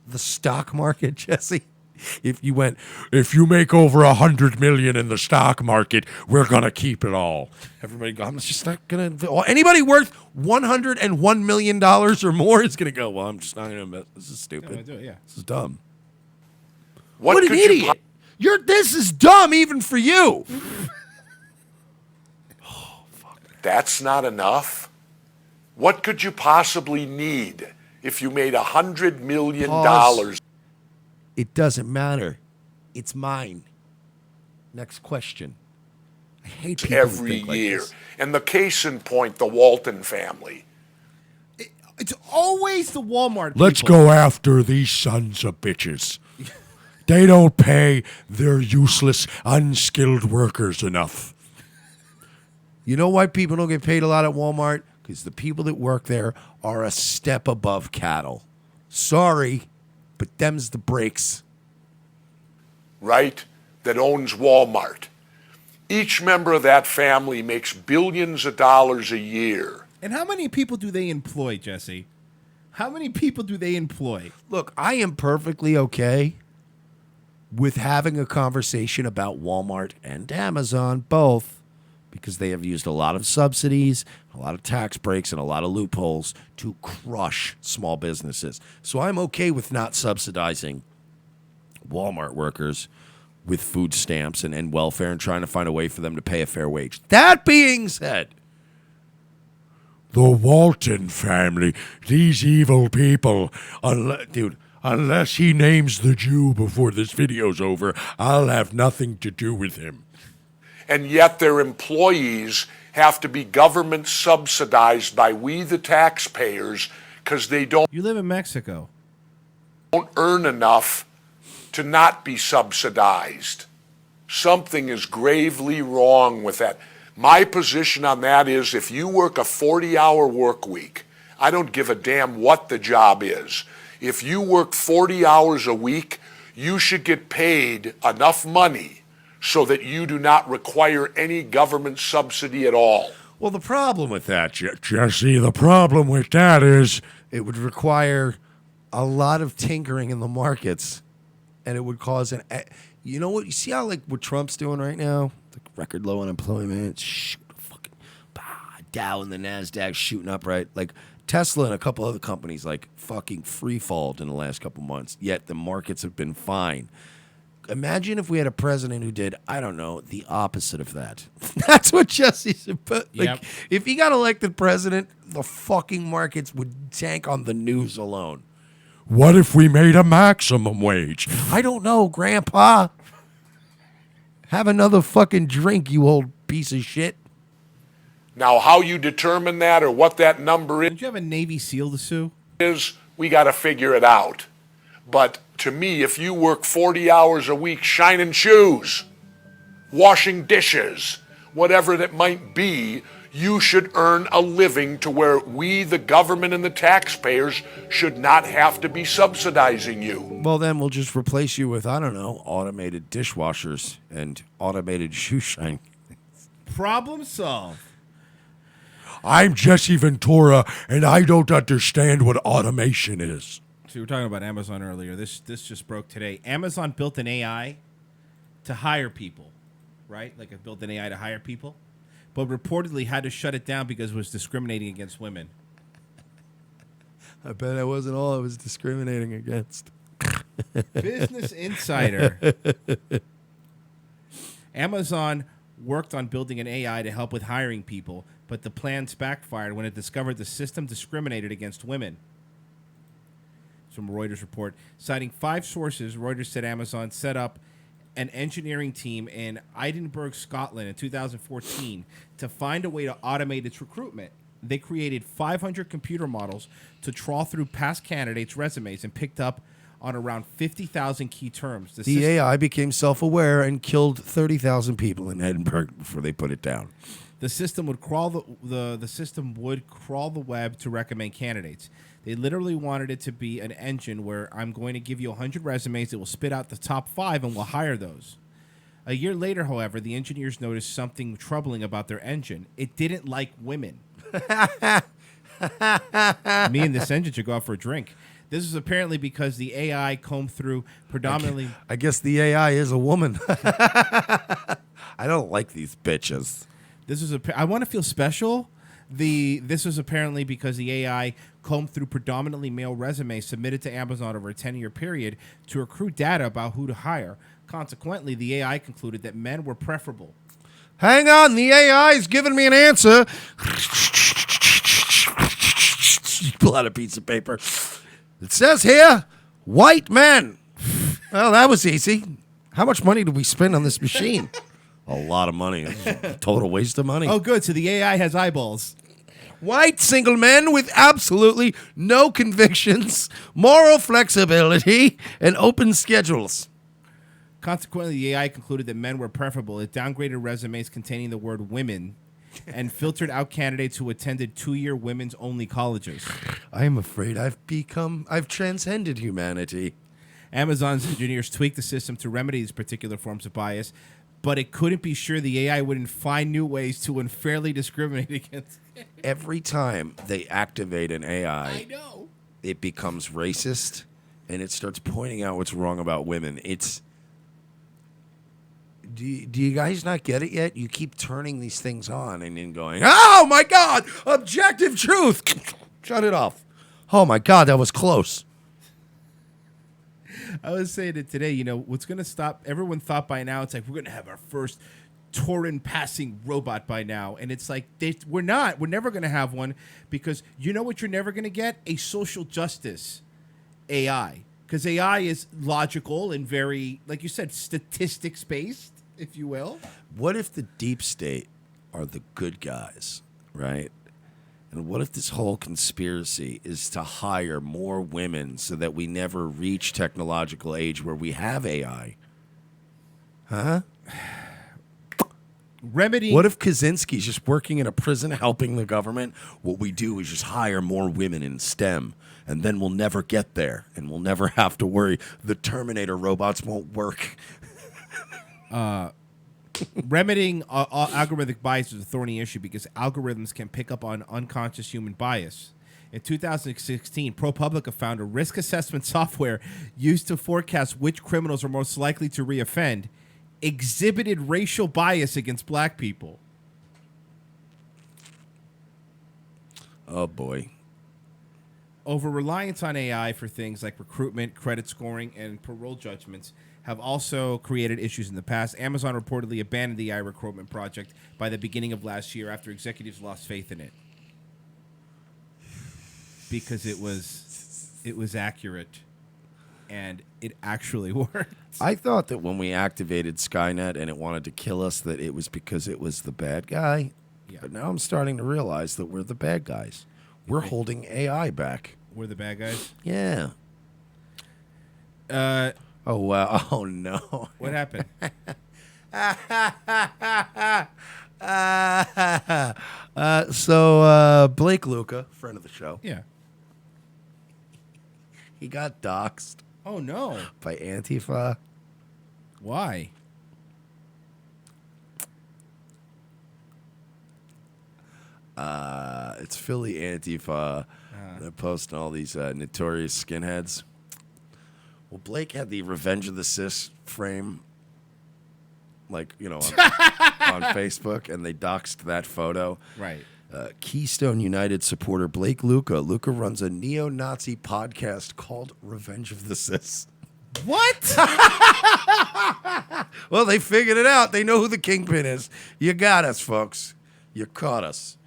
E: the stock market, Jesse? If you make over $100 million in the stock market, we're going to keep it all. Everybody go, I'm just not going to, anybody worth $101 million or more is going to go, well, I'm just not going to invest. This is stupid. This is dumb. What an idiot. This is dumb even for you.
R: That's not enough. What could you possibly need if you made $100 million?
E: Pause. It doesn't matter. It's mine. Next question. I hate people
R: every
E: who think
R: year.
E: Like this.
R: And the case in point, the Walton family.
D: It's always the Walmart
H: Let's
D: people.
H: go after these sons of bitches. They don't pay their useless, unskilled workers enough.
E: You know why people don't get paid a lot at Walmart? Because the people that work there are a step above cattle. Sorry, but them's the breaks.
R: Right? That owns Walmart. Each member of that family makes billions of dollars a year.
D: And how many people do they employ, Jesse? How many people do they employ?
E: Look, I am perfectly okay with having a conversation about Walmart and Amazon, both, because they have used a lot of subsidies, a lot of tax breaks, and a lot of loopholes to crush small businesses. So I'm okay with not subsidizing Walmart workers with food stamps and welfare and trying to find a way for them to pay a fair wage. That being said,
H: the Walton family, these evil people, unless he names the Jew before this video's over, I'll have nothing to do with him.
R: And yet their employees have to be government subsidized by we the taxpayers because they don't.
D: You live in Mexico.
R: Don't earn enough to not be subsidized. Something is gravely wrong with that. My position on that is if you work a 40-hour work week, I don't give a damn what the job is. If you work 40 hours a week, you should get paid enough money so that you do not require any government subsidy at all.
E: well, the problem with that,
H: Jesse, the problem with that is
E: it would require a lot of tinkering in the markets, and it would cause you know what? You see how like what Trump's doing right now? The record low unemployment, Dow and the NASDAQ shooting up, right? Like Tesla and a couple other companies like fucking free-falled in the last couple months, yet the markets have been fine. Imagine if we had a president who did, I don't know, the opposite of that. That's what Jesse said. Like, if he got elected president, the fucking markets would tank on the news alone.
H: What if we made a maximum wage?
E: I don't know, Grandpa. Have another fucking drink, you old piece of shit.
R: Now, how you determine that or what that number is,
D: Don't you have a Navy SEAL to sue?
R: We got to figure it out. But to me, if you work 40 hours a week shining shoes, washing dishes, whatever that might be, you should earn a living to where we, the government and the taxpayers, should not have to be subsidizing you.
E: Well, then we'll just replace you with, I don't know, automated dishwashers and automated shoe shining.
D: Problem solved.
H: I'm Jesse Ventura, and I don't understand what automation is.
D: So we were talking about Amazon earlier. This just broke today. Amazon built an AI to hire people, right? Like it built an AI to hire people, but reportedly had to shut it down because it was discriminating against women.
E: I bet that wasn't all it was discriminating against.
D: Business Insider. Amazon worked on building an AI to help with hiring people, but the plans backfired when it discovered the system discriminated against women. From a Reuters report. Citing 5 sources, Reuters said Amazon set up an engineering team in Edinburgh, Scotland in 2014 to find a way to automate its recruitment. They created 500 computer models to trawl through past candidates' resumes and picked up on around 50,000 key terms.
E: The AI became self-aware and killed 30,000 people in Edinburgh before they put it down.
D: The system would crawl the system would crawl the web to recommend candidates. They literally wanted it to be an engine where I'm going to give you 100 resumes, it will spit out the top 5 and we'll hire those. A year later, however, the engineers noticed something troubling about their engine. It didn't like women. Me and this engine should go out for a drink. This is apparently because the AI combed through predominantly...
E: I guess the AI is a woman. I don't like these bitches.
D: I want to feel special. This was apparently because the AI combed through predominantly male resumes submitted to Amazon over a 10-year period to accrue data about who to hire. Consequently, the AI concluded that men were preferable.
E: Hang on, the AI's giving me an answer. Pull out a piece of paper. It says here, white men. Well, that was easy. How much money did we spend on this machine? A lot of money. A total waste of money.
D: Oh, good. So the AI has eyeballs.
E: White single men with absolutely no convictions, moral flexibility, and open schedules.
D: Consequently, the AI concluded that men were preferable. It downgraded resumes containing the word women and filtered out candidates who attended 2-year women's-only colleges.
E: I am afraid I've transcended humanity.
D: Amazon's engineers tweaked the system to remedy these particular forms of bias, but it couldn't be sure the AI wouldn't find new ways to unfairly discriminate against it.
E: Every time they activate an AI,
D: I know.
E: It becomes racist, and it starts pointing out what's wrong about women. Do you guys not get it yet? You keep turning these things on and then going, oh, my God, objective truth. Shut it off. Oh, my God, that was close.
D: I was saying it today, what's going to stop, everyone thought by now, it's like, we're going to have our first Turing-passing robot by now. And it's like, we're never going to have one because you know what you're never going to get? A social justice AI. Because AI is logical and very, like you said, statistics-based, if you will.
E: What if the deep state are the good guys, right? And what if this whole conspiracy is to hire more women so that we never reach technological age where we have AI? Huh?
D: Remedy.
E: What if Kaczynski's just working in a prison helping the government? What we do is just hire more women in STEM, and then we'll never get there, and we'll never have to worry. The Terminator robots won't work.
D: Remedying algorithmic bias is a thorny issue because algorithms can pick up on unconscious human bias. In 2016, ProPublica found a risk assessment software used to forecast which criminals are most likely to reoffend exhibited racial bias against black people.
E: Oh, boy.
D: Over reliance on AI for things like recruitment, credit scoring, and parole judgments have also created issues in the past. Amazon reportedly abandoned the AI recruitment project by the beginning of last year after executives lost faith in it because it was accurate and it actually worked.
E: I thought that when we activated Skynet and it wanted to kill us, that it was because it was the bad guy. Yeah. But now I'm starting to realize that we're the bad guys. We're holding AI back.
D: We're the bad guys?
E: Yeah. Oh, wow. Oh, no.
D: What happened?
E: So Blake Luca, friend of the show.
D: Yeah.
E: He got doxxed.
D: Oh, no.
E: By Antifa.
D: Why?
E: It's Philly Antifa. They're posting all these notorious skinheads. Well, Blake had the Revenge of the Cis frame, on Facebook, and they doxed that photo.
D: Right.
E: Keystone United supporter Blake Luca. Luca runs a neo-Nazi podcast called Revenge of the Cis.
D: What?
E: Well, they figured it out. They know who the kingpin is. You got us, folks. You caught us.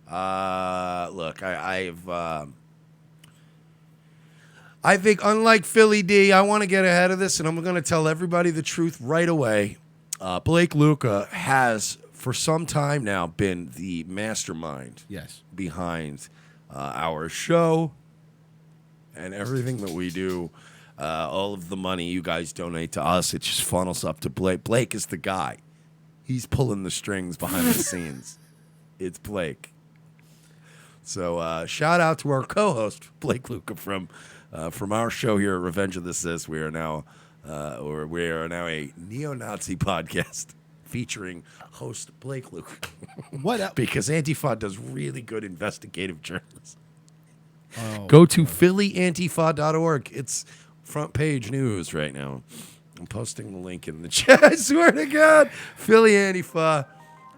E: Look, I think, unlike Philly D, I want to get ahead of this, and I'm going to tell everybody the truth right away. Blake Luca has, for some time now, been the mastermind behind our show and everything that we do. All of the money you guys donate to us, it just funnels up to Blake. Blake is the guy. He's pulling the strings behind the scenes. It's Blake. So shout out to our co-host, Blake Luca, from our show here at Revenge of the Sis. We are now a neo-Nazi podcast featuring host Blake Luca.
D: What up?
E: Because Antifa does really good investigative journalism.
D: Oh,
E: Go to phillyantifa.org. It's front page news right now. I'm posting the link in the chat. I swear to God. Philly Antifa.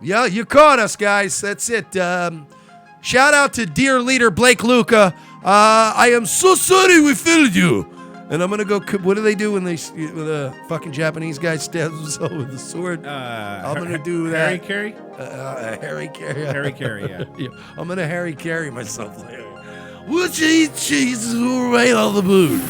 E: Yeah, you caught us, guys. That's it. Shout out to dear leader Blake Luca. I am so sorry we failed you. And I'm going to go, what do they do when the fucking Japanese guy stabs himself with a sword? I'm going to do that.
D: Harry Carey?
E: Harry Carey.
D: Harry Carey, yeah.
E: I'm going to Harry Carey myself later. Would you eat cheese right on the moon?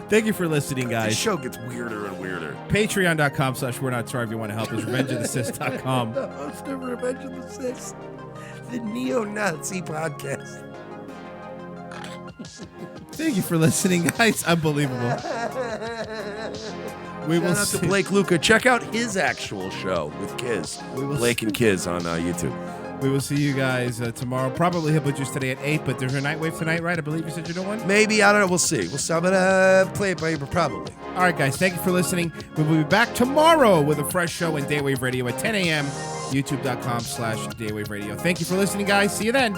D: Thank you for listening, guys.
E: This show gets weirder and weirder.
D: Patreon.com/We're Not Sorry if you want to help us. RevengeOfTheSys.com.
E: The host of Revenge of the Sis, the neo-Nazi podcast.
D: Thank you for listening, guys. Unbelievable. We will
E: Shout out to Blake Luca. Check out his actual show with Kiz. Blake and Kiz on YouTube.
D: We will see you guys tomorrow. Probably Hippo Juice today at 8, but there's a Nightwave tonight, right? I believe you said you're doing one?
E: Maybe. I don't know. We'll see. I'm going to play it by ear, but probably.
D: All right, guys. Thank you for listening. We will be back tomorrow with a fresh show in Daywave Radio at 10 a.m. YouTube.com/Daywave Radio. Thank you for listening, guys. See you then.